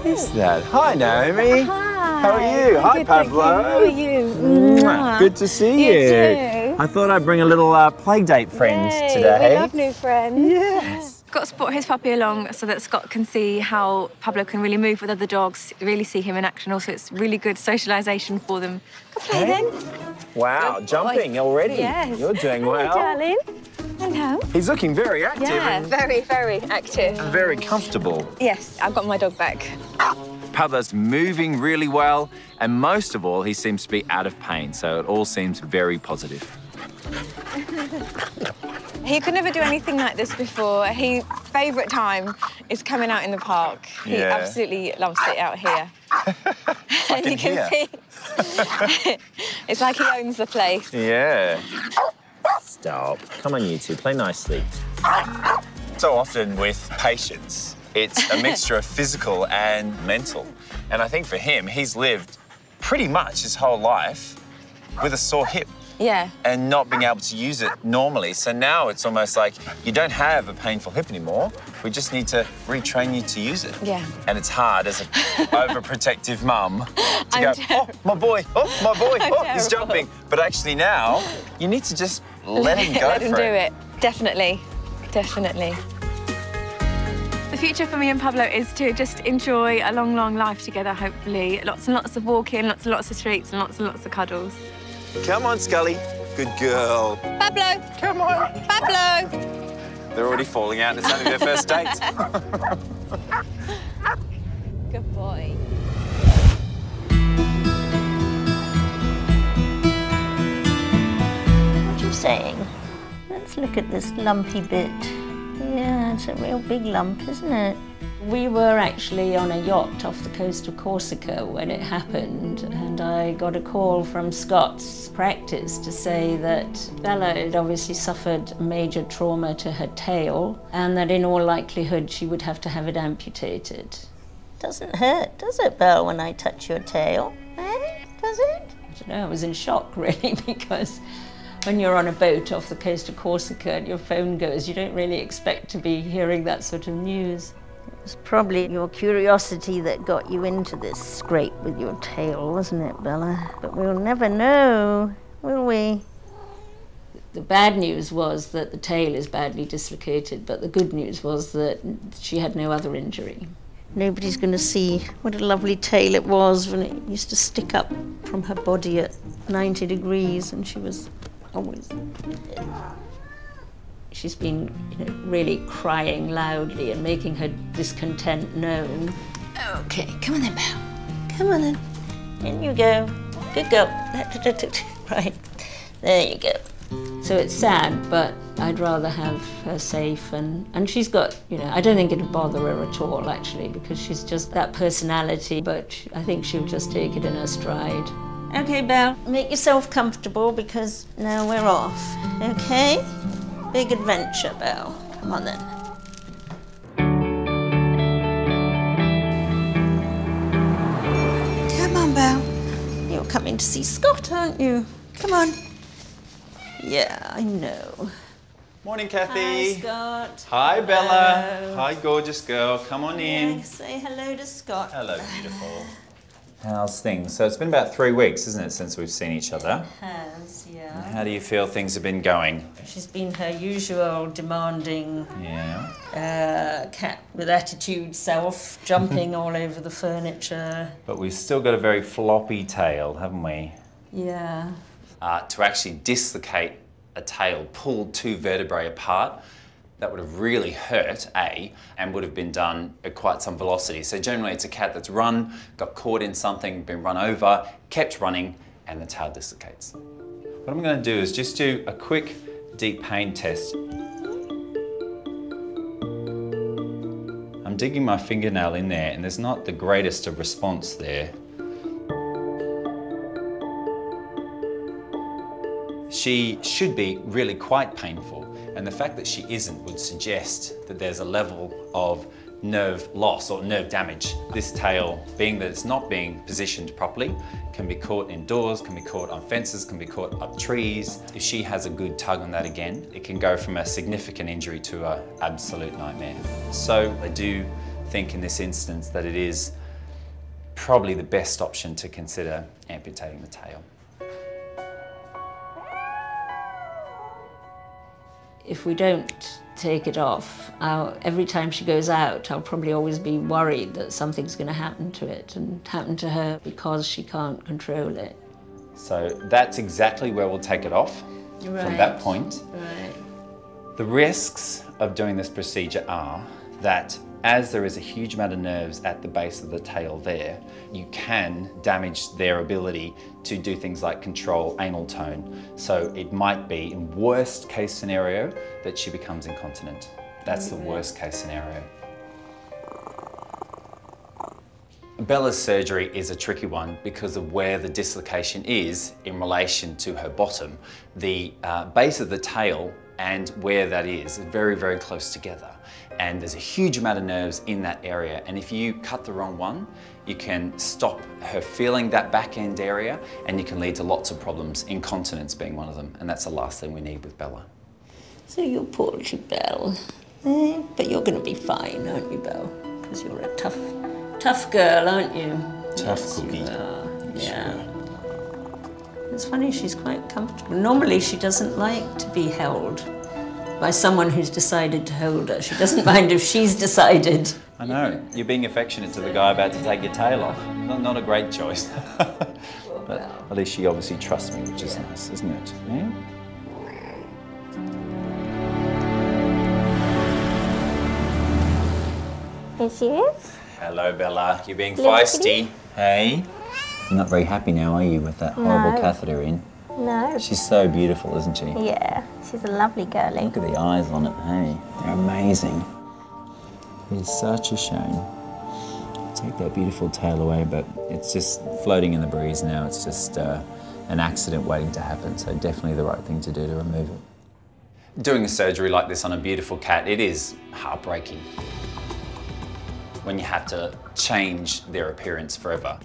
Who's that? Hi, Naomi.
Hi.
How are you? Hi,
Good,
Pablo.
thank you. How are you?
Mwah. Good to see you.
You too.
I thought I'd bring a little play date friend today.
We love new friends.
Yes.
Scott brought his puppy along so that Scott can see how Pablo can really move with other dogs, really see him in action. Also, it's really good socialisation for them. Go play then.
Wow, jumping already.
Yes.
You're doing well.
Hi, darling. Hello.
He's looking very active.
Yeah,
and
very, very active.
very comfortable.
Yes, I've got my dog back.
Pablo's moving really well, and most of all, he seems to be out of pain, so it all seems very positive.
He could never do anything like this before. His favourite time is coming out in the park. He absolutely loves it out here. You can see. It's like he owns the place.
Yeah. Stop. Come on, you two, play nicely. So often with patients, it's a mixture of physical and mental. And I think for him, he's lived pretty much his whole life with a sore hip.
Yeah.
And not being able to use it normally. So now it's almost like you don't have a painful hip anymore. We just need to retrain you to use it.
Yeah.
And it's hard as an overprotective mum to go, oh, my boy, he's jumping. But actually now, you need to just let him go
Let him do it. Definitely. Definitely. The future for me and Pablo is to just enjoy a long, long life together, hopefully. Lots and lots of walking, lots and lots of treats, and lots of cuddles.
Come on, Scully. Good girl.
Pablo!
Come on.
Pablo!
They're already falling out. It's only their first date.
Good boy.
What are you saying? Let's look at this lumpy bit. Yeah, it's a real big lump, isn't it? We were actually on a yacht off the coast of Corsica when it happened, and I got a call from Scott's practice to say that Bella had obviously suffered major trauma to her tail, and that in all likelihood she would have to have it amputated. Doesn't hurt, does it, Belle, when I touch your tail? Eh? Does it? I don't know, I was in shock really, because when you're on a boat off the coast of Corsica and your phone goes, you don't really expect to be hearing that sort of news. It was probably your curiosity that got you into this scrape with your tail, wasn't it, Bella? But we'll never know, will we? The bad news was that the tail is badly dislocated, but the good news was that she had no other injury. Nobody's going to see what a lovely tail it was when it used to stick up from her body at 90 degrees, and she was always... She's been, really crying loudly and making her discontent known. Okay, come on then, Belle. Come on then. In you go. Good girl. Right. There you go. So it's sad, but I'd rather have her safe, and she's got, I don't think it'd bother her at all, actually, because she's just that personality, but I think she'll just take it in her stride. Okay, Belle, make yourself comfortable, because now we're off, okay? Big adventure, Belle. Come on, then. Come on, Belle. You're coming to see Scott, aren't you? Come on. Yeah, I know.
Morning, Kathy.
Hi, Scott.
Hi, Bella.
Hello.
Hi, gorgeous girl. Come on in.
Yeah, say hello to Scott.
Hello, beautiful.
How's things? So it's been about 3 weeks, isn't it, since we've seen each other?
It has, yeah.
How do you feel things have been going?
She's been her usual demanding
Yeah.
cat with attitude self, jumping all over the furniture.
But we've still got a very floppy tail, haven't we?
Yeah.
To actually dislocate a tail, pull 2 vertebrae apart, that would have really hurt, A, and would have been done at quite some velocity. So generally it's a cat that's run, got caught in something, been run over, kept running, and the tail dislocates. What I'm going to do is just do a quick deep pain test. I'm digging my fingernail in there, and there's not the greatest of response there. She should be really quite painful, and the fact that she isn't would suggest that there's a level of nerve loss or nerve damage. This tail, being that it's not being positioned properly, can be caught indoors, can be caught on fences, can be caught up trees. If she has a good tug on that again, it can go from a significant injury to an absolute nightmare. So I do think in this instance that it is probably the best option to consider amputating the tail.
If we don't take it off, every time she goes out, I'll probably always be worried that something's going to happen to it and happen to her because she can't control it.
So that's exactly where we'll take it off from that point.
Right.
The risks of doing this procedure are that as there is a huge amount of nerves at the base of the tail there, you can damage their ability to do things like control anal tone. So it might be, in worst case scenario, that she becomes incontinent. That's the worst case scenario. Bella's surgery is a tricky one because of where the dislocation is in relation to her bottom. The base of the tail and where that is very, very close together. And there's a huge amount of nerves in that area. And if you cut the wrong one, you can stop her feeling that back end area and you can lead to lots of problems, incontinence being one of them. And that's the last thing we need with Bella.
So you're poor Belle. But you're going to be fine, aren't you, Belle? Because you're a tough girl, aren't you?
Tough
Yes,
cookie.
you are. Yeah. It's funny, she's quite comfortable. Normally she doesn't like to be held by someone who's decided to hold her. She doesn't mind if she's decided.
I know, you're being affectionate to the guy about to take your tail off. Not a great choice. But at least she obviously trusts me, which is nice, isn't it? Yeah?
Here she is.
Hello, Bella. You're being
Little
feisty.
kitty.
Hey. You're not very happy now, are you, with that horrible
No.
catheter in?
No.
She's so beautiful, isn't she?
Yeah, she's a lovely girlie.
Look at the eyes on it, hey. They're amazing. It's such a shame. Take that beautiful tail away, but it's just floating in the breeze now. It's just an accident waiting to happen, so definitely the right thing to do to remove it. Doing a surgery like this on a beautiful cat, it is heartbreaking when you have to change their appearance forever.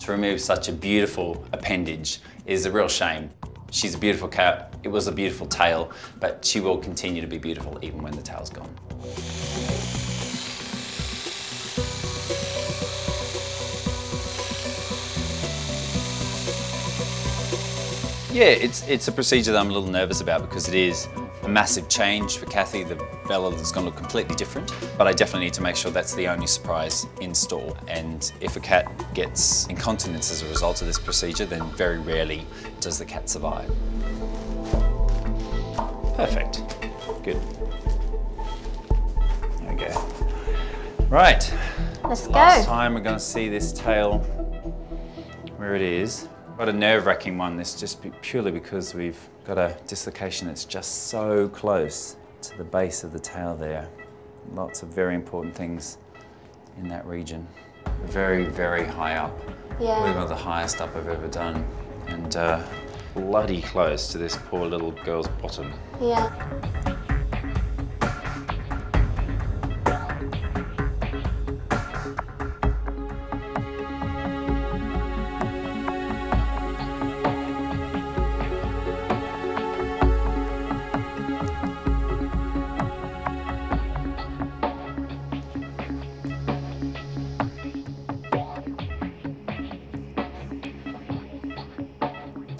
To remove such a beautiful appendage is a real shame. She's a beautiful cat, it was a beautiful tail, but she will continue to be beautiful even when the tail's gone. Yeah, it's a procedure that I'm a little nervous about because it is a massive change for Kathy. The Bella is going to look completely different, but I definitely need to make sure that's the only surprise in store. And if a cat gets incontinence as a result of this procedure, then very rarely does the cat survive. Perfect. Good. There we go. Right.
Let's go.
Last time we're going to see this tail where it is. Quite a nerve-wracking one, this just purely because we've got a dislocation that's just so close to the base of the tail there. Lots of very important things in that region. Very, very high up.
Yeah.
Probably one of the highest up I've ever done. And bloody close to this poor little girl's bottom.
Yeah.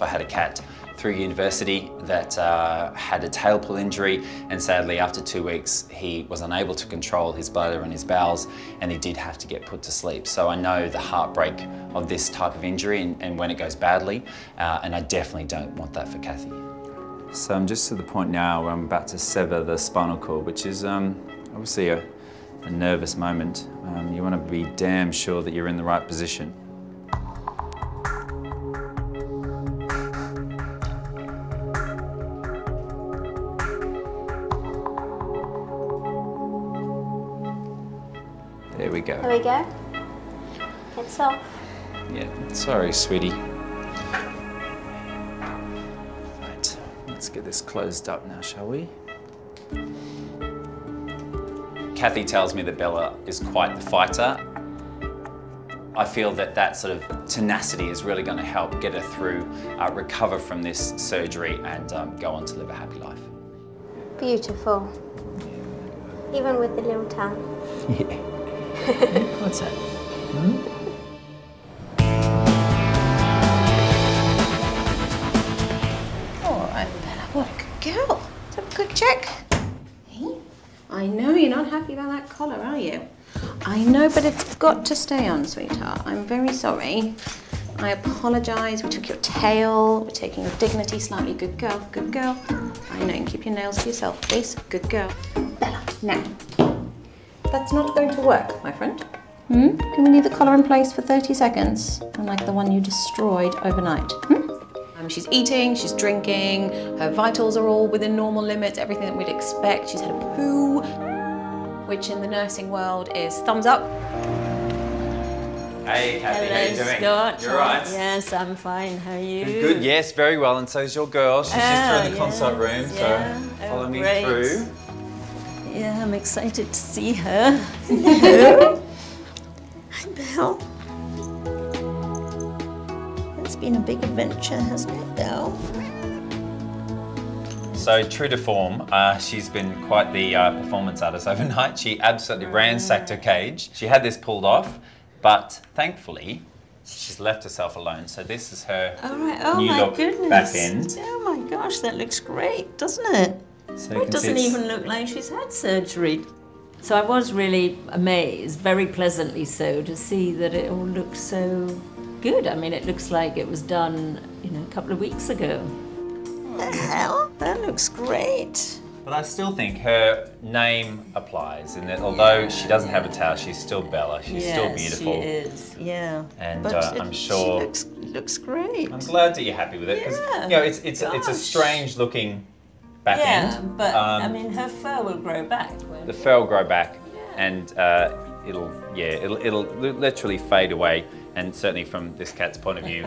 I had a cat through university that had a tail pull injury, and sadly after 2 weeks he was unable to control his bladder and his bowels, and he did have to get put to sleep. So I know the heartbreak of this type of injury and when it goes badly, and I definitely don't want that for Kathy. So I'm just to the point now where I'm about to sever the spinal cord, which is obviously a nervous moment. You want to be damn sure that you're in the right position. There we go.
There we go. It's off.
Yeah, sorry, sweetie. Right, let's get this closed up now, shall we? Kathy tells me that Bella is quite the fighter. I feel that that sort of tenacity is really going to help get her through, recover from this surgery and go on to live a happy life.
Beautiful. Even with the little tongue.
Yeah. What's that?
All right, Bella, what a good girl. Let's have a good check.
I know you're not happy about that collar, are you? I know, but it's got to stay on, sweetheart. I'm very sorry. I apologise. We took your tail. We're taking your dignity slightly. Good girl, good girl. I know, keep your nails to yourself, please. Good girl. Bella, now. That's not going to work, my friend. Can we leave the collar in place for 30 seconds? Unlike the one you destroyed overnight. She's eating, she's drinking, her vitals are all within normal limits, everything that we'd expect. She's had a poo, which in the nursing world is thumbs up.
Hey, Kathy, how you doing?
Scott.
You're right.
Yes, I'm fine. How are you?
Good, yes, very well. And so's your girl. She's just through in the consult room, so follow me through.
Yeah, I'm excited to see her. Hello. Hi, Belle. It's been a big adventure, hasn't it, Belle?
So, true to form, she's been quite the performance artist overnight. She absolutely ransacked her cage. She had this pulled off, but thankfully, she's left herself alone. So this is her new look back end.
Oh my gosh, that looks great, doesn't it?
So
It doesn't even look like she's had surgery. So I was really amazed, very pleasantly so, to see that it all looks so good. I mean, it looks like it was done, you know, a couple of weeks ago. What the hell? That looks great.
But I still think her name applies in that although she doesn't have a tail, she's still Bella. She's still beautiful.
She is, yeah.
And
But
I'm sure
she looks great.
I'm glad that you're happy with it because you know it's a strange looking back end.
Yeah, but I mean, her fur will grow back.
The fur will grow back, and it'll literally fade away. And certainly from this cat's point of view,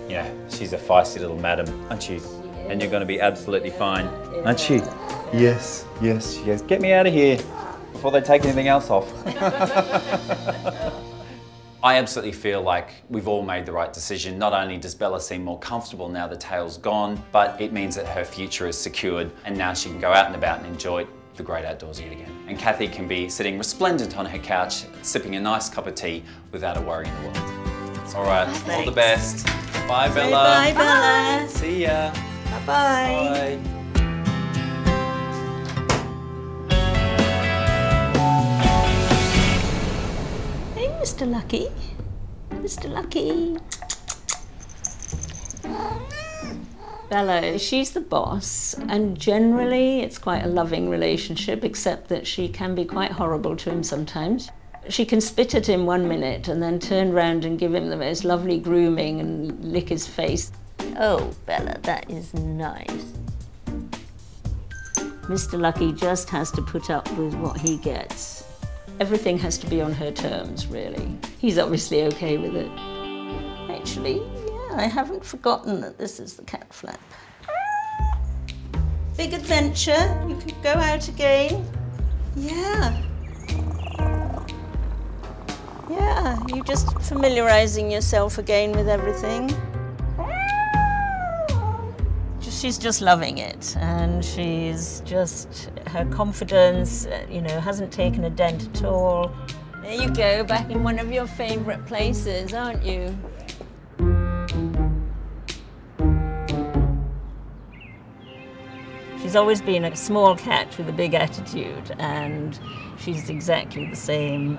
you know, she's a feisty little madam, aren't you? And you're going to be absolutely fine, aren't you? Yes, yes, yes. Get me out of here before they take anything else off. I absolutely feel like we've all made the right decision. Not only does Bella seem more comfortable now the tail's gone, but it means that her future is secured and now she can go out and about and enjoy the great outdoors yet again. And Kathy can be sitting resplendent on her couch, sipping a nice cup of tea without a worry in the world. All right, all the best. Bye, Bella.
Bye, Bella.
See ya.
Bye-bye.
Bye.
Hey, Mr. Lucky. Mr. Lucky. Bella, she's the boss, and generally it's quite a loving relationship, except that she can be quite horrible to him sometimes. She can spit at him 1 minute and then turn round and give him the most lovely grooming and lick his face. Oh, Bella, that is nice. Mr. Lucky just has to put up with what he gets. Everything has to be on her terms, really. He's obviously okay with it. Actually, yeah, I haven't forgotten that this is the cat flap. Big adventure. You could go out again. Yeah. Yeah, you're just familiarising yourself again with everything. She's just loving it, and she's just, her confidence, you know, hasn't taken a dent at all. There you go, back in one of your favourite places, aren't you? She's always been a small cat with a big attitude, and she's exactly the same.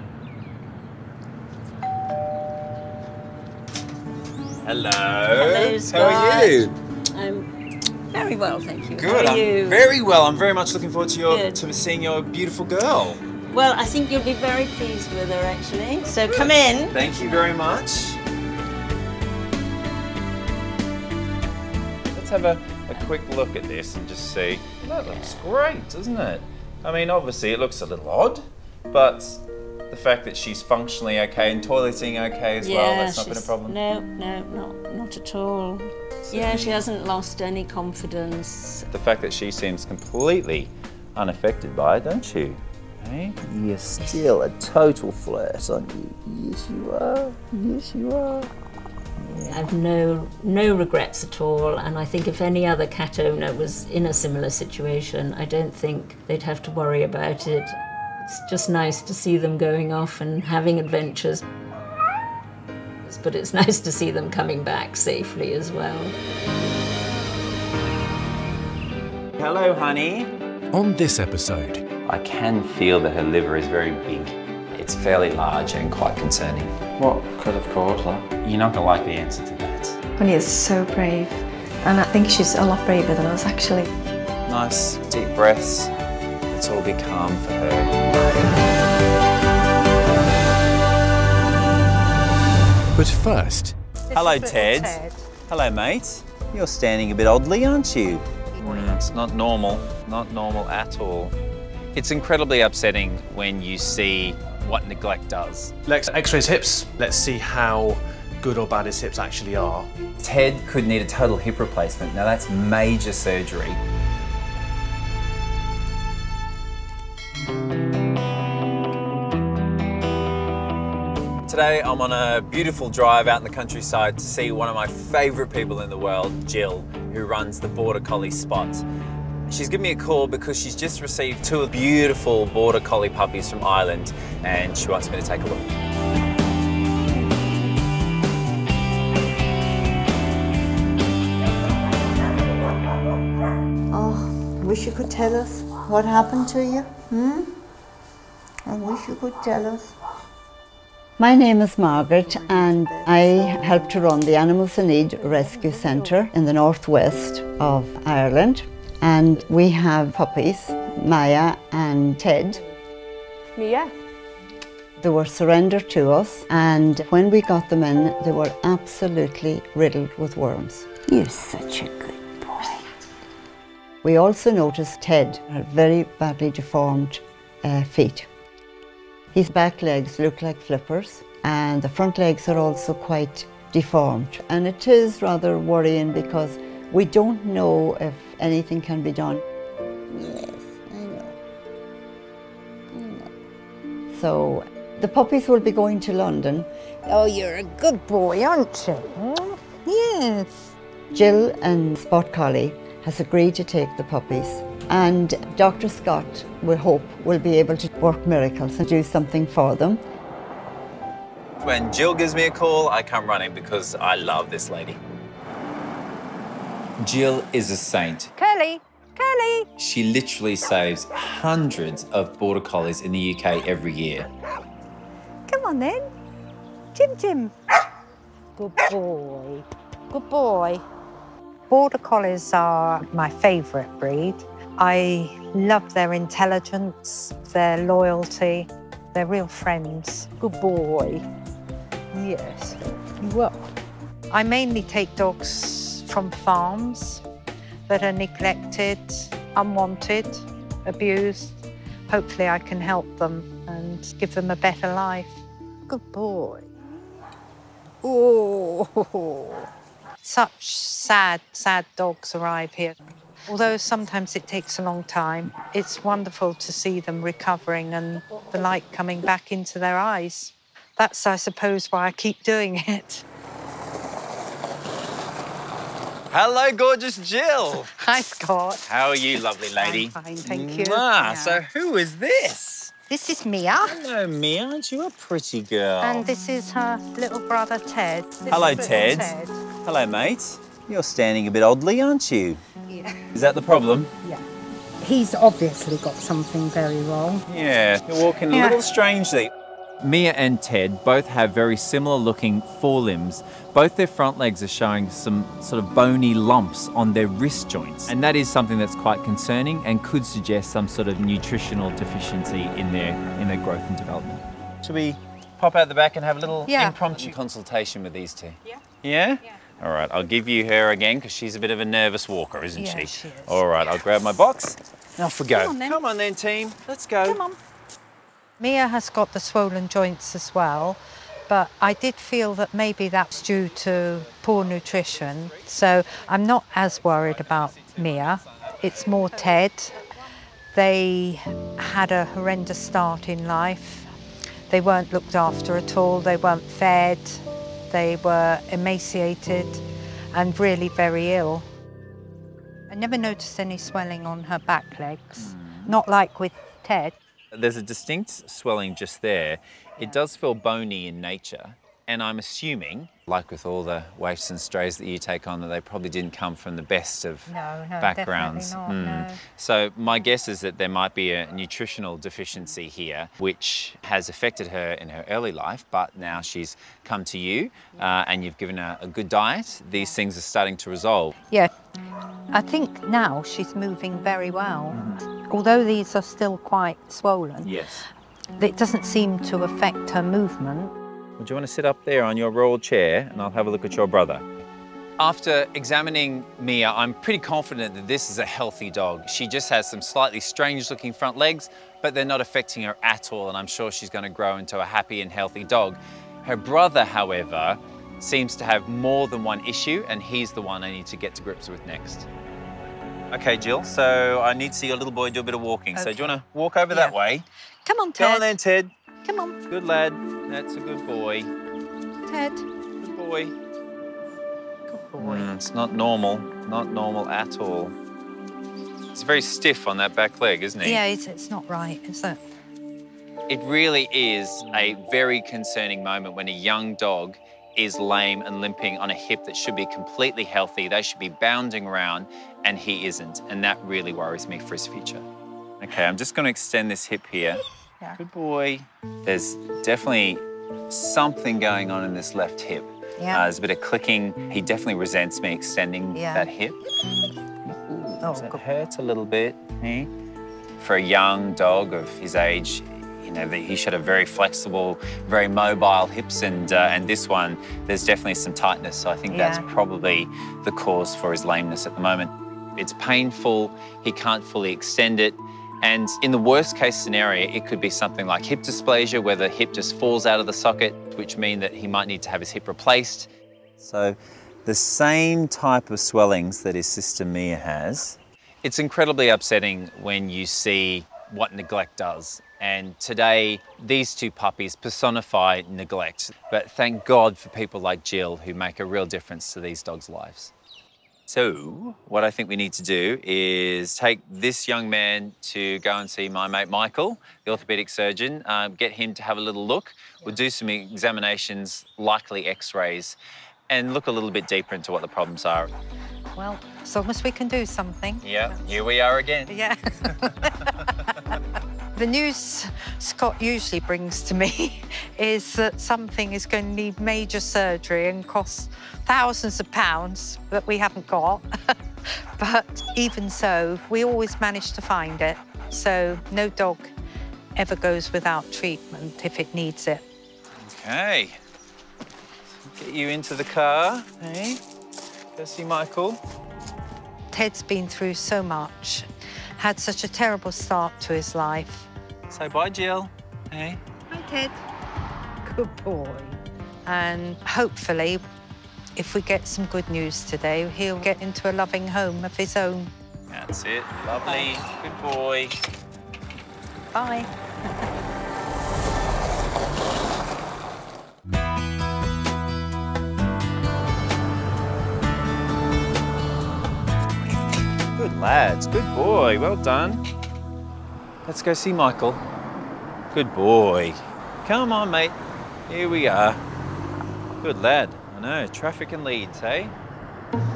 Hello.
Hello, Scott.
How are you?
I'm very well, thank you.
Good.
How are you?
I'm very well. I'm very much looking forward to seeing your beautiful girl.
Well, I think you'll be very pleased with her, actually. So come in.
Thank you very much. Let's have a quick look at this and just see. That looks great, doesn't it? I mean, obviously it looks a little odd, but the fact that she's functionally okay and toileting okay as well, that's not been a problem?
No, not at all. Yeah, she hasn't lost any confidence.
The fact that she seems completely unaffected by it, don't you? Hey?
You're still a total flirt, aren't you? Yes, you are. Yes, you are.
I have no regrets at all, and I think if any other cat owner was in a similar situation, I don't think they'd have to worry about it. It's just nice to see them going off and having adventures. But it's nice to see them coming back safely as well.
Hello, honey.
On this episode,
I can feel that her liver is very big. It's fairly large and quite concerning.
What could have caused that?
You're not going to like the answer to that.
Honey is so brave, and I think she's a lot braver than us actually.
Nice deep breaths. Let's all be calm for her.
But first...
Hello, Ted. Hello, mate. You're standing a bit oddly, aren't you?
It's not normal. Not normal at all. It's incredibly upsetting when you see what neglect does.
Let's x-ray his hips. Let's see how good or bad his hips actually are.
Ted could need a total hip replacement. Now that's major surgery. Today I'm on a beautiful drive out in the countryside to see one of my favourite people in the world, Jill, who runs the Border Collie Spot. She's given me a call because she's just received 2 beautiful Border Collie puppies from Ireland and she wants me to take a look.
Oh, wish you could tell us what happened to you, I wish you could tell us. My name is Margaret and I help to run the Animals in Need Rescue Centre in the northwest of Ireland. And we have puppies, Maya and Ted.
Mia.
They were surrendered to us, and when we got them in, they were absolutely riddled with worms. You're such a good boy. We also noticed Ted had very badly deformed feet. His back legs look like flippers, and the front legs are also quite deformed. And it is rather worrying because we don't know if anything can be done. Yes, I know. So the puppies will be going to London. Oh, you're a good boy, aren't you? Yes. Jill and Spot Collie has agreed to take the puppies, and Dr. Scott, we hope, will be able to work miracles and do something for them.
When Jill gives me a call, I come running because I love this lady. Jill is a saint.
Kelly! Kelly!
She literally saves hundreds of Border Collies in the UK every year.
Come on then. Jim Jim. Good boy. Good boy. Border Collies are my favourite breed. I love their intelligence, their loyalty. They're real friends. Good boy. Yes, you are. I mainly take dogs from farms that are neglected, unwanted, abused. Hopefully I can help them and give them a better life. Good boy. Oh, such sad, sad dogs arrive here. Although sometimes it takes a long time, it's wonderful to see them recovering and the light coming back into their eyes. That's, I suppose, why I keep doing it.
Hello, gorgeous Jill.
Hi, Scott.
How are you, lovely lady?
I'm fine, thank you.
Ah, so who is this?
This is Mia.
Hello, Mia. Aren't you a pretty girl?
And this is her little brother, Ted.
Hello, Ted. Hello, mate. You're standing a bit oddly, aren't you?
Yeah.
Is that the problem?
Yeah. He's obviously got something very wrong.
Yeah, you're walking a little strangely.
Mia and Ted both have very similar looking forelimbs. Both their front legs are showing some sort of bony lumps on their wrist joints. And that is something that's quite concerning and could suggest some sort of nutritional deficiency in their growth and development.
Should we pop out the back and have a little impromptu consultation with these two? Yeah. Yeah? All right, I'll give you her again because she's a bit of a nervous walker, isn't she?
She is.
All right, I'll grab my box and off we go.
Come
on then, team. Let's go.
Come on. Mia has got the swollen joints as well, but I did feel that maybe that's due to poor nutrition. So I'm not as worried about Mia. It's more Ted. They had a horrendous start in life. They weren't looked after at all. They weren't fed. They were emaciated and really very ill. I never noticed any swelling on her back legs, not like with Ted.
There's a distinct swelling just there. It does feel bony in nature, and I'm assuming Like with all the waifs and strays that you take on, that they probably didn't come from the best of backgrounds.
Definitely not, no.
So my guess is that there might be a nutritional deficiency here, which has affected her in her early life, but now she's come to you and you've given her a good diet. These things are starting to resolve.
Yeah, I think now she's moving very well. Although these are still quite swollen,
Yes.
it doesn't seem to affect her movement.
Would you want to sit up there on your royal chair and I'll have a look at your brother? After examining Mia, I'm pretty confident that this is a healthy dog. She just has some slightly strange looking front legs, but they're not affecting her at all, and I'm sure she's going to grow into a happy and healthy dog. Her brother, however, seems to have more than one issue, and he's the one I need to get to grips with next. Okay, Jill, so I need to see your little boy do a bit of walking. Okay. So do you want to walk over that way?
Come on, Ted.
Come on then, Ted.
Come on.
Good lad. That's a good boy.
Ted.
Good boy.
Good boy.
It's not normal at all. He's very stiff on that back leg, isn't he?
Yeah, it's not right, is it?
It really is a very concerning moment when a young dog is lame and limping on a hip that should be completely healthy. They should be bounding around, and he isn't. And that really worries me for his future. Okay, I'm just going to extend this hip here.
Yeah.
Good boy. There's definitely something going on in this left hip.
Yeah.
There's a bit of clicking. He definitely resents me extending that hip. It hurts a little bit. Eh? For a young dog of his age, you know, he should have very flexible, very mobile hips, and this one, there's definitely some tightness. So I think that's probably the cause for his lameness at the moment. It's painful. He can't fully extend it. And in the worst case scenario, it could be something like hip dysplasia, where the hip just falls out of the socket, which means that he might need to have his hip replaced. So the same type of swellings that his sister Mia has. It's incredibly upsetting when you see what neglect does. And today, these two puppies personify neglect. But thank God for people like Jill who make a real difference to these dogs' lives. So what I think we need to do is take this young man to go and see my mate Michael, the orthopaedic surgeon, get him to have a little look. We'll do some examinations, likely x-rays, and look a little bit deeper into what the problems are.
Well, as long as we can do something.
Yeah, here we are again.
Yeah. The news Scott usually brings to me is that something is going to need major surgery and cost thousands of pounds that we haven't got. But even so, we always manage to find it. So no dog ever goes without treatment if it needs it.
Okay. Get you into the car, hey? Go see Michael.
Ted's been through so much, had such a terrible start to his life.
Say bye, Jill. Hey.
Hi, Ted. Good boy. And hopefully, if we get some good news today, he'll get into a loving home of his own.
That's it. Lovely. Good boy.
Bye.
Good lads. Good boy. Well done. Let's go see Michael. Good boy. Come on, mate. Here we are. Good lad. I know, traffic and Leeds, hey?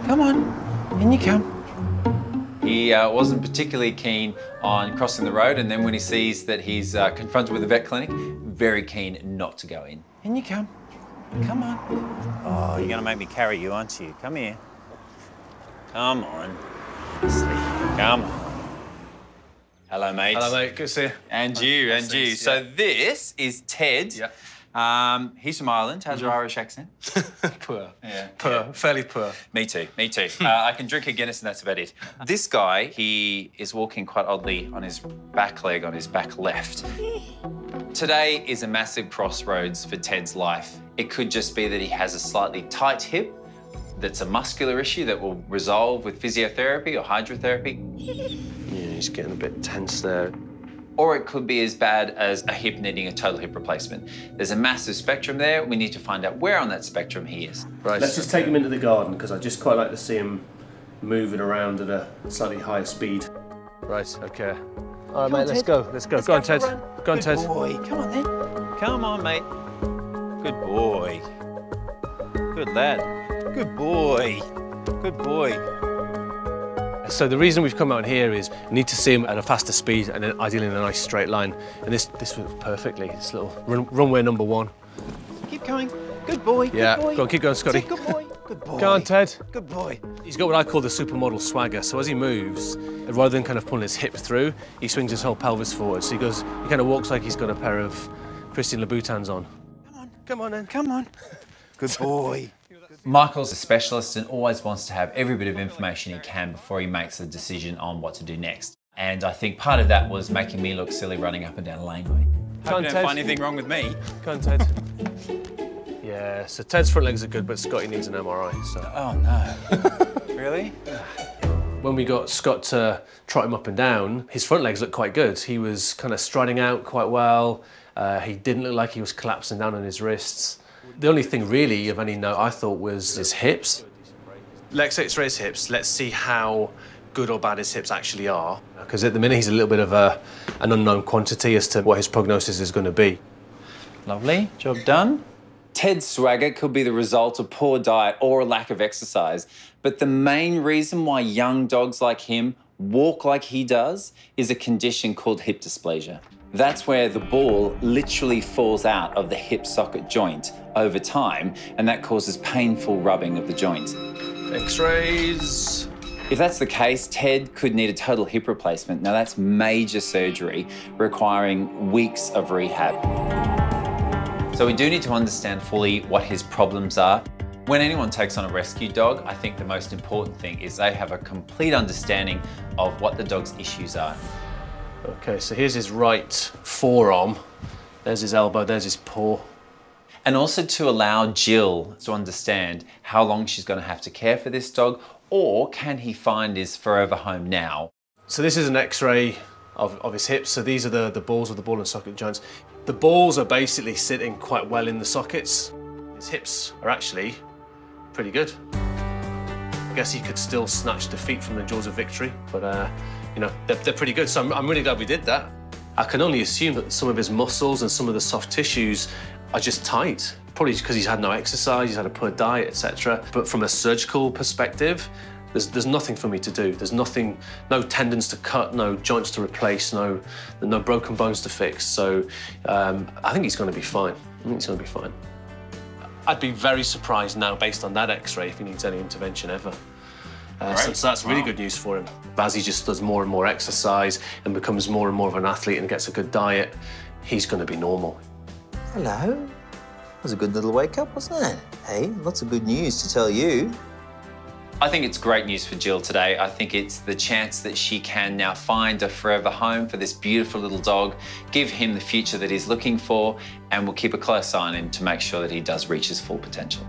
Come on, in you come. He wasn't particularly keen on crossing the road, and then when he sees that he's confronted with a vet clinic, very keen not to go in. In you come. Come on. Oh, you're gonna make me carry you, aren't you? Come here. Come on. Come on. Hello, mate.
Hello, mate. Good to see you.
And you, and you. So this is Ted. Yeah. He's from Ireland. How's your Irish accent?
Poor.
Yeah.
Poor. Fairly poor.
Me too. Me too. I can drink a Guinness and that's about it. This guy, he is walking quite oddly on his back leg, on his back left. Today is a massive crossroads for Ted's life. It could just be that he has a slightly tight hip, that's a muscular issue that will resolve with physiotherapy or hydrotherapy.
Yeah, he's getting a bit tense there.
Or it could be as bad as a hip needing a total hip replacement. There's a massive spectrum there. We need to find out where on that spectrum he is.
Right. Let's just take him into the garden because I just quite like to see him moving around at a slightly higher speed. Right, okay. All right, mate, let's go. Let's go. Go on, Ted. Go on, Ted.
Good boy. Come on, then. Come on, mate. Good boy.
Good lad. Good boy. Good boy.
So the reason we've come out here is we need to see him at a faster speed and then ideally in a nice straight line. And this works perfectly. This little runway number 1.
Keep going. Good boy.
Yeah,
Good boy.
go on, keep going, Scotty.
Good boy. Good boy.
Go on, Ted.
Good boy.
He's got what I call the supermodel swagger. So as he moves, rather than kind of pulling his hip through, he swings his whole pelvis forward. So he kind of walks like he's got a pair of Christian Louboutins on. Come on then.
Come on. Good boy.
Michael's a specialist and always wants to have every bit of information he can before he makes a decision on what to do next. And I think part of that was making me look silly running up and down a laneway.
Hope you don't find anything wrong with me.
Go on, Ted. Yeah, so Ted's front legs are good, but Scotty needs an MRI, so...
Oh, no. Really?
When we got Scott to trot him up and down, his front legs looked quite good. He was kind of striding out quite well. He didn't look like he was collapsing down on his wrists. The only thing really of any note I thought was his hips. Let's X-ray his hips. Let's see how good or bad his hips actually are. Because at the minute he's a little bit of an unknown quantity as to what his prognosis is going to be.
Lovely, job done. Ted's swagger could be the result of poor diet or a lack of exercise, but the main reason why young dogs like him walk like he does is a condition called hip dysplasia. That's where the ball literally falls out of the hip socket joint over time, and that causes painful rubbing of the joint.
X-rays.
If that's the case, Ted could need a total hip replacement. Now that's major surgery requiring weeks of rehab. So we do need to understand fully what his problems are. When anyone takes on a rescue dog, I think the most important thing is they have a complete understanding of what the dog's issues are.
Okay, so here's his right forearm. There's his elbow, there's his paw.
And also to allow Jill to understand how long she's going to have to care for this dog, or can he find his forever home now?
So this is an X-ray of his hips. So these are the balls of the ball and socket joints. The balls are basically sitting quite well in the sockets. His hips are actually pretty good. I guess he could still snatch defeat from the jaws of victory, but you know, they're pretty good. So I'm really glad we did that. I can only assume that some of his muscles and some of the soft tissues are just tight, probably because he's had no exercise, he's had a poor diet, etc. But from a surgical perspective, there's nothing for me to do. There's nothing, no tendons to cut, no joints to replace, no broken bones to fix. So I think he's going to be fine. I think he's going to be fine. I'd be very surprised now, based on that X-ray, if he needs any intervention ever. So that's really good news for him. As he just does more and more exercise and becomes more and more of an athlete and gets a good diet, he's going to be normal.
Hello. That was a good little wake-up, wasn't it? Hey, lots of good news to tell you.
I think it's great news for Jill today. I think it's the chance that she can now find a forever home for this beautiful little dog, give him the future that he's looking for, and we'll keep a close eye on him to make sure that he does reach his full potential.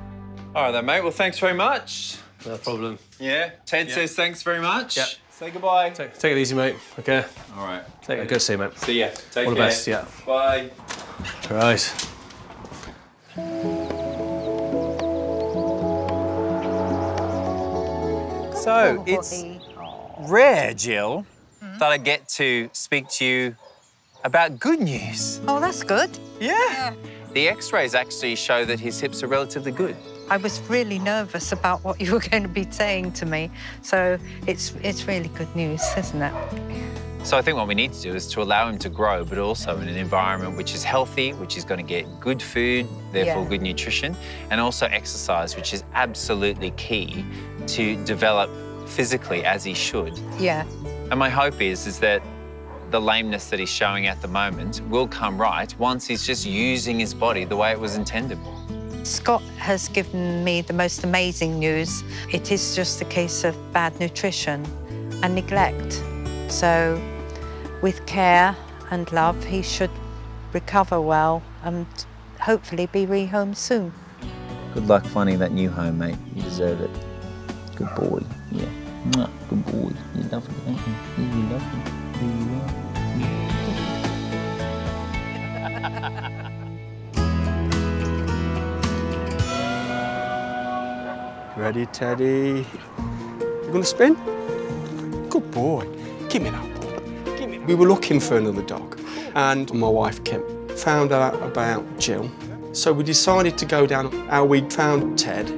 All right then, mate. Well, thanks very much.
No problem.
Yeah, Ted says thanks very much.
Yeah.
Say goodbye.
Take it easy, mate. Okay.
All right.
Good to see you, mate.
See ya. Take
All the
care.
best, yeah.
Bye.
Right.
So it's rare, Jill, that I get to speak to you about good news.
Oh, that's good.
Yeah. The X-rays actually show that his hips are relatively good.
I was really nervous about what you were going to be saying to me, so it's really good news, isn't it?
So I think what we need to do is to allow him to grow, but also in an environment which is healthy, which is going to get good food, therefore good nutrition, and also exercise, which is absolutely key to develop physically as he should.
Yeah.
And my hope is that the lameness that he's showing at the moment will come right once he's just using his body the way it was intended.
Scott has given me the most amazing news. It is just a case of bad nutrition and neglect. So with care and love, he should recover well and hopefully be rehomed soon.
Good luck finding that new home, mate. You deserve it. Good boy. Yeah. Mwah. Good boy. You love it, don't you? You love it.
Ready, Teddy? You gonna spin? Good boy. Give me that ball. Give me that. We were looking for another dog, and my wife Kim found out about Jill. So we decided to go down how we'd found Ted.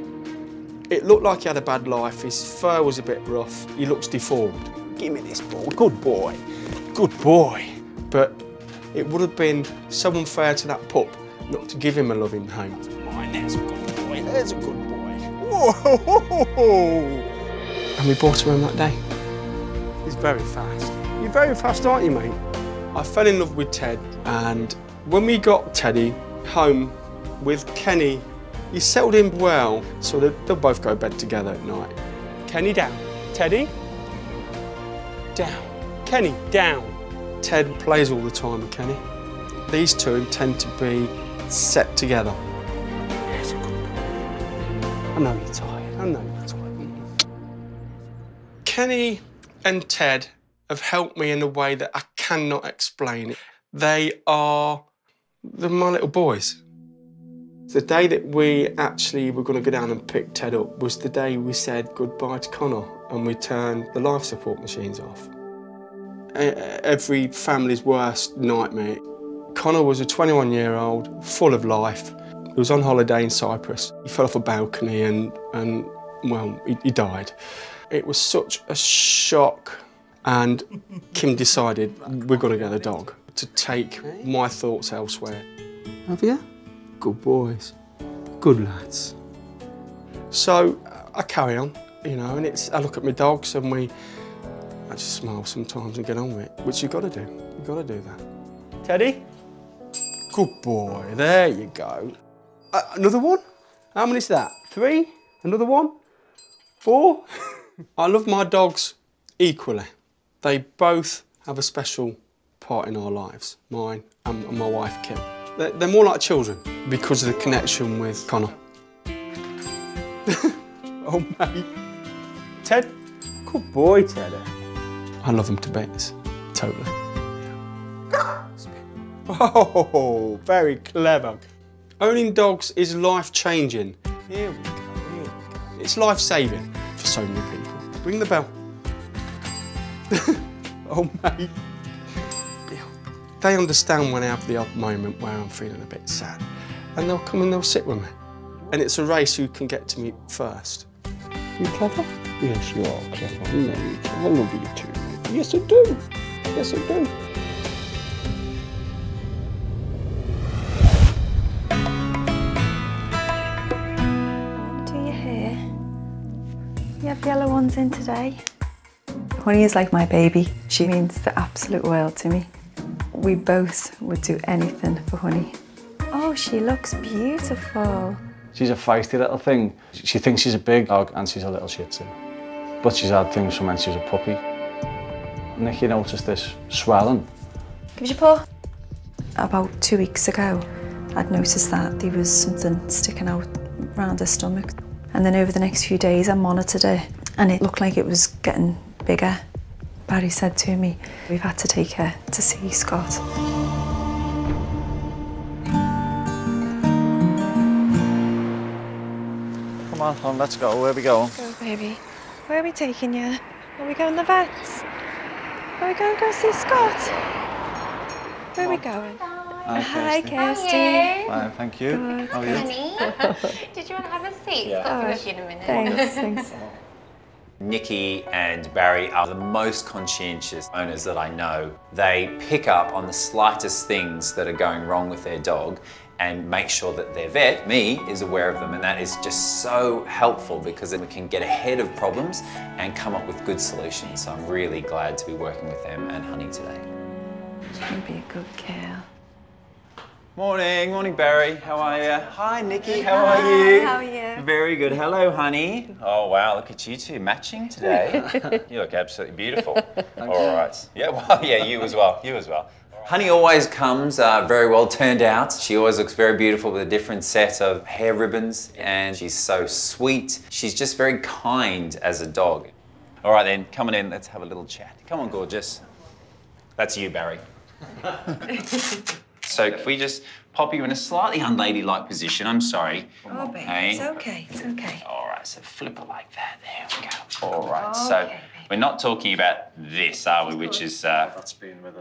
It looked like he had a bad life. His fur was a bit rough. He looks deformed. Give me this ball. Good boy. Good boy. But it would have been so unfair to that pup not to give him a loving home. Right, there's a good boy. There's a good boy. Whoa! And we brought him home that day. He's very fast. You're very fast, aren't you, mate? I fell in love with Ted, and when we got Teddy home with Kenny, he settled in well, so they'll both go to bed together at night. Kenny, down. Teddy, down. Kenny, down. Ted plays all the time with Kenny. These two tend to be set together. Yes, good boy. I know you're tired. I know you're tired. Kenny and Ted have helped me in a way that I cannot explain. They're my little boys. The day that we actually were going to go down and pick Ted up was the day we said goodbye to Connor and we turned the life support machines off. Every family's worst nightmare. Connor was a 21-year-old, full of life. He was on holiday in Cyprus. He fell off a balcony and well, he died. It was such a shock, and Kim decided we're going to get a dog to take my thoughts elsewhere. Have you? Good boys, good lads. So I carry on, you know, and I look at my dogs and I just smile sometimes and get on with it, which you've got to do. You've got to do that. Teddy? Good boy, there you go. Another one? How many is that? 3? Another one? 4? I love my dogs equally. They both have a special part in our lives, mine and my wife, Kim. They're more like children because of the connection with Connor. Oh, mate. Ted? Good boy, Ted. I love them to bits, totally. Oh, very clever. Owning dogs is life-changing. Here we go, here we go. It's life-saving for so many people. Ring the bell. Oh, mate. They understand when I have the odd moment where I'm feeling a bit sad, and they'll come and they'll sit with me. And it's a race who can get to me first. You clever? Yes, you are clever. I know you do. I love you too, mate. Yes, I do. Yes, I do.
Do your hair. You have yellow ones in today. Honey is like my baby. She means the absolute world to me. We both would do anything for Honey. Oh, she looks beautiful.
She's a feisty little thing. She thinks she's a big dog and she's a little shih tzu. But she's had things from when she was a puppy. Nikki noticed this swelling.
Give us your paw. About 2 weeks ago, I'd noticed that there was something sticking out around her stomach. And then over the next few days, I monitored her and it looked like it was getting bigger. Barry said to me, we've had to take her to see Scott.
Come on, let's go. Where are we going?
Go, baby. Where are we taking you? Are we going to the vets? Are we going to go see Scott? Where are we going? Hi, Kirsty.
Fine, thank you.
Good.
How are you?
Honey, did you want to have a seat?
Yeah.
I'll be with you in a minute.
Thanks.
Nikki and Barry are the most conscientious owners that I know. They pick up on the slightest things that are going wrong with their dog and make sure that their vet, me, is aware of them, and that is just so helpful because then we can get ahead of problems and come up with good solutions. So I'm really glad to be working with them and Honey today.
She'll be a good girl.
Morning, morning Barry, how are you? Hi Nikki, how are you?
How are you?
Very good, hello Honey. Oh wow, look at you two matching today. You look absolutely beautiful. All right, yeah, well, yeah, you as well, you as well. Honey always comes very well turned out. She always looks very beautiful with a different set of hair ribbons and she's so sweet. She's just very kind as a dog. All right then, come on in, let's have a little chat. Come on, gorgeous. That's you, Barry. So if we just pop you in a slightly unladylike position, I'm sorry.
Oh, babe,
Okay.
it's okay, it's okay.
All right, so flip it like that. There we go. All right, so we're not talking about this, are we? Which is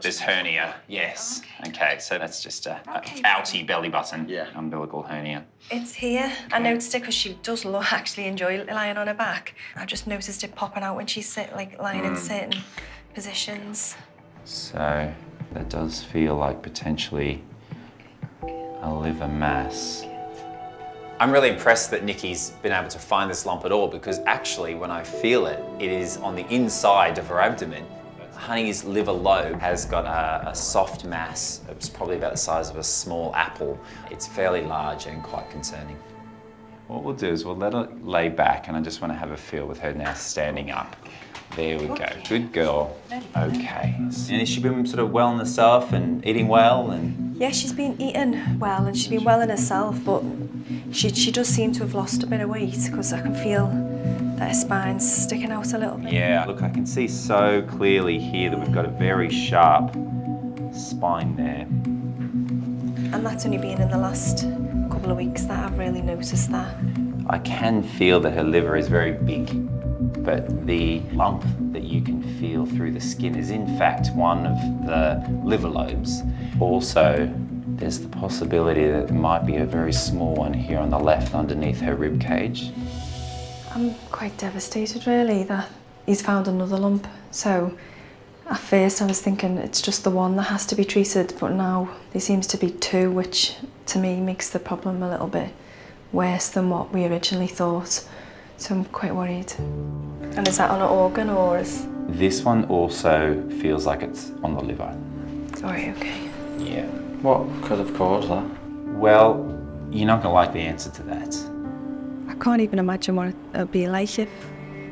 this hernia. Yes. Okay, so that's just a outy belly button. Yeah. Umbilical hernia.
It's here. I noticed it because she does actually enjoy lying on her back. I just noticed it popping out when she's lying in certain positions.
So that does feel like potentially a liver mass. I'm really impressed that Nikki's been able to find this lump at all, because actually when I feel it, it is on the inside of her abdomen. Honey's liver lobe has got a soft mass. It's probably about the size of a small apple. It's fairly large and quite concerning. What we'll do is we'll let her lay back, and I just want to have a feel with her now standing up. There we go. Good girl. Okay. And has she been sort of well in herself and eating well? And
Yeah, she's been eating well and she's been well in herself, but she does seem to have lost a bit of weight because I can feel that her spine's sticking out a little bit.
Yeah, look, I can see so clearly here that we've got a very sharp spine there.
And that's only been in the last couple of weeks that I've really noticed that.
I can feel that her liver is very big, but the lump that you can feel through the skin is in fact one of the liver lobes. Also, there's the possibility that there might be a very small one here on the left underneath her rib cage.
I'm quite devastated really that he's found another lump. So at first I was thinking it's just the one that has to be treated, but now there seems to be two, which to me makes the problem a little bit worse than what we originally thought. So I'm quite worried. And is that on an organ or is...
This one also feels like it's on the liver.
Oh, okay.
Yeah.
What could have caused that?
Well, you're not going to like the answer to that.
I can't even imagine what it would be like if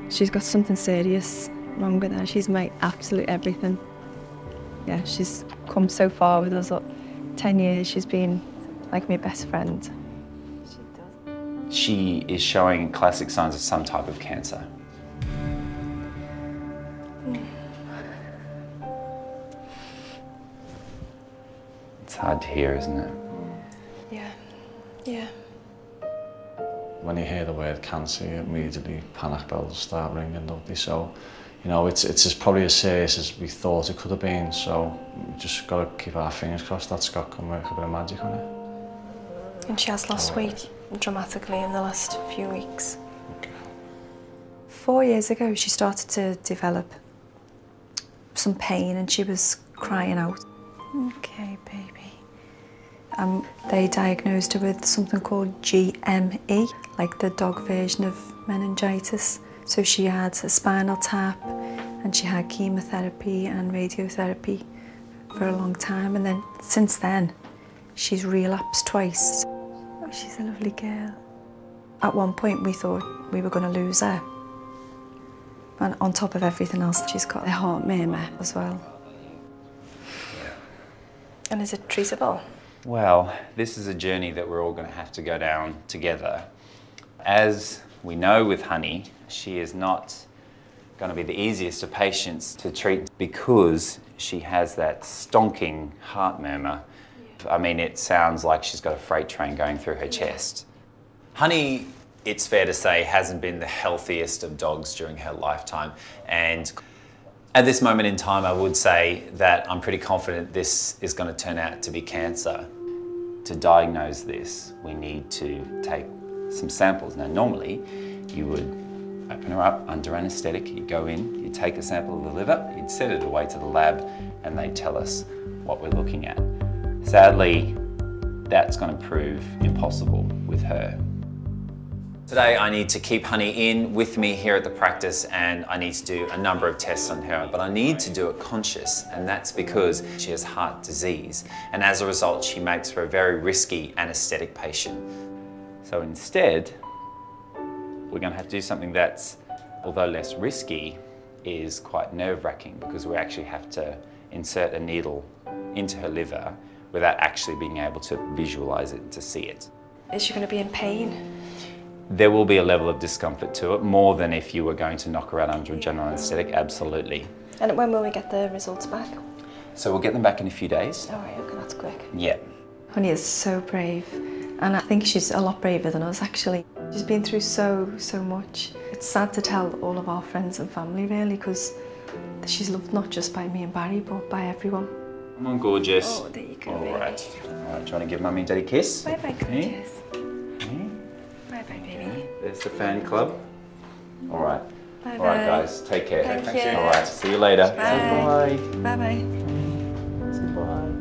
she's got something serious wrong with her. She's my absolute everything. Yeah, she's come so far with us. 10 years, she's been like my best friend.
She is showing classic signs of some type of cancer. It's hard to hear, isn't it?
Yeah, yeah.
When you hear the word cancer, you immediately panic bells start ringing, don't they? So, you know, it's probably as serious as we thought it could have been. So, we just got to keep our fingers crossed that Scott can work a bit of magic on it.
And she has lost weight dramatically in the last few weeks. 4 years ago, she started to develop some pain and she was crying out. Okay, baby. They diagnosed her with something called GME, like the dog version of meningitis. So she had a spinal tap and she had chemotherapy and radiotherapy for a long time. And then since then, she's relapsed twice. Oh, she's a lovely girl. At one point, we thought we were going to lose her. And on top of everything else, she's got a heart murmur as well. And is it treatable?
Well, this is a journey that we're all going to have to go down together. As we know with Honey, she is not going to be the easiest of patients to treat because she has that stonking heart murmur. I mean, it sounds like she's got a freight train going through her chest. Honey, it's fair to say, hasn't been the healthiest of dogs during her lifetime. And at this moment in time, I would say that I'm pretty confident this is going to turn out to be cancer. To diagnose this, we need to take some samples. Now, normally, you would open her up under anaesthetic, you'd go in, you'd take a sample of the liver, you'd send it away to the lab, and they'd tell us what we're looking at. Sadly, that's going to prove impossible with her. Today I need to keep Honey in with me here at the practice and I need to do a number of tests on her, but I need to do it conscious, and that's because she has heart disease, and as a result she makes for a very risky anaesthetic patient. So instead, we're going to have to do something that's, although less risky, is quite nerve-wracking, because we actually have to insert a needle into her liver without actually being able to visualise it, to see it.
Is she going to be in pain?
There will be a level of discomfort to it, more than if you were going to knock her out under a general anaesthetic, absolutely.
And when will we get the results back?
So we'll get them back in a few days.
All right, okay, that's quick.
Yeah.
Honey is so brave, and I think she's a lot braver than us, actually. She's been through so much. It's sad to tell all of our friends and family, really, because she's loved not just by me and Barry, but by everyone.
Come on, gorgeous.
Oh, there you go,
All
baby.
right. All right, do you want to give Mummy and Daddy a kiss?
Bye-bye, gorgeous. Bye-bye, baby.
There's the fan club. All right.
Bye-bye.
All right, guys, take care.
Thank you.
All right, see you later.
Bye.
Say bye.
Bye-bye.
Say bye.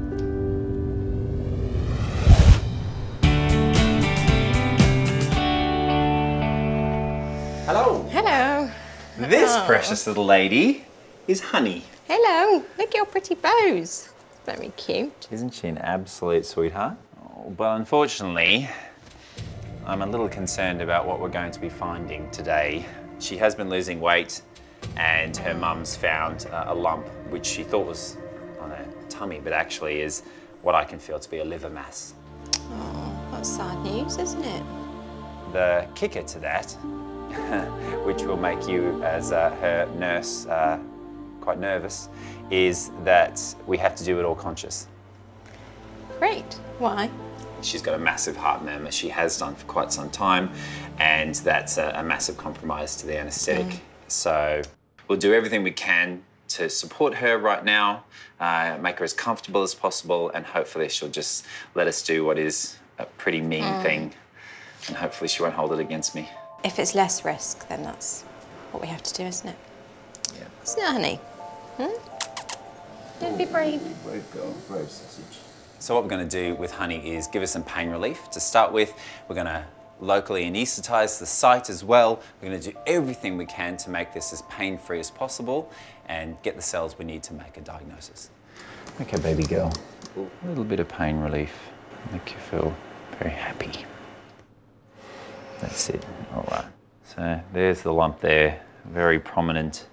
Hello.
Hello.
This
Oh.
precious little lady is Honey.
Hello. Look at your pretty bows. Very cute.
Isn't she an absolute sweetheart? Oh, but unfortunately, I'm a little concerned about what we're going to be finding today. She has been losing weight and her mum's found a lump which she thought was on her tummy, but actually is what I can feel to be a liver mass.
Oh, that's sad news, isn't it?
The kicker to that, which will make you as her nurse quite nervous, is that we have to do it all conscious.
Great. Why?
She's got a massive heart murmur. She has done for quite some time, and that's a massive compromise to the anaesthetic. So we'll do everything we can to support her right now, make her as comfortable as possible, and hopefully she'll just let us do what is a pretty mean thing, and hopefully she won't hold it against me.
If it's less risk, then that's what we have to do, isn't it?
Yeah.
Isn't it, honey? Don't be brave.
Brave girl, brave sausage. So what we're going to do with Honey is give her some pain relief. To start with, we're going to locally anaesthetise the site as well. We're going to do everything we can to make this as pain-free as possible and get the cells we need to make a diagnosis. Okay, baby girl. A little bit of pain relief. Make you feel very happy. That's it. All right. So there's the lump there. Very prominent,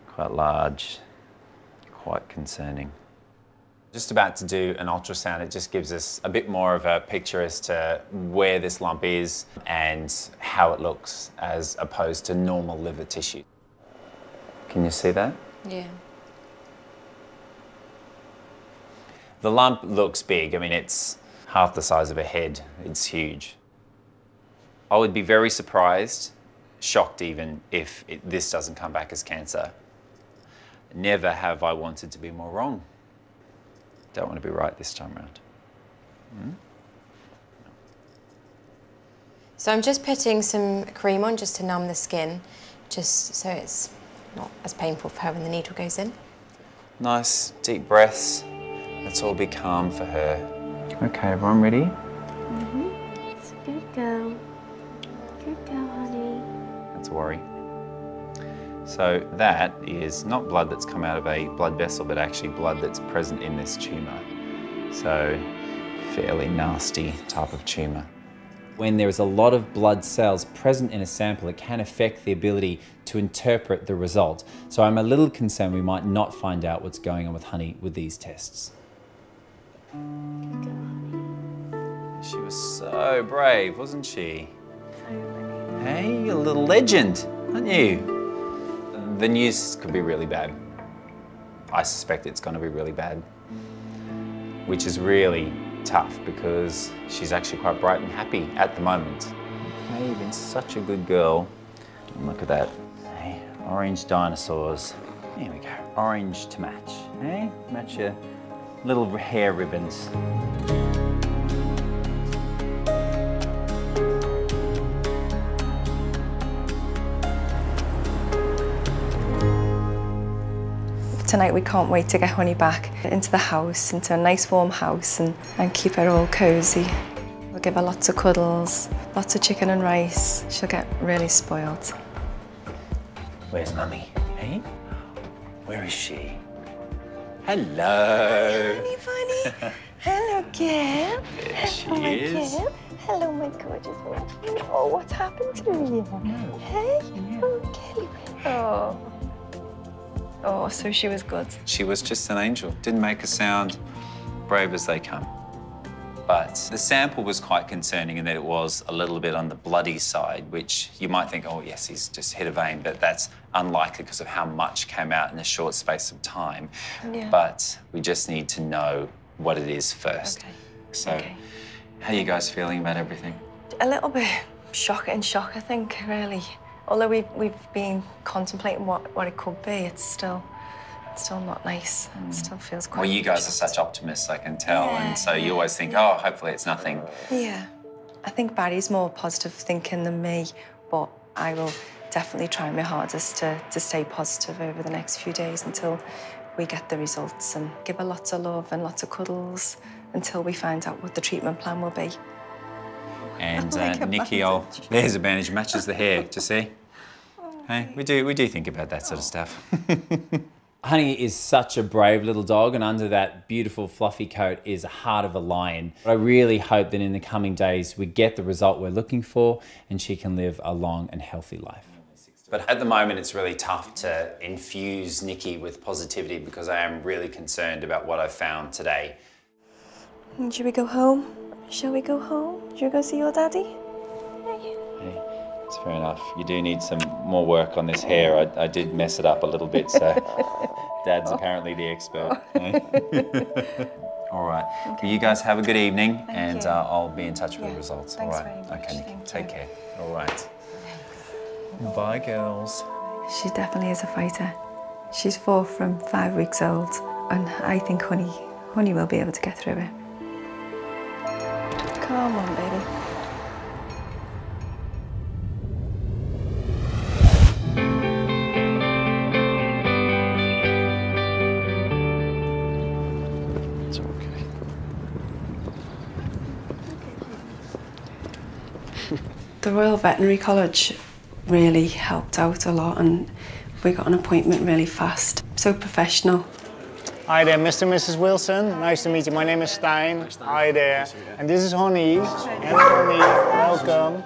quite large, quite concerning. Just about to do an ultrasound. It just gives us a bit more of a picture as to where this lump is and how it looks as opposed to normal liver tissue. Can you see that?
Yeah.
The lump looks big. I mean, it's half the size of a head. It's huge. I would be very surprised, shocked even, if this doesn't come back as cancer. Never have I wanted to be more wrong. Don't want to be right this time around.
So I'm just putting some cream on just to numb the skin, just so it's not as painful for her when the needle goes in.
Nice, deep breaths. Let's all be calm for her. Okay, everyone ready?
It's a good girl. Good girl, honey.
That's a worry. So that is not blood that's come out of a blood vessel, but actually blood that's present in this tumour. So fairly nasty type of tumour. When there is a lot of blood cells present in a sample, it can affect the ability to interpret the result. So I'm a little concerned we might not find out what's going on with Honey with these tests. She was so brave, wasn't she? Hey, you're a little legend, aren't you? The news could be really bad. I suspect it's going to be really bad, which is really tough because she's actually quite bright and happy at the moment. Hey, you've been such a good girl. And look at that. Hey, orange dinosaurs. There we go. Orange to match. Hey, match your little hair ribbons.
Tonight we can't wait to get Honey back into the house, into a nice warm house and keep her all cosy. We'll give her lots of cuddles, lots of chicken and rice. She'll get really spoiled.
Where's Mummy? Hey? Where is she? Hello.
Honey bunny. Hello, girl.
There she
Hello, my
is.
girl. Hello, my gorgeous one. Oh, what's happened to you? Hey? Oh, Kelly. Oh. Oh, so she was good.
She was just an angel. Didn't make a sound. Brave as they come. But the sample was quite concerning in that it was a little bit on the bloody side, which you might think, oh yes, he's just hit a vein, but that's unlikely because of how much came out in a short space of time.
Yeah.
But we just need to know what it is first.
Okay.
So,
Okay.
how are you guys feeling about everything?
A little bit shock, I think, really. Although we've been contemplating what it could be, it's still not nice. It still feels quite...
Well, you guys are such optimists, I can tell, and so you always think, oh, hopefully it's nothing.
Yeah. I think Barry's more positive thinking than me, but I will definitely try my hardest to stay positive over the next few days until we get the results, and give her lots of love and lots of cuddles until we find out what the treatment plan will be.
And Nikki, there's a bandage, matches the hair, do you see? Hey, we do think about that sort of stuff. Honey is such a brave little dog, and under that beautiful fluffy coat is a heart of a lion. I really hope that in the coming days we get the result we're looking for and she can live a long and healthy life. But at the moment it's really tough to infuse Nikki with positivity because I am really concerned about what I've found today.
Should we go home? Shall we go home? Should we go see your daddy?
Hey, it's fair enough. You do need some more work on this hair. I did mess it up a little bit, so Dad's apparently the expert. All right. Okay. Well, you guys have a good evening, and I'll be in touch with the results.
Thanks
all right.
very much.
Okay, Nikki.
Thank
Take
you.
care. All right. Bye, girls.
She definitely is a fighter. She's 4 from 5 weeks old, and I think Honey will be able to get through it. Come on, baby.
It's okay.
The Royal Veterinary College really helped out a lot, and we got an appointment really fast. So professional.
Hi there, Mr. and Mrs. Wilson. Nice to meet you. My name is Stijn. Hi there. And this is Honey. And Honey, welcome.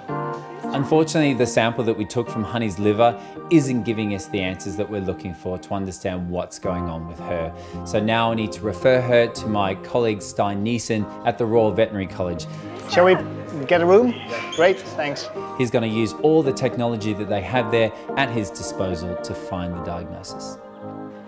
Unfortunately, the sample that we took from Honey's liver isn't giving us the answers that we're looking for to understand what's going on with her. So now I need to refer her to my colleague Stijn Niesen at the Royal Veterinary College.
Shall we get a room? Great, thanks.
He's going to use all the technology that they have there at his disposal to find the diagnosis.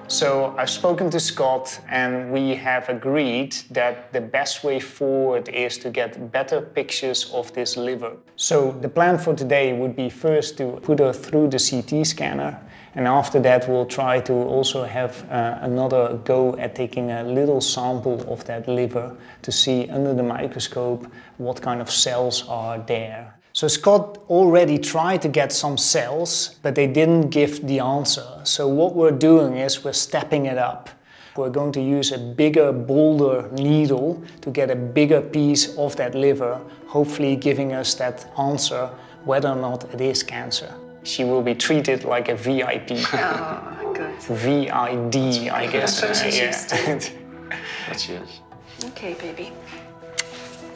So I've spoken to Scott, and we have agreed that the best way forward is to get better pictures of this liver. So the plan for today would be first to put her through the CT scanner, and after that we'll try to also have another go at taking a little sample of that liver to see under the microscope what kind of cells are there. So Scott already tried to get some cells, but they didn't give the answer. So what we're doing is we're stepping it up. We're going to use a bigger, bolder needle to get a bigger piece of that liver, hopefully giving us that answer whether or not it is cancer. She will be treated like a VIP.
Oh, good.
VID, I guess.
That's what she's used to.
That's yours.
Okay, baby.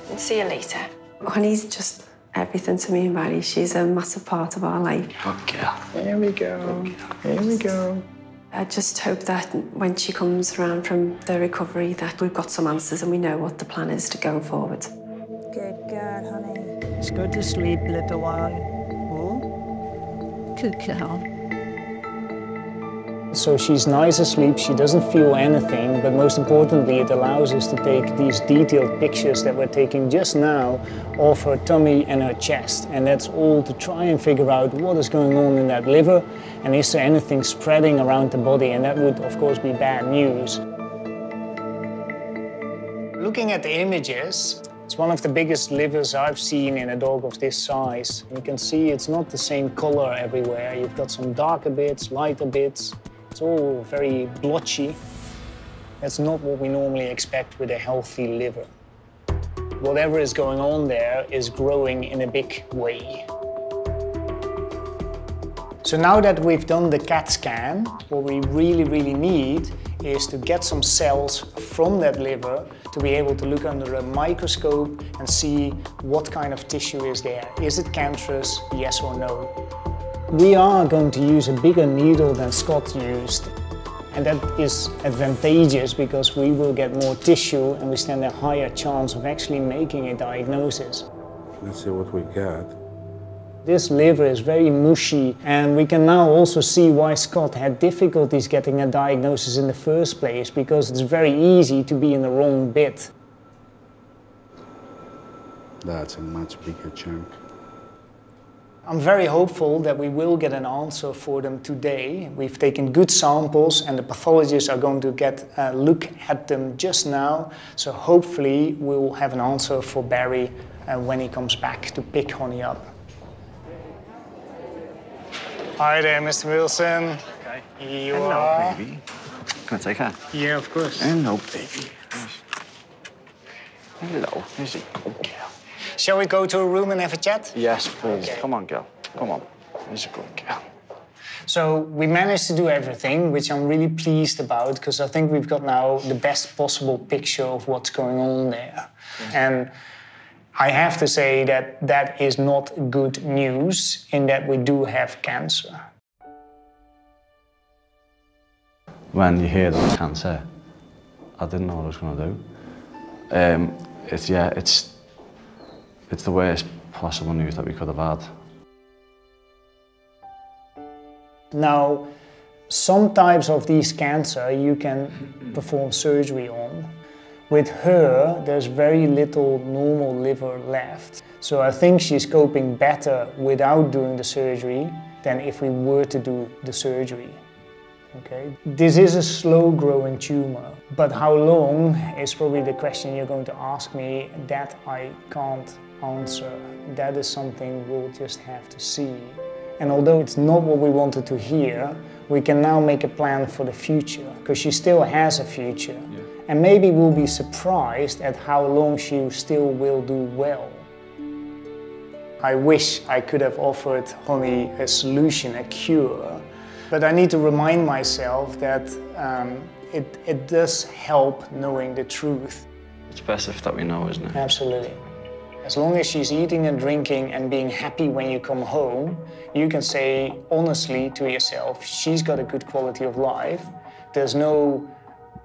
I'll see you later. Honey's just everything to me and Barry. She's a massive part of our life.
Good girl.
Here we go. Here we go.
I just hope that when she comes around from the recovery that we've got some answers and we know what the plan is to go forward.
Good girl, honey. Let's go to sleep a little while.
Good girl.
So she's nice asleep, she doesn't feel anything, but most importantly it allows us to take these detailed pictures that we're taking just now of her tummy and her chest. And that's all to try and figure out what is going on in that liver and is there anything spreading around the body, and that would of course be bad news. Looking at the images, it's one of the biggest livers I've seen in a dog of this size. You can see it's not the same color everywhere. You've got some darker bits, lighter bits. It's all very blotchy. That's not what we normally expect with a healthy liver. Whatever is going on there is growing in a big way. So now that we've done the CAT scan, what we really need is to get some cells from that liver to be able to look under a microscope and see what kind of tissue is there. Is it cancerous, yes or no? We are going to use a bigger needle than Scott used, and that is advantageous because we will get more tissue and we stand a higher chance of actually making a diagnosis.
Let's see what we got.
This liver is very mushy, and we can now also see why Scott had difficulties getting a diagnosis in the first place, because it's very easy to be in the wrong bit.
That's a much bigger chunk.
I'm very hopeful that we will get an answer for them today. We've taken good samples and the pathologists are going to get a look at them just now. So hopefully we'll have an answer for Barry when he comes back to pick Honey up. Hi there, Mr. Wilson. Okay.
Hello, baby. Can I take her?
Yeah, of course.
Hello, baby. Hello. Here's a good girl.
Shall we go to a room and have a chat?
Yes, please.
Okay.
Come on, girl. Come on. Here's a good girl.
So we managed to do everything, which I'm really pleased about, because I think we've got now the best possible picture of what's going on there. And I have to say that that is not good news in that we do have cancer.
When you hear that cancer, I didn't know what I was going to do. It's the worst possible news that we could have had.
Now, some types of these cancer you can perform surgery on. With her, there's very little normal liver left. So I think she's coping better without doing the surgery than if we were to do the surgery. Okay. This is a slow-growing tumor, but how long is probably the question you're going to ask me. That I can't answer. That is something we'll just have to see. And although it's not what we wanted to hear, we can now make a plan for the future, because she still has a future. Yeah. And maybe we'll be surprised at how long she still will do well. I wish I could have offered Honey a solution, a cure. But I need to remind myself that it does help knowing the truth.
It's best if that we know, isn't it?
Absolutely. As long as she's eating and drinking and being happy when you come home, you can say honestly to yourself, she's got a good quality of life. There's no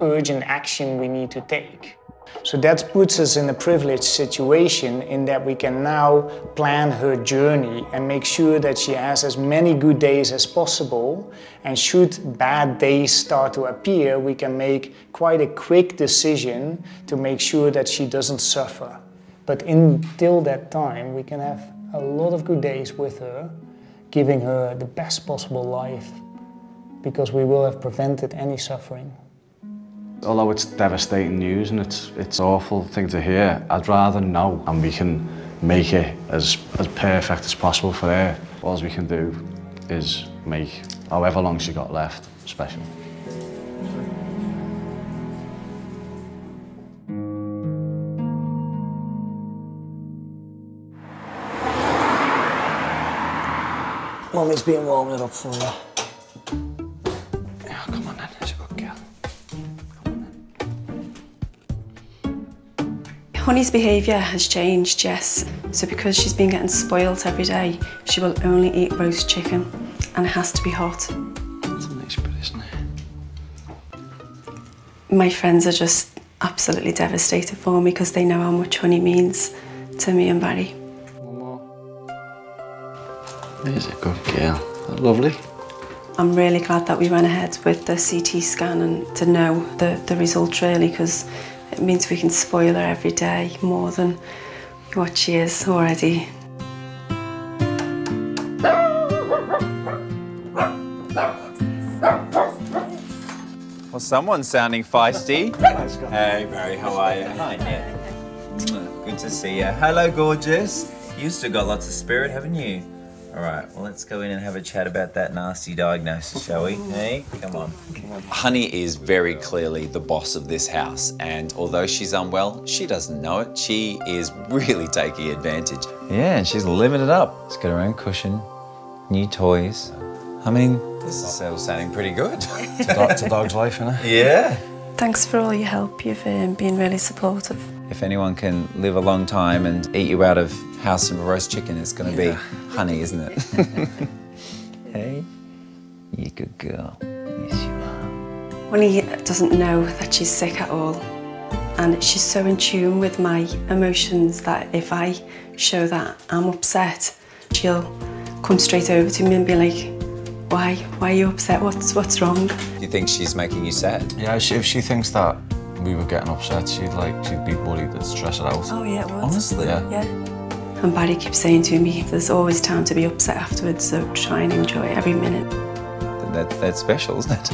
urgent action we need to take. So that puts us in a privileged situation in that we can now plan her journey and make sure that she has as many good days as possible. And should bad days start to appear, we can make quite a quick decision to make sure that she doesn't suffer. But until that time, we can have a lot of good days with her, giving her the best possible life, because we will have prevented any suffering.
Although it's devastating news and it's an awful thing to hear, I'd rather know and we can make it as perfect as possible for her. All we can do is make however long she got left special. Mummy's been warming it up for you. Yeah, come on then, it's a good girl.
Honey's behaviour has changed, yes. So because she's been getting spoilt every day, she will only eat roast chicken, and it has to be hot.
That's a nice bit, isn't it?
My friends are just absolutely devastated for me because they know how much Honey means to me and Barry.
There's a good girl. Lovely.
I'm really glad that we went ahead with the CT scan and to know the result really, because it means we can spoil her every day more than what she is already.
Well, someone's sounding feisty. Hey, Barry, how are you? Hi, Nick. Good to see you. Hello, gorgeous. You've still got lots of spirit, haven't you? All right, well, let's go in and have a chat about that nasty diagnosis, shall we? Hey, come on.
Honey is very clearly the boss of this house, and although she's unwell, she doesn't know it. She is really taking advantage.
Yeah, and she's living it up. She's got her own cushion, new toys. I mean, this is all sounding pretty good.
It's a dog's life, isn't it?
Yeah.
Thanks for all your help. You've been really supportive.
If anyone can live a long time and eat you out of house and roast chicken, it's going to be Honey, isn't it? Hey, you good girl. Yes, you are.
Honey doesn't know that she's sick at all, and she's so in tune with my emotions that if I show that I'm upset, she'll come straight over to me and be like, why are you upset? What's wrong?
Do you think she's making you sad?
Yeah, if she thinks that we were getting upset, she'd be worried to stress it out.
Oh yeah, it would.
Honestly?
Yeah. And Barry keeps saying to me, there's always time to be upset afterwards, so try and enjoy every minute.
That's special, isn't it?